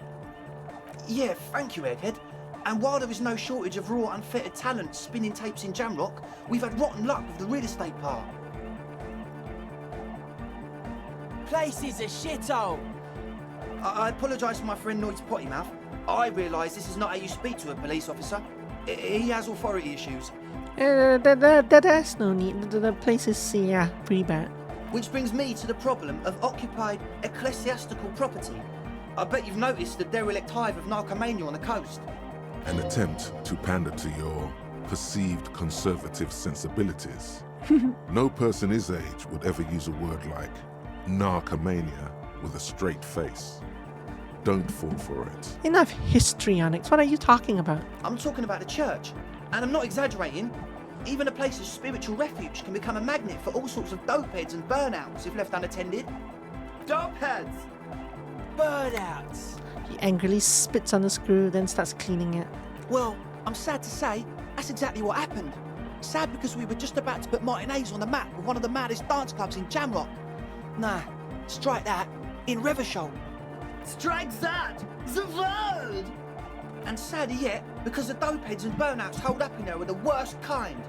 Yeah, thank you, Egghead. And while there is no shortage of raw, unfettered talent spinning tapes in Jamrock, we've had rotten luck with the real estate part. Place is a shithole. I apologise for my friend Noid's potty mouth. I realise this is not how you speak to a police officer. He has authority issues. There's no need. The place is, yeah, pretty bad. Which brings me to the problem of occupied ecclesiastical property. I bet you've noticed the derelict hive of narcomania on the coast. An attempt to pander to your perceived conservative sensibilities. No person his age would ever use a word like narcomania with a straight face. Don't fall for it. Enough history, Onyx. What are you talking about? I'm talking about the church. And I'm not exaggerating. Even a place of spiritual refuge can become a magnet for all sorts of dopeheads and burnouts if left unattended. Dopeheads! Burnouts! He angrily spits on the screw, then starts cleaning it. Well, I'm sad to say, that's exactly what happened. Sad because we were just about to put Martinez on the map with one of the maddest dance clubs in Jamrock. Nah, strike that, in Revershoal. Strike that! The word! And sadder yet, because the dopeheads and burnouts holed up in there were the worst kind.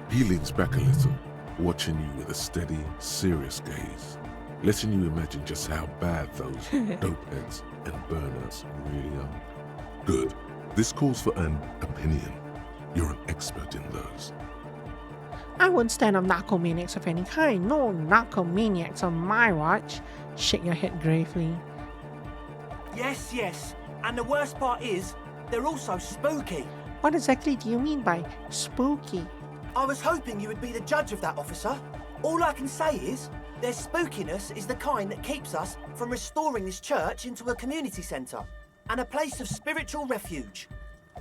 He leans back a little, watching you with a steady, serious gaze, letting you imagine just how bad those dopeheads and burnouts really are. Good. This calls for an opinion. You're an expert in those. I won't stand on narcomaniacs of any kind. No narcomaniacs on my watch. Shake your head gravely. Yes. And the worst part is, they're also spooky. What exactly do you mean by spooky? I was hoping you would be the judge of that, officer. All I can say is, their spookiness is the kind that keeps us from restoring this church into a community centre and a place of spiritual refuge.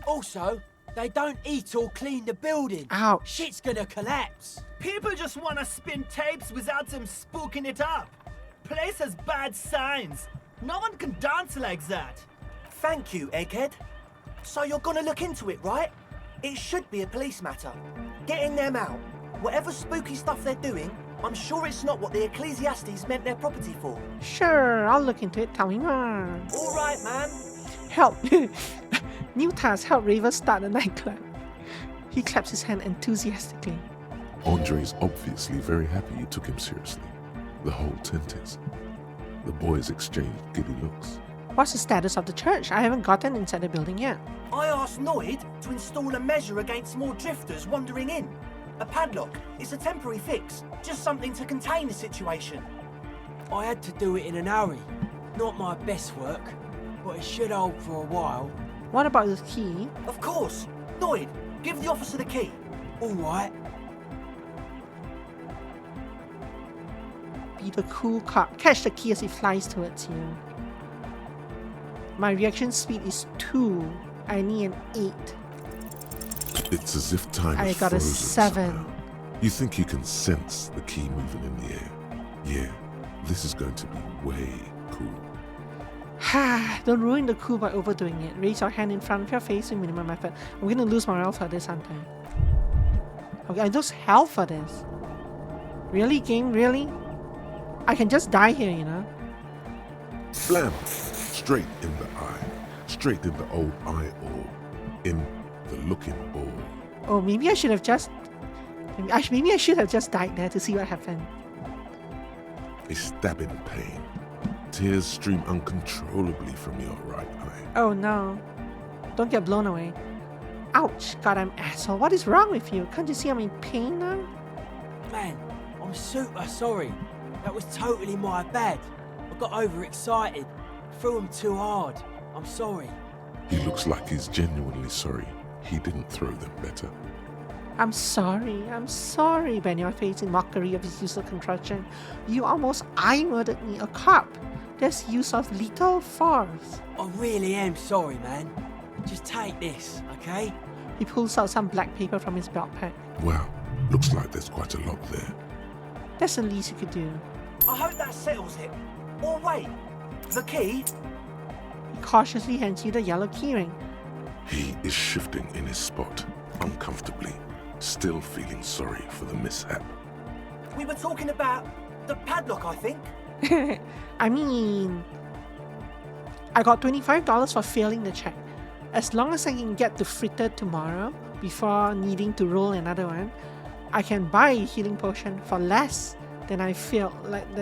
Also, they don't eat or clean the building. Ouch. Shit's gonna collapse. People just want to spin tapes without them spooking it up. Place has bad signs. No one can dance like that. Thank you, Egghead. So you're gonna look into it, right? It should be a police matter. Getting them out. Whatever spooky stuff they're doing, I'm sure it's not what the Ecclesiastes meant their property for. Sure, I'll look into it. Tell me more. All right, man. Help! New task, help Raver start a nightclub. He claps his hand enthusiastically. Andre's obviously very happy you took him seriously. The whole tent is. The boys exchanged giddy looks. What's the status of the church? I haven't gotten inside the building yet. I asked Noid to install a measure against more drifters wandering in. A padlock. It's a temporary fix. Just something to contain the situation. I had to do it in an hurry. Not my best work, but it should hold for a while. What about the key? Of course. Noid, give the officer the key. All right. Be the cool cop. Catch the key as it flies towards you. My reaction speed is 2. I need an 8. It's as if time I is got a frozen 7. somehow. You think you can sense the key moving in the air. Yeah, this is going to be way cool. Don't ruin the cool by overdoing it. Raise your hand in front of your face with minimum effort. I'm gonna lose morale for this, aren't I? Okay, I lose health for this. Really, game? Really? I can just die here, you know? Blam! Straight in the eye. Straight in the old eye orb. In the looking ball. Oh, maybe I should have just... Maybe I should have just died there to see what happened. A stabbing pain. Tears stream uncontrollably from your right eye. Oh no. Don't get blown away. Ouch, goddamn asshole. What is wrong with you? Can't you see I'm in pain now? Man, I'm super sorry. That was totally my bad. I got overexcited. Threw him too hard. I'm sorry. He looks like he's genuinely sorry he didn't throw them better. I'm sorry, bending my face in mockery of his useless contraction. You almost eye-murdered me, a cop. There's use of lethal force. I really am sorry, man. Just take this, okay? He pulls out some black paper from his belt pack. Wow, looks like there's quite a lot there. That's the least you could do. I hope that settles it. Or wait, the key? He cautiously hands you the yellow keyring. He is shifting in his spot, uncomfortably, still feeling sorry for the mishap. We were talking about the padlock, I think. I mean, I got $25 for failing the check. As long as I can get to fritter tomorrow before needing to roll another one, I can buy a healing potion for less than I failed,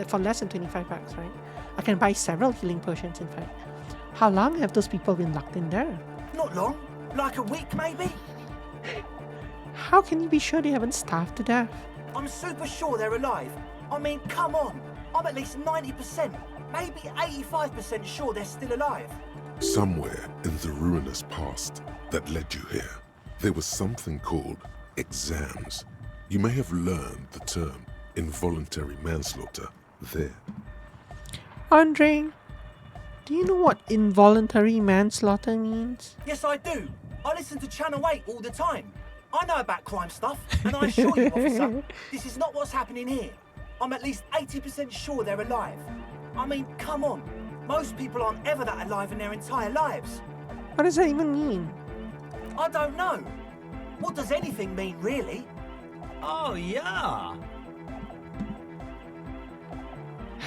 for less than $25, right? I can buy several healing potions, in fact. How long have those people been locked in there? Not long. Like a week, maybe? How can you be sure they haven't starved to death? I'm super sure they're alive. I mean, come on. I'm at least 90%, maybe 85% sure they're still alive. Somewhere in the ruinous past that led you here, there was something called exams. You may have learned the term involuntary manslaughter there. Andre, Do you know what involuntary manslaughter means? Yes, I do. I listen to Channel 8 all the time. I know about crime stuff, and I assure you, officer, this is not what's happening here. I'm at least 80% sure they're alive. I mean, come on. Most people aren't ever that alive in their entire lives. What does that even mean? I don't know. What does anything mean, really? Oh, yeah.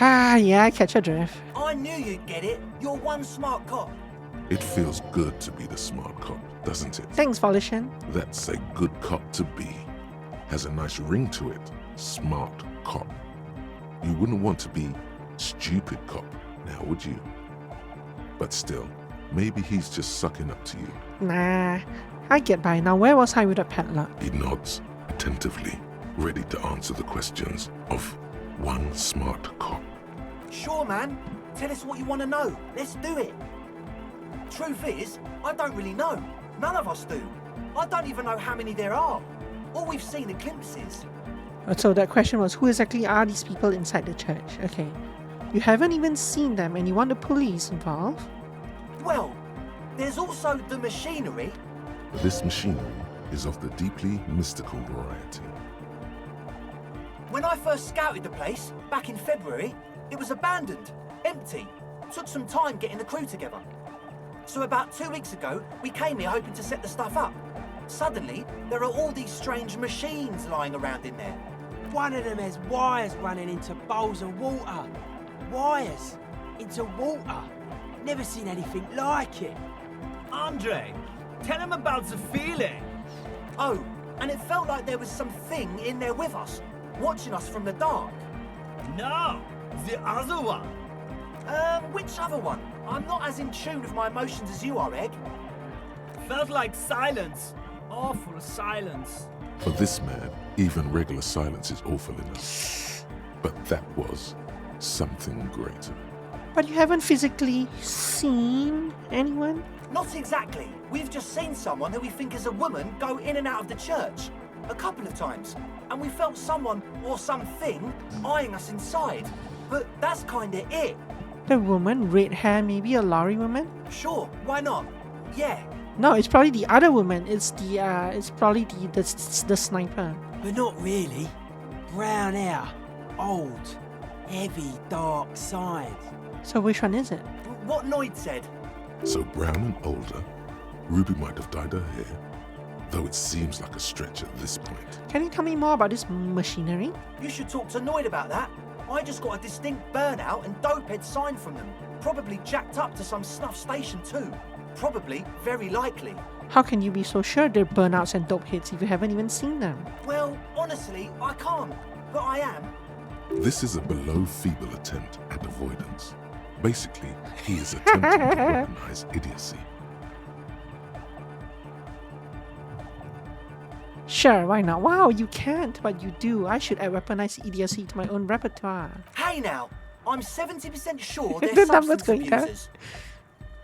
Ah, yeah, I catch your drift. I knew you'd get it. You're one smart cop. It feels good to be the smart cop, doesn't it? Thanks, Volition. That's a good cop to be. Has a nice ring to it. Smart cop. You wouldn't want to be stupid cop, now would you? But still, maybe he's just sucking up to you. Nah, I get by. Now, where was I with a padlock? He nods attentively, ready to answer the questions of one smart cop. Sure, man. Tell us what you want to know. Let's do it. Truth is, I don't really know. None of us do. I don't even know how many there are. All we've seen are glimpses. So that question was, who exactly are these people inside the church? Okay. You haven't even seen them and you want the police involved? Well, there's also the machinery. This machinery is of the deeply mystical variety. When I first scouted the place, back in February, it was abandoned, empty. Took some time getting the crew together. So about 2 weeks ago, we came here hoping to set the stuff up. Suddenly, there are all these strange machines lying around in there. One of them has wires running into bowls of water. Wires into water. Never seen anything like it. Andre, tell him about the feeling. Oh, and it felt like there was something in there with us, watching us from the dark. No, the other one. Which other one? I'm not as in tune with my emotions as you are, Egg. Felt like silence. Awful silence. For this man, even regular silence is awful enough. But that was something greater. But you haven't physically seen anyone? Not exactly. We've just seen someone who we think is a woman go in and out of the church. A couple of times. And we felt someone or something eyeing us inside. But that's kinda it. The woman, red hair, maybe a lorry woman? Sure, why not? Yeah. No, it's probably the other woman. It's probably the sniper. But not really. Brown hair. Old. Heavy, dark side. So which one is it? What Noid said. So brown and older, Ruby might have dyed her hair, though it seems like a stretch at this point. Can you tell me more about this machinery? You should talk to Noid about that. I just got a distinct burnout and dopehead sign from them. Probably jacked up to some snuff station too. Probably, very likely. How can you be so sure they're burnouts and dope hits if you haven't even seen them? Well, honestly, I can't. But I am. This is a below feeble attempt at avoidance. Basically, he is attempting to recognize idiocy. Sure, why not? Wow, you can't, but you do. I should add weaponized idiocy to my own repertoire. Hey now, I'm 70% sure The they're number's substance going down. abusers.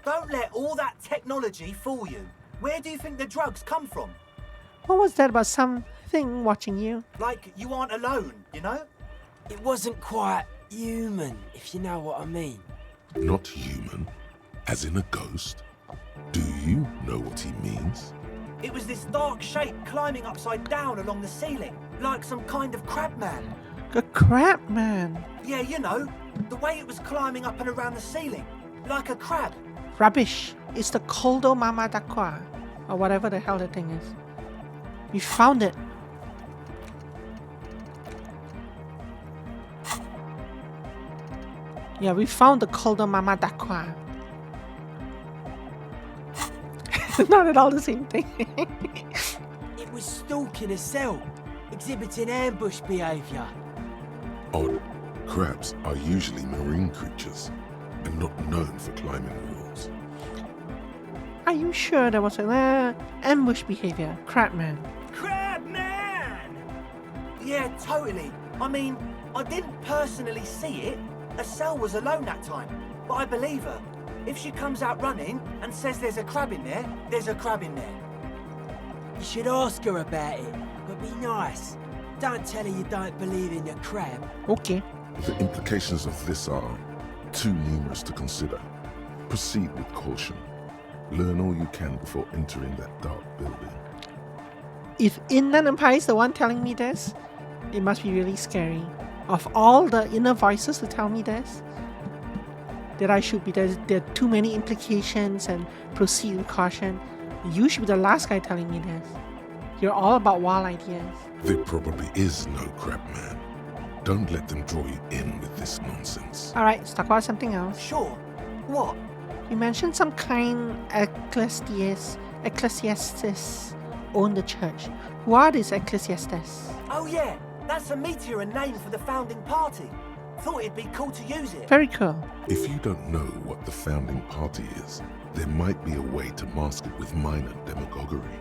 Don't let all that technology fool you. Where do you think the drugs come from? What was that about something watching you? Like you aren't alone, you know? It wasn't quite human, if you know what I mean. Not human, as in a ghost. Do you know what he means? It was this dark shape climbing upside down along the ceiling, like some kind of crab man. A crap man. Yeah, you know, the way it was climbing up and around the ceiling, like a crab. Rubbish. It's the Coldo Mama Dakwa, or whatever the hell the thing is. We found it. Yeah, we found the Coldo Mama Dakwa. Not at all the same thing. It was stalking a cell, exhibiting ambush behaviour. Odd. Crabs are usually marine creatures and not known for climbing walls. Are you sure there was an ambush behavior? Crap man. Crab man! Yeah, totally. I mean, I didn't personally see it. Estelle was alone that time, but I believe her. If she comes out running and says there's a crab in there, there's a crab in there. You should ask her about it, but be nice. Don't tell her you don't believe in the crab. Okay. The implications of this are too numerous to consider. Proceed with caution. Learn all you can before entering that dark building. If Inland Empire is the one telling me this, it must be really scary. Of all the inner voices to tell me this, that I should be there are too many implications and proceed with caution. You should be the last guy telling me this. You're all about wild ideas. There probably is no crab man. Don't let them draw you in with this nonsense. Alright, let's talk about something else. Sure. What? You mentioned some kind ecclesiastes own the church. Who are these ecclesiastes? Oh yeah, that's a meteor and name for the founding party. Thought it'd be cool to use it. Very cool. If you don't know what the founding party is, there might be a way to mask it with minor demagoguery.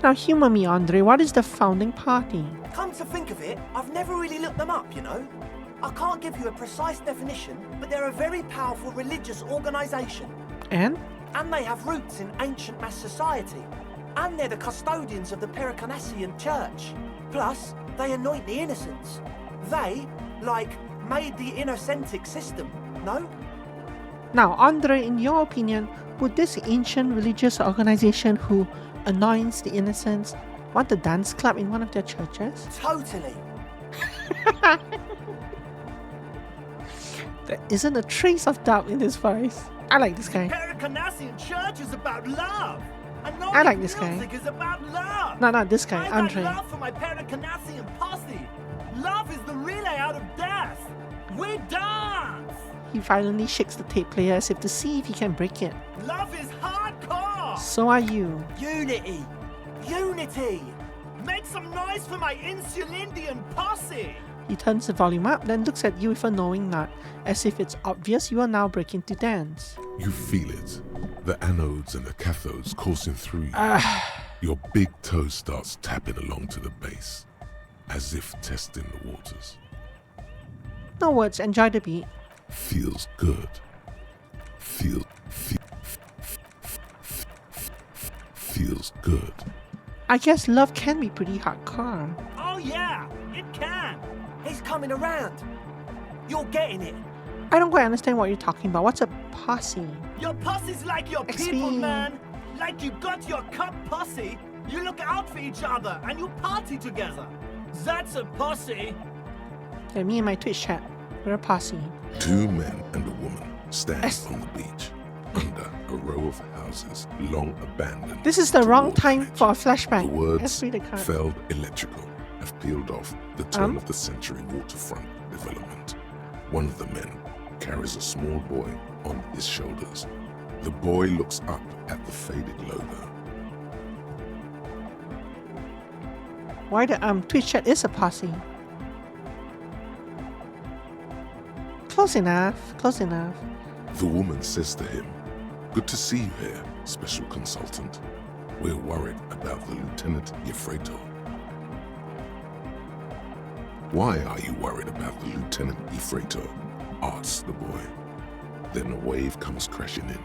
Now humor me, Andre. What is the founding party? Come to think of it, I've never really looked them up, you know. I can't give you a precise definition, but they're a very powerful religious organisation. And? And they have roots in ancient mass society. And they're the custodians of the Pericarnassian church. Plus, they anoint the innocents. They, made the innocentic system, no? Now, Andre, in your opinion, would this ancient religious organization who anoints the innocents want a dance club in one of their churches? Totally. There isn't a trace of doubt in his voice. I like this guy. Pericarnassian church is about love. And I like this guy. music is about love. No, not this guy, I Andre. got love for my Pericarnassian posse. Love is the relay out of death. We dance. He violently shakes the tape player as if to see if he can break it. Love is hardcore. So are you. Unity. Unity. Make some noise for my Insulindian posse. He turns the volume up, then looks at you with a knowing nod, as if it's obvious you are now breaking to dance. You feel it. The anodes and the cathodes coursing through you. Your big toe starts tapping along to the base, as if testing the waters. No words, enjoy the beat. Feels good. Feels good. I guess love can be pretty hardcore. Oh yeah, it can. He's coming around. You're getting it. I don't quite understand what you're talking about. What's a posse? Your posse's like your people, man. Like you got your cup posse. You look out for each other and you party together. That's a posse. Yeah, me and my Twitch chat. We're a posse. Two men and a woman stand on the beach under a row of houses long abandoned. This is the wrong toward time village. for a flashback. The words Let's read the card. "Felled electrical" have peeled off the turn of the century waterfront development. One of the men carries a small boy on his shoulders. The boy looks up at the faded logo. Why the Twitch chat is a posse? Close enough. Close enough. The woman says to him, "Good to see you here, special consultant. We're worried about the Lieutenant Yefreto." "Why are you worried about the Lieutenant Yefreto?" asks the boy. Then a wave comes crashing in.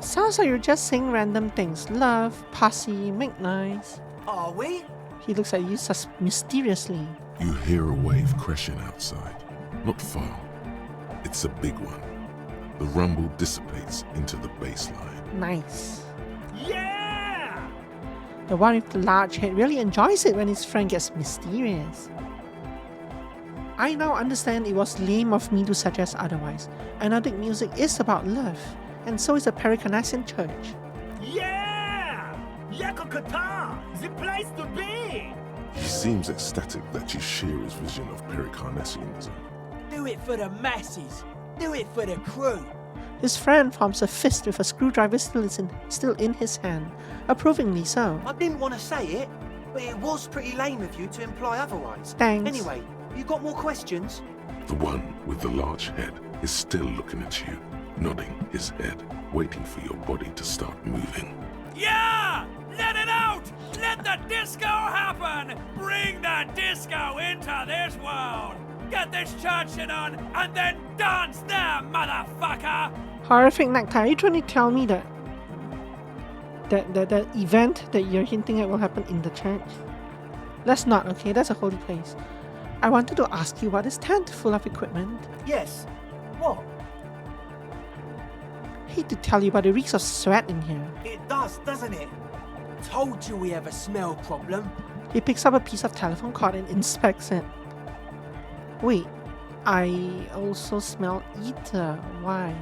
Sounds like you're just saying random things. Love, posse, make noise. Are we? He looks at you mysteriously. You hear a wave crashing outside, not far. It's a big one. The rumble dissipates into the baseline. Nice. Yeah! The one with the large head really enjoys it when his friend gets mysterious. I now understand it was lame of me to suggest otherwise. Anodic music is about love, and so is the Pericarnassian church. Yeah! Yakokata! The place to be! He seems ecstatic that you share his vision of Pericarnassianism. Do it for the masses. Do it for the crew. His friend forms a fist with a screwdriver still in his hand, approvingly so. I didn't want to say it, but it was pretty lame of you to imply otherwise. Thanks. Anyway, you got more questions? The one with the large head is still looking at you, nodding his head, waiting for your body to start moving. Yeah! Let it out! Let the disco happen! Bring the disco into this world! Get this church shit on, and then dance there, motherfucker! Horrific Nectar, are you trying to tell me that the event that you're hinting at will happen in the church? Let's not, okay? That's a holy place. I wanted to ask you about this tent full of equipment. Yes. What? Hate to tell you, but it reeks of sweat in here. It does, doesn't it? Told you we have a smell problem. He picks up a piece of telephone cord and inspects it. Wait, I also smell ether. Why?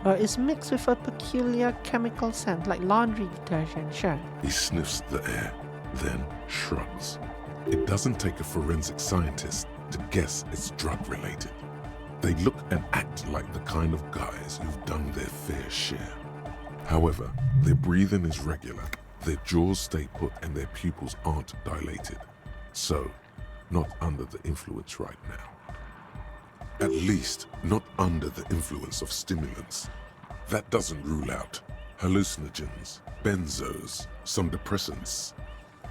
It's mixed with a peculiar chemical scent, like laundry detergent, sure. He sniffs the air, then shrugs. It doesn't take a forensic scientist to guess it's drug-related. They look and act like the kind of guys who've done their fair share. However, their breathing is regular, their jaws stay put, and their pupils aren't dilated. So, not under the influence right now. At least, not under the influence of stimulants. That doesn't rule out hallucinogens, benzos, some depressants.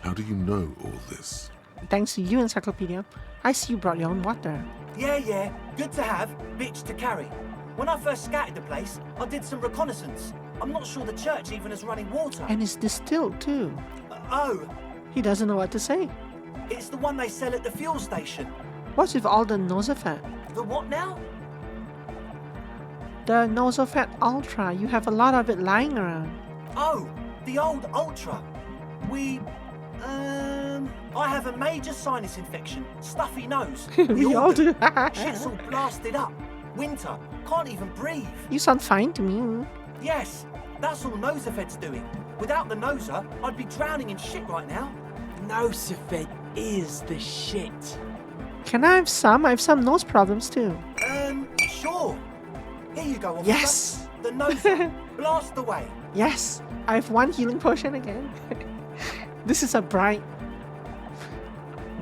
How do you know all this? Thanks to you, Encyclopedia. I see you brought your own water. Yeah, good to have, bitch to carry. When I first scouted the place, I did some reconnaissance. I'm not sure the church even has running water. And it's distilled too. Oh, He doesn't know what to say. it's the one they sell at the fuel station. What's with all the Nosafat? The what now? The Nosafat Ultra. You have a lot of it lying around. Oh, the old Ultra. I have a major sinus infection, stuffy nose. We all do. Shit's all blasted up. Winter, can't even breathe. You sound fine to me. Yes, that's all Nosafed's doing. Without the Nosa, I'd be drowning in shit right now. Nosafed is the shit. Can I have some? I have some nose problems too. Sure. Here you go, officer. Yes! The Nosa. Blast away. Yes! I have one healing potion again. This is a bright.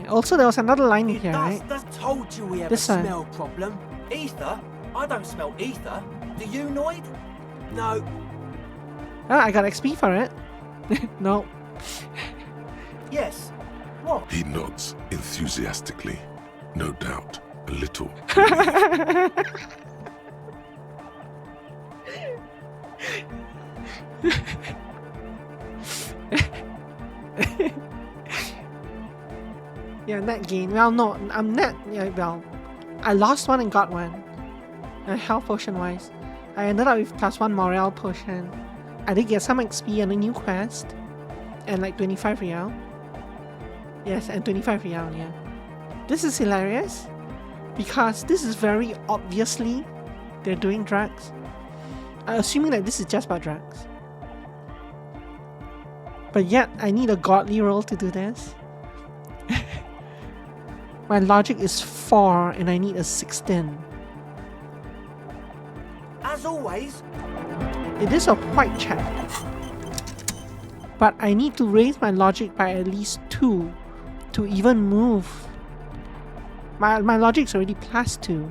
Also, there was another line in here, right? That's Told you we have This a one. smell problem. ether. I don't smell ether. Do you, Noid? No. Oh, I got XP for it. No. Yes. What? He nods enthusiastically, no doubt a little. Yeah, net gain. Well, no, I'm net. Yeah, well, I lost one and got one. Health potion wise, I ended up with +1 morale potion. I did get some XP on a new quest, and like 25 real. Yes, and 25 real. Yeah, this is hilarious because this is very obviously they're doing drugs. I'm assuming that this is just about drugs. But yet, I need a godly roll to do this. My logic is 4 and I need a 16. As always. It is a white check. But I need to raise my logic by at least 2 to even move. My logic's already +2.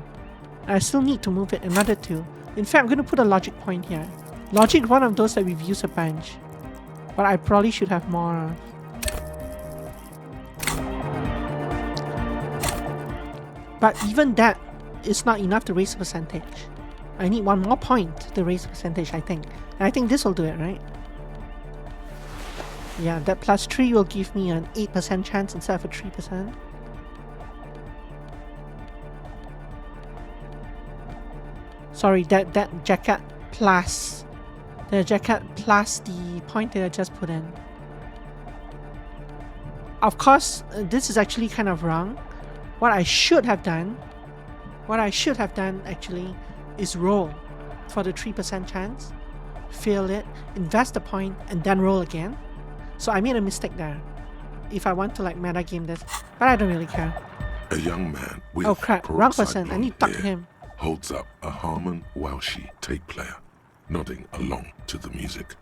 I still need to move it another 2. In fact, I'm going to put a logic point here. Logic is one of those that we've used a bunch. But I probably should have more of. But even that is not enough to raise the percentage. I need one more point to raise the percentage, I think. And I think this will do it, right? Yeah, that +3 will give me an 8% chance instead of a 3%. Sorry, that jacket plus the jacket plus the point that I just put in. Of course, this is actually kind of wrong. What I should have done actually is roll for the 3% chance, fail it, invest the point, and then roll again. So I made a mistake there. If I want to like meta game this, but I don't really care. A young man with Oh crap, wrong peroxide person. I blonde need to talk to hair him. holds up a Harman Welshi tape player, nodding along to the music.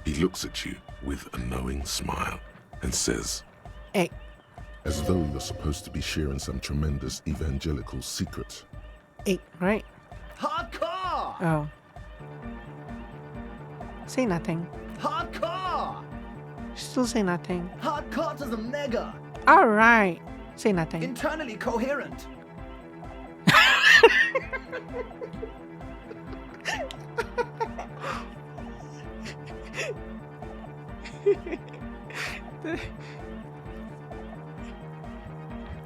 He looks at you with a knowing smile and says, Hey. As though you're supposed to be sharing some tremendous evangelical secret. 8, right? Hardcore! Oh. Say nothing. Hardcore! Still say nothing. Hardcore to the mega! Alright. Say nothing. Internally coherent.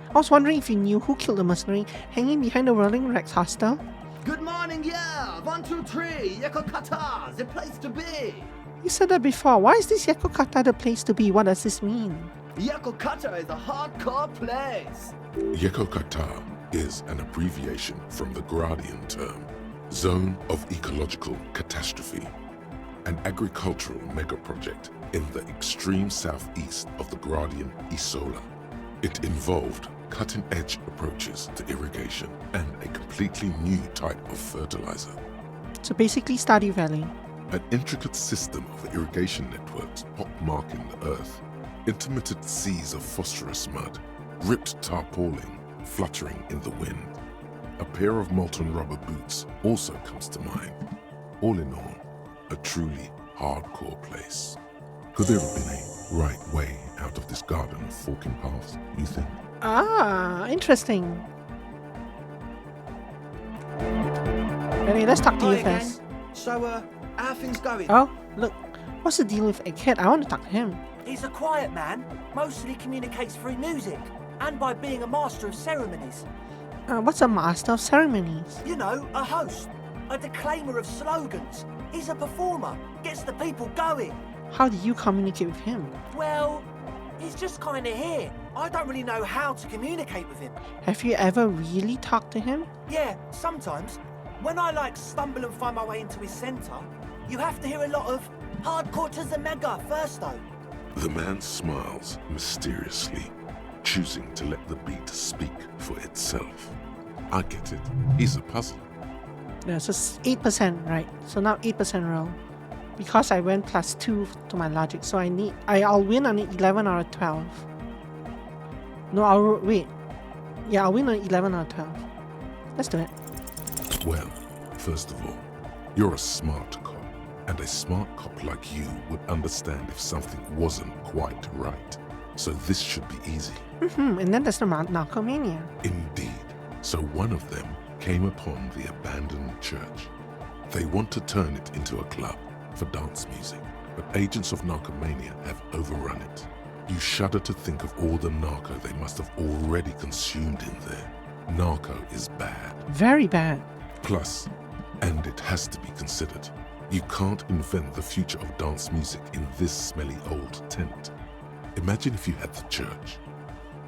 I was wondering if you knew who killed the mercenary hanging behind the Rolling Rex hostel. Good morning, yeah! 1, 2, 3, Yekokata, the place to be! You said that before. Why is this Yekokata the place to be? What does this mean? Yekokata is a hardcore place! Yekokata is an abbreviation from the Gradian term, Zone of Ecological Catastrophe, an agricultural megaproject in the extreme southeast of the Gradian Isola. It involved cutting-edge approaches to irrigation and a completely new type of fertilizer. So basically Stardew Valley. An intricate system of irrigation networks pockmarking the earth, intermittent seas of phosphorus mud, ripped tarpaulin fluttering in the wind. A pair of molten rubber boots also comes to mind. All in all, a truly hardcore place. Could there have been a right way out of this garden of forking paths, you think? Ah, interesting. Anyway, let's talk to Hi you again. first. So, how are things going? Oh, look. What's the deal with Egghead? I want to talk to him. He's a quiet man, mostly communicates through music, and by being a master of ceremonies. What's a master of ceremonies? You know, a host, a declaimer of slogans. He's a performer, gets the people going. How do you communicate with him? Well, he's just kind of here. I don't really know how to communicate with him. Have you ever really talked to him? Yeah, sometimes. When I stumble and find my way into his centre, you have to hear a lot of hardcore to the mega first though. The man smiles mysteriously, choosing to let the beat speak for itself. I get it. He's a puzzle. Yeah, so 8%, right? So now 8% roll. Because I went +2 to my logic, so I'll win on 11 out of 12. No, wait. Yeah, I'll win on 11 out of 12. Let's do it. Well, first of all, you're a smart cop, and a smart cop like you would understand if something wasn't quite right. So this should be easy. And then there's the Narcomania. Indeed. So one of them came upon the abandoned church. They want to turn it into a club for dance music, but agents of Narcomania have overrun it. You shudder to think of all the narco they must have already consumed in there. Narco is bad. Very bad. Plus, and it has to be considered, you can't invent the future of dance music in this smelly old tent. Imagine if you had the church.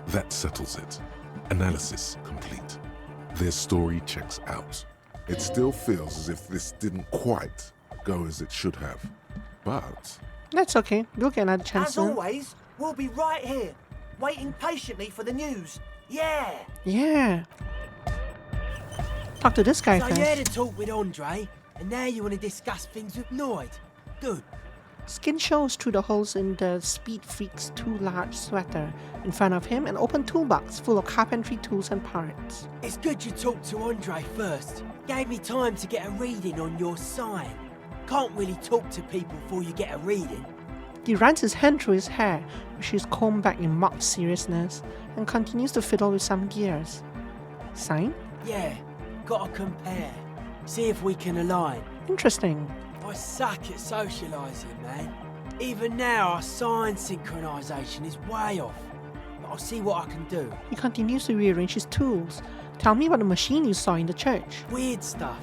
That settles it. Analysis complete. Their story checks out. It still feels as if this didn't quite go as it should have. But That's okay. We'll get another chance As soon. always, we'll be right here, waiting patiently for the news. Yeah! Yeah. Talk to this guy So first. you had a talk with Andre, and now you want to discuss things with Noid. Good. Skin shows through the holes in the Speed Freak's too large sweater in front of him, an open toolbox full of carpentry tools and parts. It's good you talked to Andre first. Gave me time to get a reading on your sign. Can't really talk to people before you get a reading. He runs his hand through his hair, which is combed back in mock seriousness, and continues to fiddle with some gears. Sign? Yeah, gotta compare. See if we can align. Interesting. I suck at socialising, man. Even now, our sign synchronisation is way off. But I'll see what I can do. He continues to rearrange his tools. Tell me about the machine you saw in the church. Weird stuff.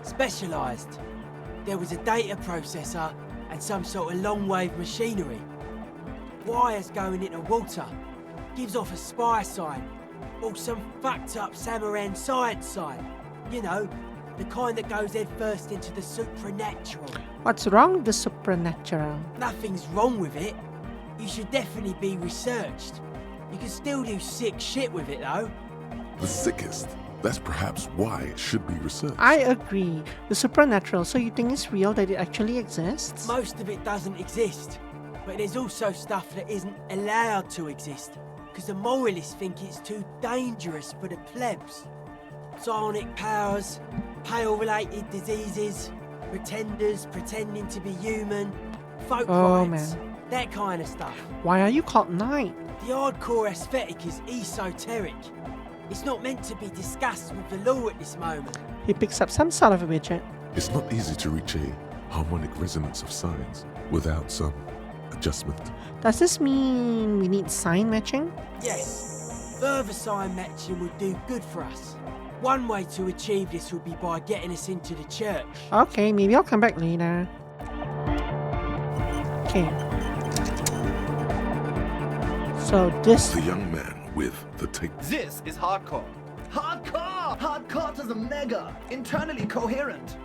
Specialised. There was a data processor and some sort of long-wave machinery. Wires going into water. Gives off a spy sign. Or some fucked-up Samaran science sign. You know, the kind that goes head first into the supernatural. What's wrong with the supernatural? Nothing's wrong with it. You should definitely be researched. You can still do sick shit with it, though. the sickest. That's perhaps why it should be researched. I agree. The supernatural, so you think it's real that it actually exists? Most of it doesn't exist. But there's also stuff that isn't allowed to exist. Because the moralists think it's too dangerous for the plebs. Psionic powers, pale-related diseases, pretenders pretending to be human, folk rights, that kind of stuff. Why are you called Knight? The hardcore aesthetic is esoteric. It's not meant to be discussed with the law at this moment. He picks up some sort of a widget. It's not easy to reach a harmonic resonance of signs without some adjustment. Does this mean we need sign matching? Yes, further sign matching would do good for us. One way to achieve this would be by getting us into the church. Okay, maybe I'll come back later. Okay. So this... The young man with the tape. This is hardcore. Hardcore! Hardcore to the mega. Internally coherent.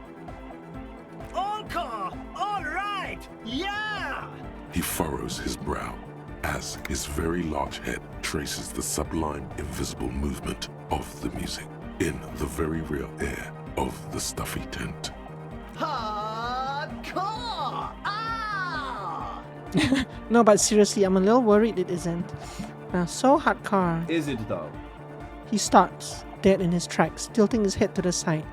All-core! All right! Yeah! He furrows his brow as his very large head traces the sublime invisible movement of the music in the very real air of the stuffy tent. Hardcore! Ah! No, but seriously, I'm a little worried it isn't. So hardcore. Is it though? He stops, dead in his tracks, tilting his head to the side.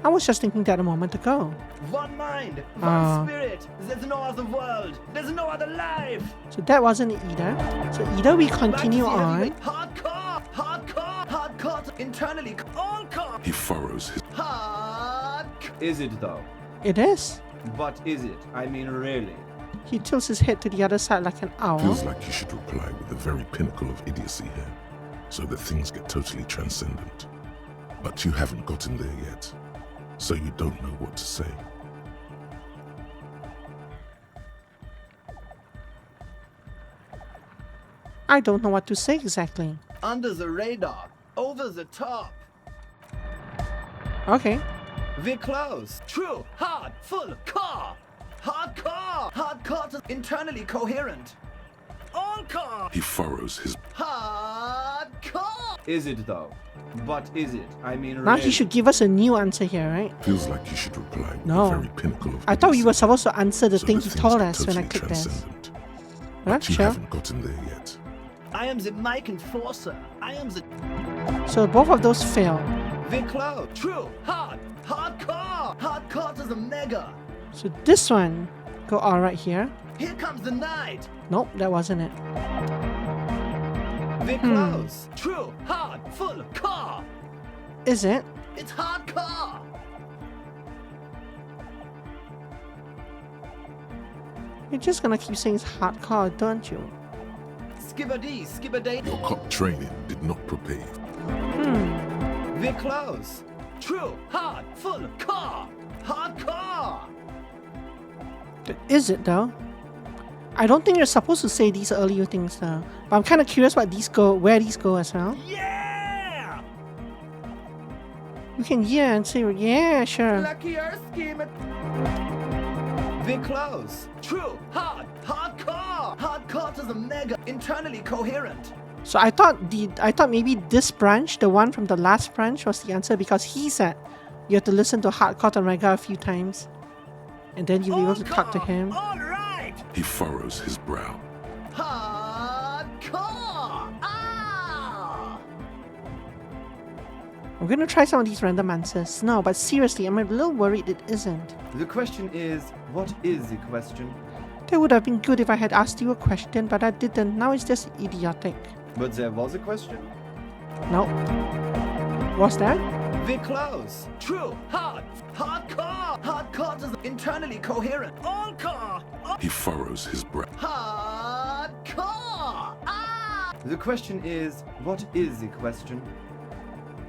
I was just thinking that a moment ago. One mind, one spirit. There's no other world. There's no other life. So that wasn't it either. So either we continue on. Hardcore! Hardcore! Hardcore! Internally, all core! He furrows his... Hard... Is it though? It is. But is it? I mean, really? He tilts his head to the other side like an owl. Feels like you should reply with the very pinnacle of idiocy here, so that things get totally transcendent. But you haven't gotten there yet, so you don't know what to say. I don't know what to say exactly. Under the radar, over the top. Okay. We're close. True, hard, full, core. Hardcore! Hardcore to internally coherent. All core! He furrows his... Hardcore! Is it though? But is it? I mean, Now he should give us a new answer here, right? Feels like you should reply with No. the very pinnacle of I thought we idiocy, were supposed to answer the so thing that he things told get us when I totally clicked this. transcendent. Right, But you sure. haven't gotten there yet. I am the mic enforcer. I am the... So both of those fail. We're close. True, hard, hardcore! Hardcore to the mega. So this one, go all right here. Here comes the night. Nope, that wasn't it. We're close. True, hard, full, core. Is it? It's hardcore. You're just gonna keep saying it's hardcore, don't you? Skibbity, skibbiday. Your cop training did not prepare you. We're close. True, hard, full, core. Hardcore. Is it though? I don't think you're supposed to say these earlier things though. But I'm kind of curious where these go as well. Yeah! You can and say yeah, sure. Lucky our scheme. We're close. True, hard, hardcore. Hardcore to the mega. Internally coherent. So I thought maybe this branch, the one from the last branch, was the answer because he said you have to listen to hardcore and Rega a few times, and then you'll be able to talk to him. All right. He furrows his brow. Hardcore. Ah! I'm gonna try some of these random answers. No, but seriously, I'm a little worried it isn't. The question is, what is the question? That would have been good if I had asked you a question, but I didn't. Now it's just idiotic. But there was a question. No. Was there? We're close. True, hard, hardcore. Hardcore to the internally coherent. All core. He furrows his brow. Hardcore. Ah! The question is, what is the question?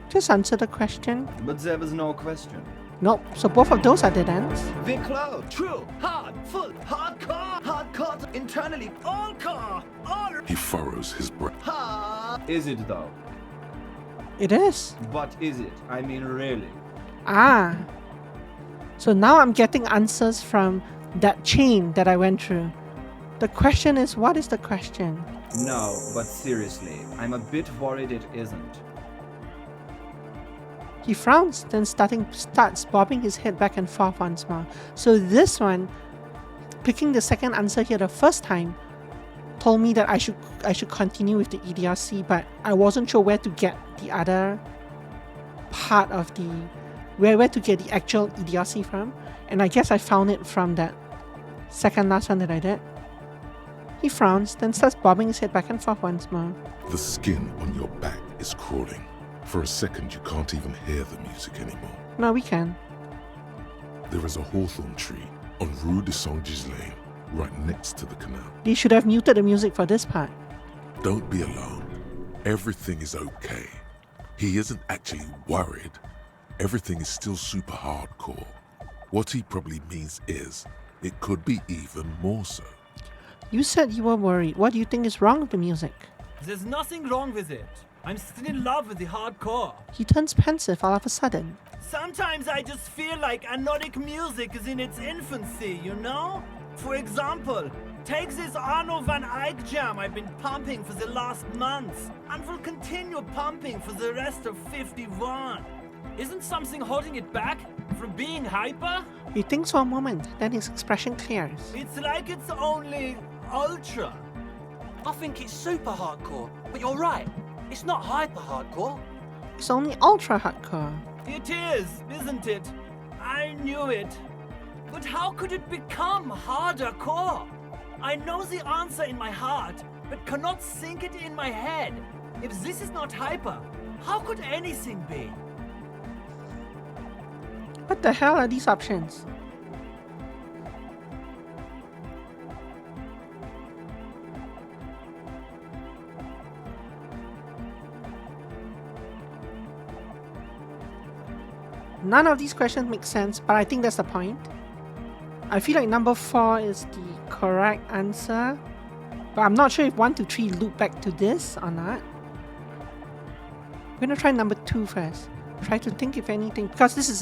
Just answer the question. But there was no question. Nope. So both of those are dead ends. We're close. True, hard, full, hardcore. Hardcore to internally. All core. All. He furrows his brow. Is it though? It is. But is it? I mean, really? Ah. So now I'm getting answers from that chain that I went through. The question is, what is the question? No, but seriously, I'm a bit worried it isn't. He frowns, then starts bobbing his head back and forth once more. So this one, picking the second answer here the first time, told me that I should continue with the EDRC, but I wasn't sure where to get the other part of the where to get the actual EDRC from, and I guess I found it from that second last one that I did. He frowns, then starts bobbing his head back and forth once more. The skin on your back is crawling. For a second, you can't even hear the music anymore. No, we can. There is a hawthorn tree on Rue de Saint-Gilles Lane, right next to the canal. They should have muted the music for this part. Don't be alarmed. Everything is okay. He isn't actually worried. Everything is still super hardcore. What he probably means is, it could be even more so. You said you were worried. What do you think is wrong with the music? There's nothing wrong with it. I'm still in love with the hardcore. He turns pensive all of a sudden. Sometimes I just feel like anodic music is in its infancy, you know? For example, take this Arno van Eyck jam I've been pumping for the last month, and will continue pumping for the rest of 51. Isn't something holding it back from being hyper? He thinks for a moment, then his expression clears. It's like it's only ultra. I think it's super hardcore, but you're right. It's not hyper hardcore. It's only ultra hardcore. It is, isn't it? I knew it. But how could it become harder core? I know the answer in my heart, but cannot think it in my head. If this is not hyper, how could anything be? What the hell are these options? None of these questions make sense, but I think that's the point. I feel like number 4 is the correct answer, but I'm not sure if 1 to 3 loop back to this or not. We're gonna try number 2 first. Try to think if anything, because this is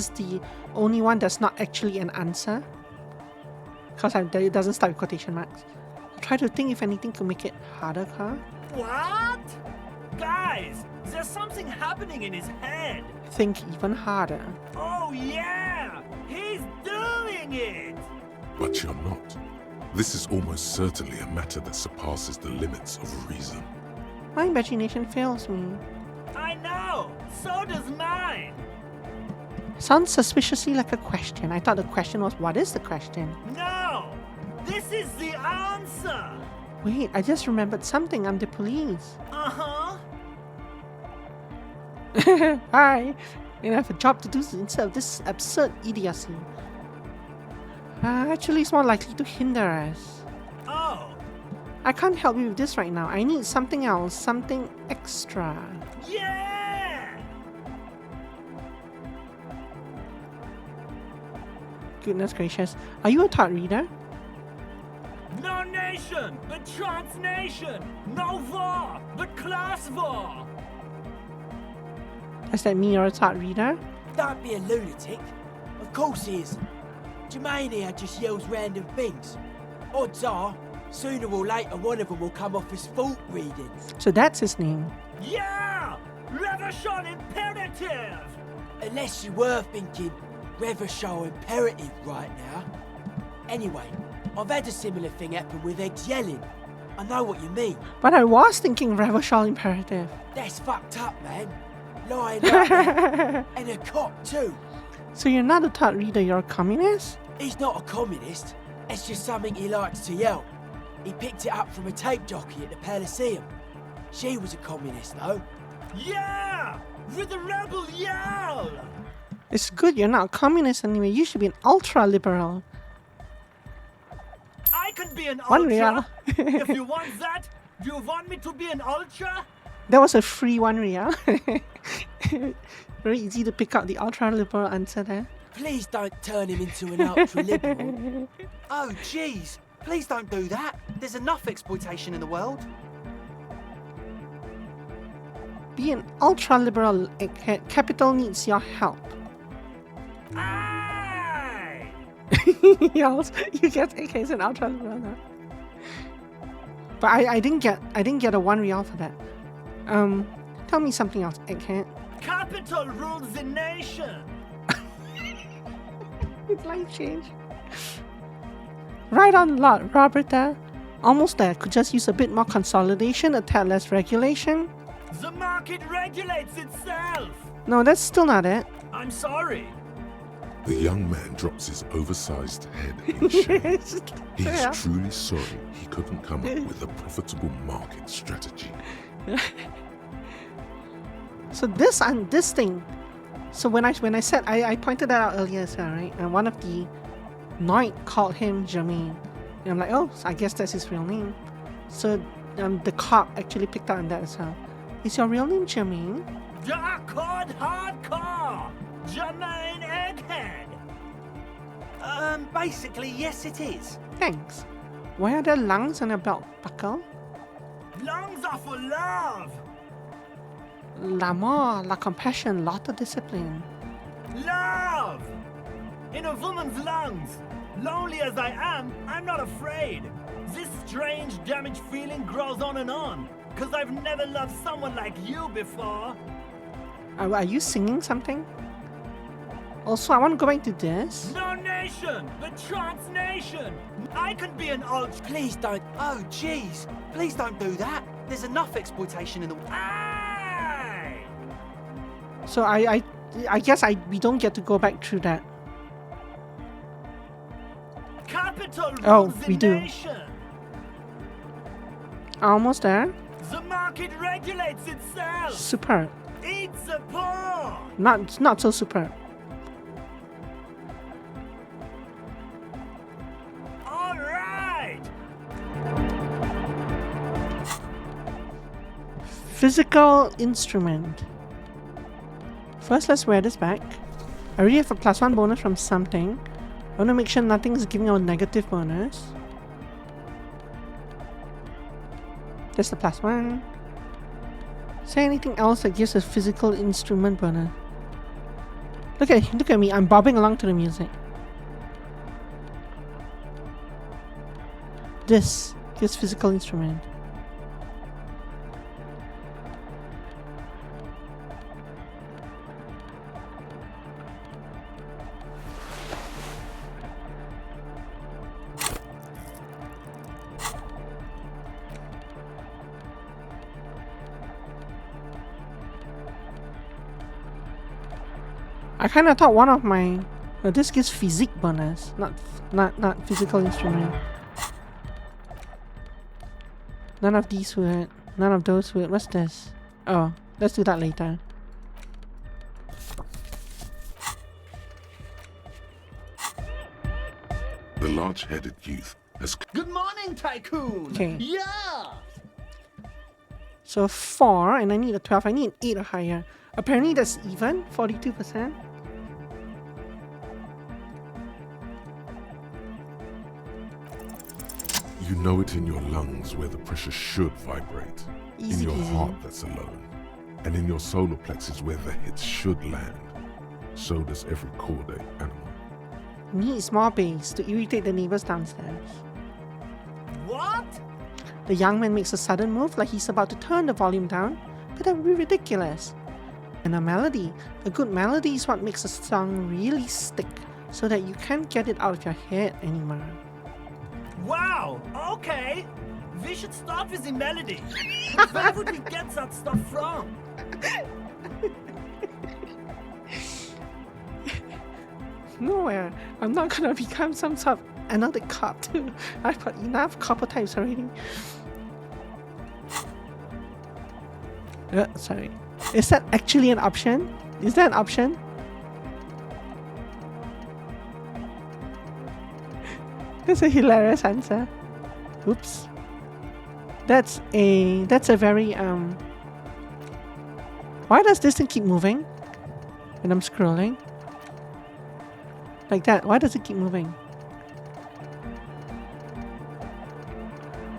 the only one that's not actually an answer, because it doesn't start with quotation marks. Try to think if anything could make it harder, huh? What? Guys, there's something happening in his head. Think even harder. Oh yeah, he's doing it. But you're not. This is almost certainly a matter that surpasses the limits of reason. My imagination fails me. I know, so does mine. Sounds suspiciously like a question. I thought the question was, what is the question? No, this is the answer. Wait, I just remembered something. I'm the police. Uh-huh. Hi. You have a job to do instead of this absurd idiocy. Actually, it's more likely to hinder us. Oh. I can't help you with this right now. I need something else, something extra. Yeah! Goodness gracious. Are you a thought reader? No nation, but transnation. No war, but class war. Does that mean you're a thought reader? Don't be a lunatic. Of course he is. Jermaine here just yells random things. Odds are, sooner or later one of them will come off as fault reading. So that's his name. Yeah! Reversion imperative! Unless you were thinking Reversion imperative right now. Anyway, I've had a similar thing happen with Eggs yelling. I know what you mean. But I was thinking Reversion imperative. That's fucked up, man. Lying like that. And a cop too. So you're not a thought reader, you're a communist? He's not a communist. It's just something he likes to yell. He picked it up from a tape jockey at the Elysium. She was a communist, though. Yeah! With the rebel yell! It's good you're not a communist anyway. You should be an ultra-liberal. I can be an One ultra. real. If you want that, do you want me to be an ultra? That was a free 1 real. Very easy to pick out the ultra-liberal answer there. Please don't turn him into an ultra-liberal. Oh, jeez. Please don't do that. There's enough exploitation in the world. Be an ultra-liberal. Capital needs your help. Aye! You get AK as an ultra-liberal now. But I didn't get a 1 real for that. Tell me something else, AK. Capital rules the nation. It's life change. Right on lot, Roberta. Almost there. Could just use a bit more consolidation, a tad less regulation. The market regulates itself. No, that's still not it. I'm sorry. The young man drops his oversized head in shame. He's Yeah. truly sorry he couldn't come up with a profitable market strategy. So this thing. So when I said I pointed that out earlier as well, right? And one of the Noid called him Jermaine. And I'm like, oh, so I guess that's his real name. So the cop actually picked up on that as well. Is your real name Jermaine? Dark hardcore! Jermaine Egghead! Basically, yes it is. Thanks. Why are there lungs on your belt buckle? Lungs are for love! L'amour, la compassion, lot of discipline. Love! In a woman's lungs. Lonely as I am, I'm not afraid. This strange, damaged feeling grows on, 'cause I've never loved someone like you before. Are you singing something? Also, I want to go back to this. No nation, the trans nation. I can be an old. Please don't. Oh, jeez. Please don't do that. There's enough exploitation in the. Aye! So I guess we don't get to go back through that. Capital Oh, rules the we do. nation. Almost there. The market regulates itself. Superb. Eat the poor. Not so superb. All right. Physical instrument. First, let's wear this back. I already have a +1 bonus from something. I want to make sure nothing is giving out a negative bonus. That's the +1. Is there anything else that gives a physical instrument bonus? Look at me, I'm bobbing along to the music. This gives physical instrument. I kind of thought one of my this gives physique bonus, not physical instrument. None of these would. None of those would. What's this? Oh, let's do that later. The large-headed youth has. Good morning, Tycoon! Okay. Yeah! So 4, and I need a 12. I need an 8 or higher. Apparently that's even, 42%. You know it in your lungs where the pressure should vibrate. Easy in your peasy. heart that's alone. And in your solar plexus where the hits should land. So does every corday animal. Needs more bass to irritate the neighbors downstairs. What? The young man makes a sudden move like he's about to turn the volume down, but that would be ridiculous. And a melody. A good melody is what makes a song really stick, so that you can't get it out of your head anymore. Wow. Okay. We should start with the melody. Where would we get that stuff from? Nowhere. I'm not gonna become some sort of another cop too. I've got enough copper types already. Sorry. Is that actually an option? Is that an option? That's a hilarious answer. Oops. That's a very Why does this thing keep moving when I'm scrolling? Like that. Why does it keep moving?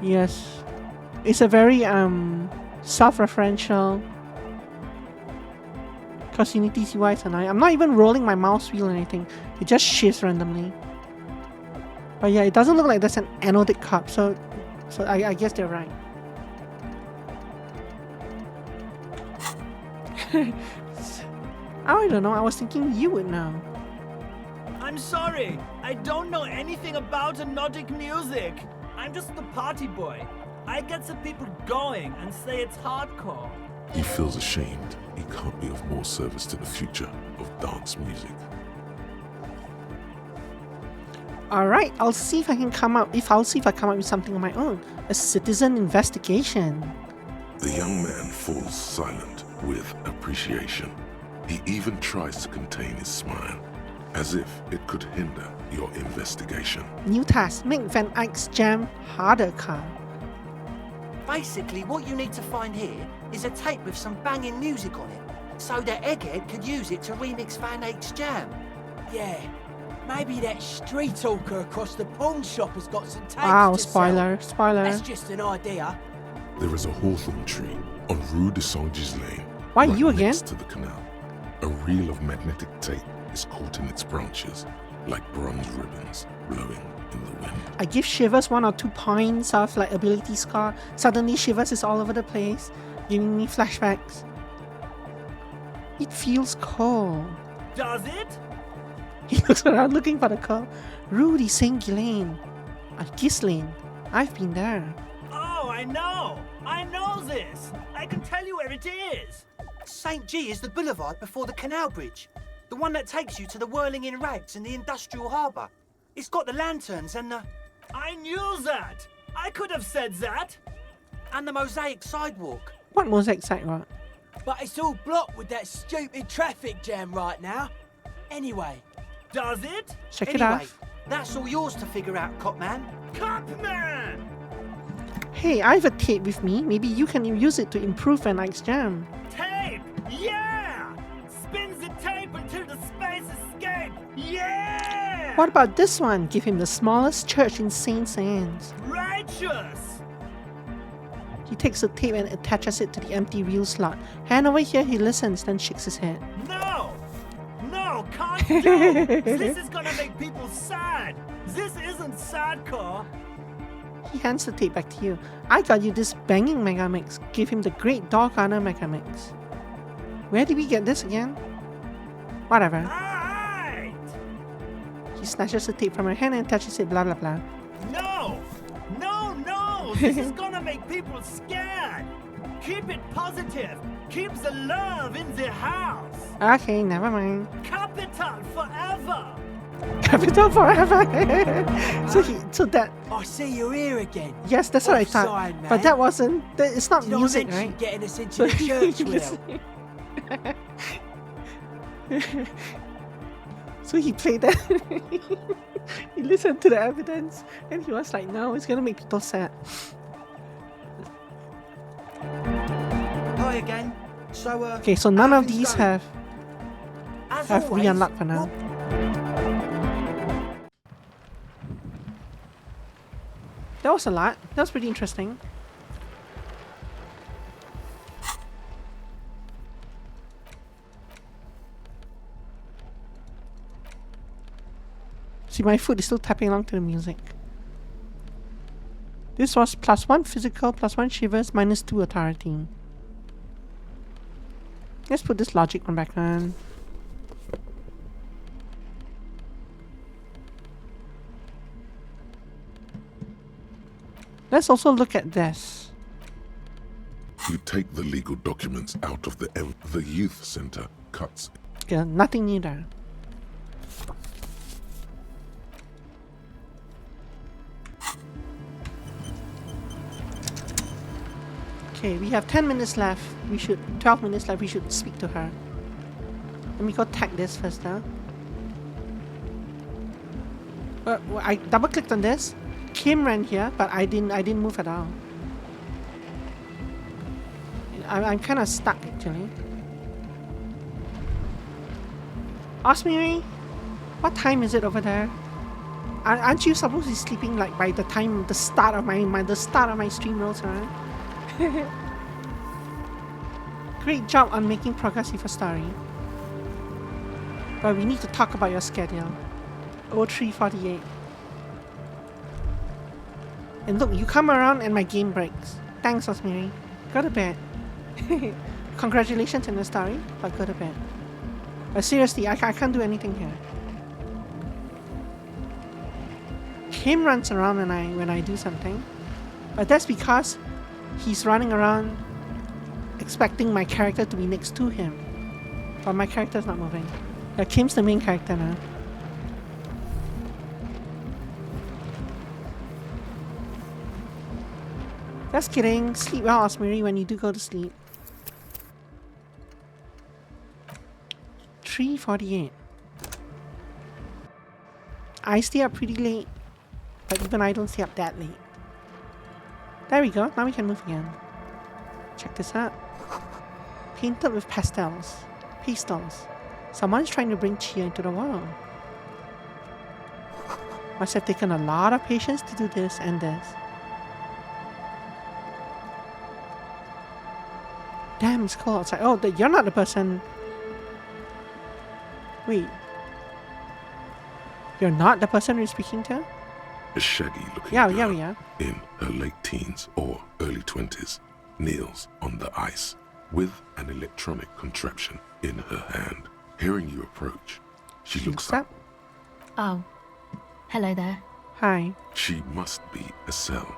Yes. It's a very self-referential. Cause Unity's UI is annoying. I'm not even rolling my mouse wheel or anything. It just shifts randomly. But yeah, it doesn't look like that's an anodic cup, so I guess they're right. I don't know, I was thinking you would know. I'm sorry. I don't know anything about Nordic music. I'm just the party boy. I get the people going and say it's hardcore. He feels ashamed he can't be of more service to the future of dance music. Alright, I'll see if I come up with something on my own. A citizen investigation. The young man falls silent with appreciation. He even tries to contain his smile, as if it could hinder your investigation. New task, make Van Eyck's jam harder car. Basically, what you need to find here is a tape with some banging music on it, so that Egghead could use it to remix Van Eyck's Jam. Yeah, maybe that street talker across the pawn shop has got some tapes Wow, to spoiler, sell. spoiler. That's just an idea. There is a hawthorn tree on Rue de Saint-Gilles Lane. Why right you again? next to the canal. A reel of magnetic tape is caught in its branches, like bronze ribbons blowing in the wind. I give Shivers 1 or 2 points of like ability score. Suddenly Shivers is all over the place, giving me flashbacks. It feels cold. Does it? He looks around looking for the call. Rudy St. Ghislaine. Ghislaine. I've been there. Oh, I know! I know this! I can tell you where it is! St. G is the boulevard before the canal bridge. The one that takes you to the Whirling in Rags and the industrial harbour. It's got the lanterns and the... I knew that! I could have said that! And the mosaic sidewalk. What mosaic sidewalk? But it's all blocked with that stupid traffic jam right now. Anyway. Does it? Check it Anyway, out. that's all yours to figure out, Copman. Copman! Hey, I have a tape with me. Maybe you can use it to improve Van Eyck's Jam. Tape! Yeah! Spins the tape until the space escape! Yeah! What about this one? Give him the smallest church in St. Anne's. Righteous! He takes the tape and attaches it to the empty reel slot. Hand over here, he listens, then shakes his head. No! No, can't do! This is gonna make people sad! This isn't sadcore! He hands the tape back to you. I got you this banging Megamix. Give him the great Dog Hunter Megamix. Where did we get this again? Whatever. Alright! He snatches the tape from her hand and touches it, blah blah blah. No! No, no! This is gonna make people scared! Keep it positive! Keep the love in the house! Okay, never mind. Capital forever! Capital forever! so that... I see you're here again. Yes, that's what I thought. Offside, man. But that wasn't... It's not Did music, I mention right? getting us into the church will? So he played that. He listened to the evidence and he was like, no, it's gonna make people sad. Hi again. So, Okay, so none how of things these going? have As always, re-unlocked for now. That was a lot. That was pretty interesting. See, my foot is still tapping along to the music. This was +1 physical, +1 shivers, -2 authority. Let's put this logic one back on. Let's also look at this. You take the legal documents out of the youth center cuts. Okay, nothing new there. Okay, we have 10 minutes left. 12 minutes left. We should speak to her. Let me go tag this first now. I double clicked on this. Kim ran here, but I didn't move at all. I'm kind of stuck actually. Osmiri, what time is it over there? Aren't you supposed to be sleeping like by the time the start of my stream rolls around? Great job on making progress with your story. But we need to talk about your schedule. 03:48. And look, you come around and my game breaks. Thanks, Osmiri. Go to bed. Congratulations on your story, but go to bed. But seriously, I can't do anything here. Kim runs around when I do something, but that's because he's running around expecting my character to be next to him. But my character's not moving. Yeah, Kim's the main character now. Just kidding. Sleep well, Osmiri, when you do go to sleep. 3:48. I stay up pretty late, but even I don't stay up that late. There we go. Now we can move again. Check this out. Painted with pastels. Someone's trying to bring cheer into the world. Must have taken a lot of patience to do this and this. Damn, it's cold outside. Oh, you're not the person. Wait. You're not the person we're speaking to? A shaggy-looking Yeah, girl in her late teens or early 20s kneels on the ice with an electronic contraption in her hand. Hearing you approach, she looks up. Oh, hello there. Hi. She must be a cell,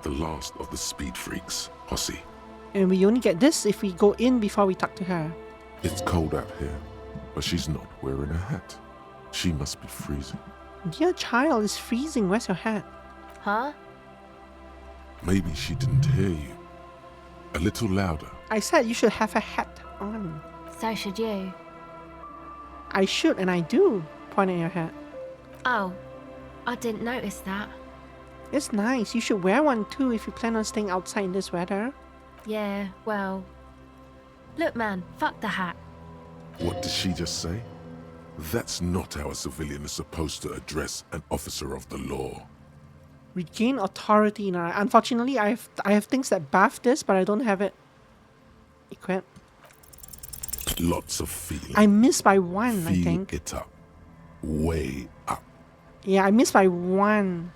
the last of the speed freaks posse. And we only get this if we go in before we talk to her. It's cold out here, but she's not wearing a hat. She must be freezing. Dear child, it's freezing. Where's your hat? Huh? Maybe she didn't hear you. A little louder. I said you should have a hat on. So should you. I should, and I do. Point at your hat. Oh, I didn't notice that. It's nice. You should wear one too if you plan on staying outside in this weather. Yeah, well... Look, man, fuck the hat. What did she just say? That's not how a civilian is supposed to address an officer of the law. Regain authority now. Unfortunately, I have things that buff this, but I don't have it equipped. Lots of feeling. I missed by one, I Feel think. it up. Way up. Yeah, I missed by one.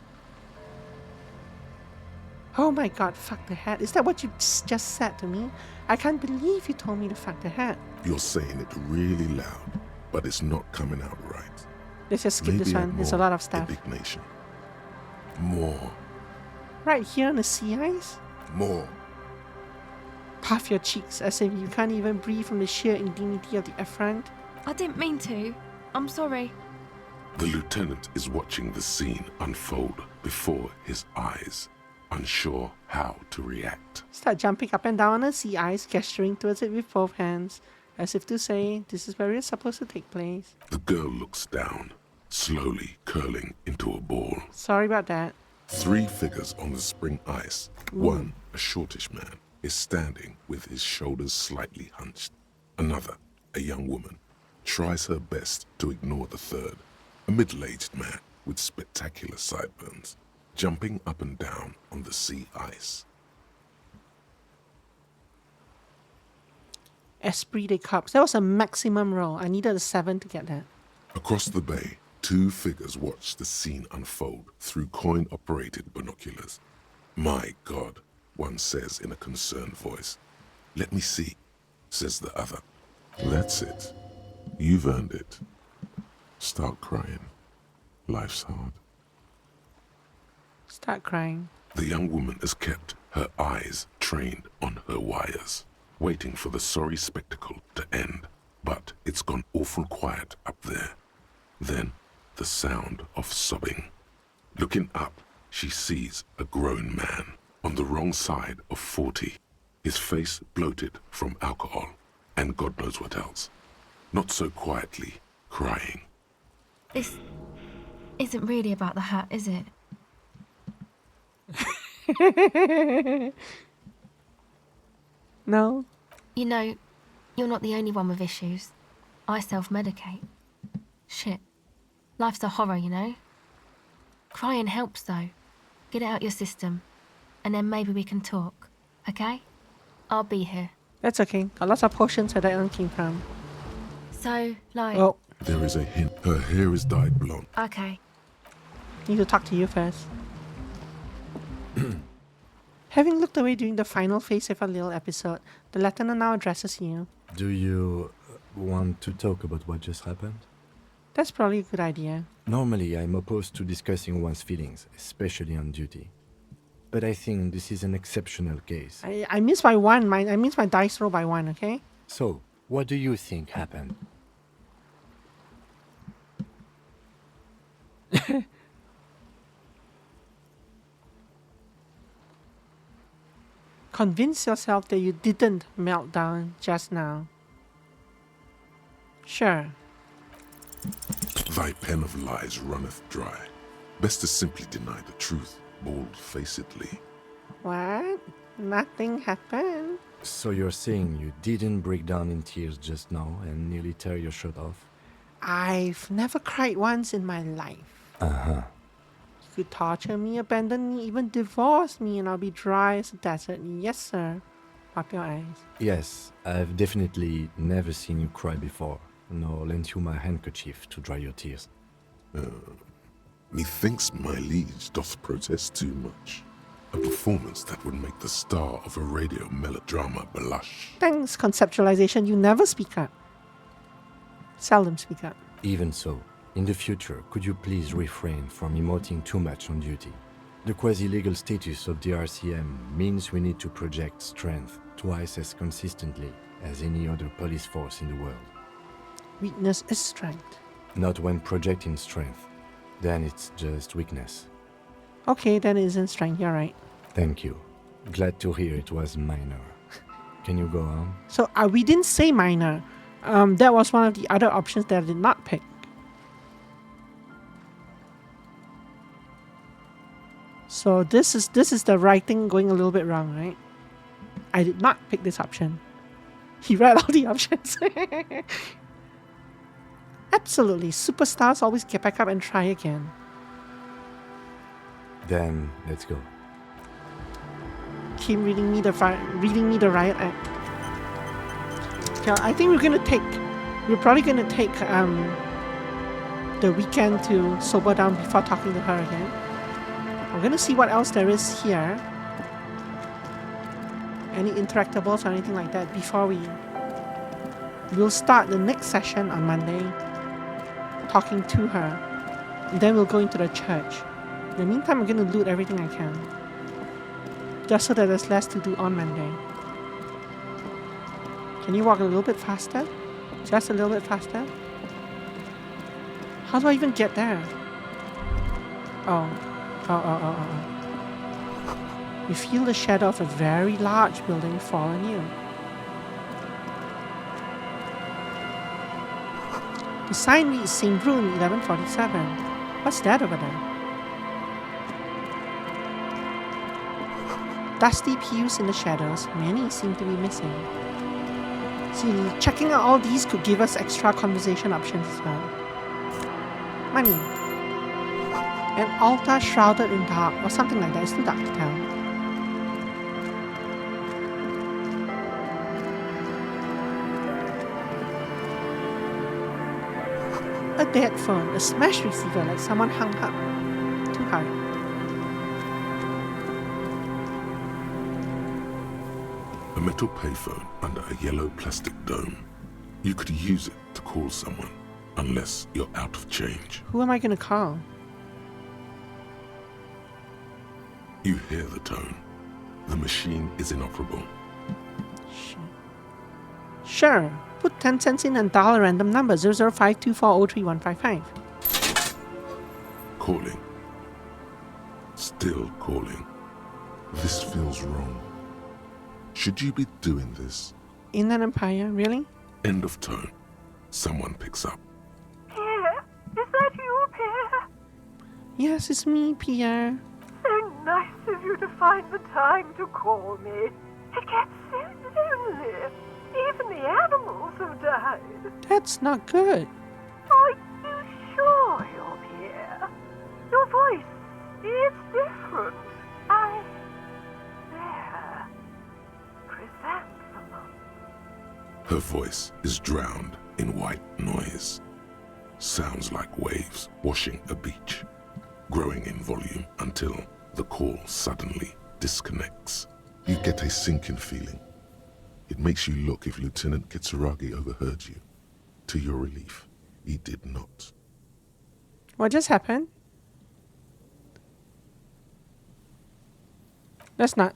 Oh my god, fuck the hat. Is that what you just said to me? I can't believe you told me to fuck the hat. You're saying it really loud, but it's not coming out right. Let's just skip this Maybe one. add There's a more lot of stuff. indignation. More. Right here on the sea ice? More. Puff your cheeks as if you can't even breathe from the sheer indignity of the affront. I didn't mean to. I'm sorry. The lieutenant is watching the scene unfold before his eyes, unsure how to react. Start jumping up and down on the sea ice, gesturing towards it with both hands, as if to say, this is where it's supposed to take place. The girl looks down, slowly curling into a ball. Sorry about that. 3 figures on the spring ice. One, a shortish man, is standing with his shoulders slightly hunched. Another, a young woman, tries her best to ignore the third, a middle-aged man with spectacular sideburns, jumping up and down on the sea ice. Esprit de Corps. That was a maximum roll. I needed a 7 to get that. Across the bay, 2 figures watch the scene unfold through coin-operated binoculars. My God, one says in a concerned voice. Let me see, says the other. That's it. You've earned it. Start crying. Life's hard. Start crying. The young woman has kept her eyes trained on her wires, waiting for the sorry spectacle to end. But it's gone awful quiet up there. Then, the sound of sobbing. Looking up, she sees a grown man on the wrong side of 40, his face bloated from alcohol and God knows what else. Not so quietly, crying. This isn't really about the hat, is it? No? You know, you're not the only one with issues. I self-medicate. Shit. Life's a horror, you know? Crying helps, though. Get it out your system. And then maybe we can talk. Okay? I'll be here. That's okay. Got lots of potions where that one came from. So, like... Oh. There is a hint. Her hair is dyed blonde. Okay. Need to talk to you first. Having looked away during the final phase of our little episode, the lieutenant now addresses you. Do you want to talk about what just happened? That's probably a good idea. Normally, I'm opposed to discussing one's feelings, especially on duty. But I think this is an exceptional case. I missed by one. I missed my dice roll by 1, okay? So, what do you think happened? Convince yourself that you didn't melt down just now. Sure. Thy pen of lies runneth dry. Best to simply deny the truth, bold-facedly. What? Nothing happened? So you're saying you didn't break down in tears just now and nearly tear your shirt off? I've never cried once in my life. Uh-huh. You could torture me, abandon me, even divorce me, and I'll be dry as a desert. Yes, sir. Pop your eyes. Yes, I've definitely never seen you cry before, nor lent you my handkerchief to dry your tears. Methinks my liege doth protest too much. A performance that would make the star of a radio melodrama blush. Thanks, conceptualization. You never speak up. Seldom speak up. Even so, in the future, could you please refrain from emoting too much on duty? The quasi-legal status of the RCM means we need to project strength twice as consistently as any other police force in the world. Weakness is strength. Not when projecting strength. Then it's just weakness. Okay, then it isn't strength. You're right. Thank you. Glad to hear it was minor. Can you go on? So we didn't say minor. That was one of the other options that I did not pick. So this is the writing going a little bit wrong, right? I did not pick this option. He read all the options. Absolutely. Superstars always get back up and try again. Then let's go. Keep reading me the riot act. Okay, I think we're probably gonna take the weekend to sober down before talking to her again. I'm gonna see what else there is here. Any interactables or anything like that before we'll start the next session on Monday talking to her. And then we'll go into the church. In the meantime, I'm gonna loot everything I can. Just so that there's less to do on Monday. Can you walk a little bit faster? Just a little bit faster? How do I even get there? Oh. You feel the shadow of a very large building fall on you. The sign reads St. Room 1147. What's that over there? Dusty pews in the shadows. Many seem to be missing. See, checking out all these could give us extra conversation options as well. Money. An altar shrouded in dark, or something like that. It's too dark to tell. A dead phone, a smashed receiver like someone hung up too hard. A metal payphone under a yellow plastic dome. You could use it to call someone, unless you're out of change. Who am I gonna call? You hear the tone. The machine is inoperable. Sure. Put 10 cents in and dial a random number 00524031155. Calling. Still calling. This feels wrong. Should you be doing this? Inland Empire, really? End of tone. Someone picks up. Pierre, is that you, Pierre? Yes, it's me, Pierre. So nice of you to find the time to call me. It gets so lonely. Even the animals have died. That's not good. Are you sure you're Pierre? Your voice is different. There. Chrysanthemum. Her voice is drowned in white noise. Sounds like waves washing a beach, growing in volume until the call suddenly disconnects. You get a sinking feeling. It makes you look if Lieutenant Kitsuragi overheard you. To your relief, he did not. What just happened? Let's not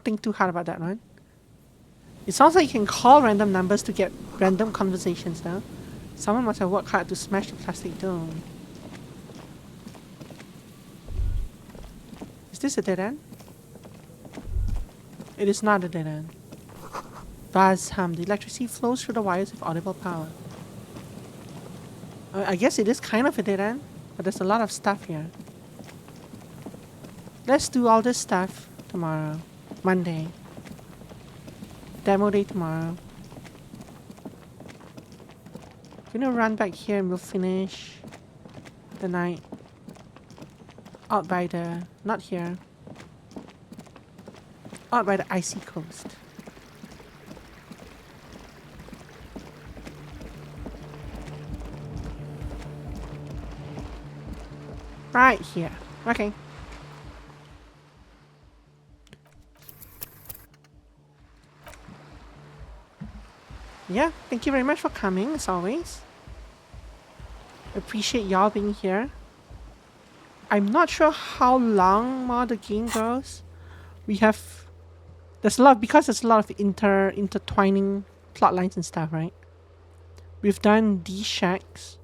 think too hard about that one. It sounds like you can call random numbers to get random conversations now. Someone must have worked hard to smash the plastic dome. Is this a dead end? It is not a dead end. Buzz hum. The electricity flows through the wires with audible power. I guess it is kind of a dead end, but there's a lot of stuff here. Let's do all this stuff tomorrow. Monday. Demo day tomorrow. Gonna run back here and we'll finish the night out by the, not here, out by the icy coast. Right here. Okay. Yeah, thank you very much for coming, as always. Appreciate y'all being here. I'm not sure how long more the game goes. We have... There's a lot, because there's a lot of intertwining plot lines and stuff, right? We've done these shacks.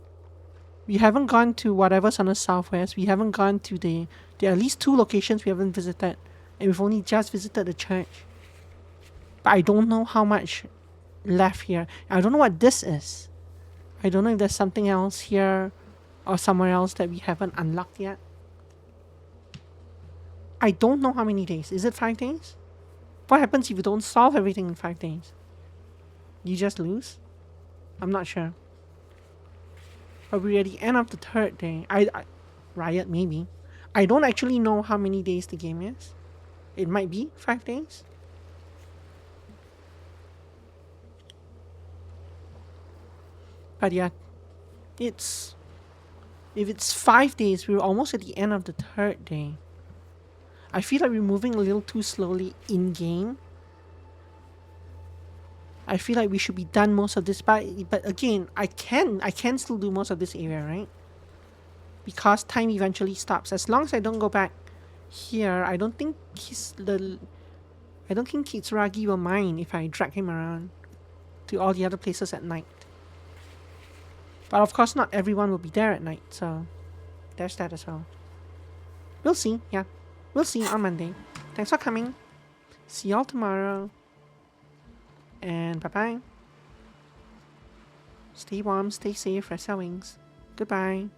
We haven't gone to whatever's on the southwest. We haven't gone to the... There are at least 2 locations we haven't visited. And we've only just visited the church. But I don't know how much left here. I don't know what this is. I don't know if there's something else here or somewhere else that we haven't unlocked yet. I don't know how many days. Is it 5 days? What happens if you don't solve everything in 5 days? You just lose? I'm not sure. Are we at the end of the 3rd day? Riot, maybe. I don't actually know how many days the game is. It might be 5 days. But yeah, if it's 5 days, we're almost at the end of the 3rd day. I feel like we're moving a little too slowly in-game. I feel like we should be done most of this, but again, I can still do most of this area, right? Because time eventually stops. As long as I don't go back here, I don't think Kitsuragi will mind if I drag him around to all the other places at night. But of course, not everyone will be there at night, so there's that as well. We'll see, yeah. We'll see on Monday. Thanks for coming. See y'all tomorrow. And bye-bye. Stay warm, stay safe, rest your wings. Goodbye.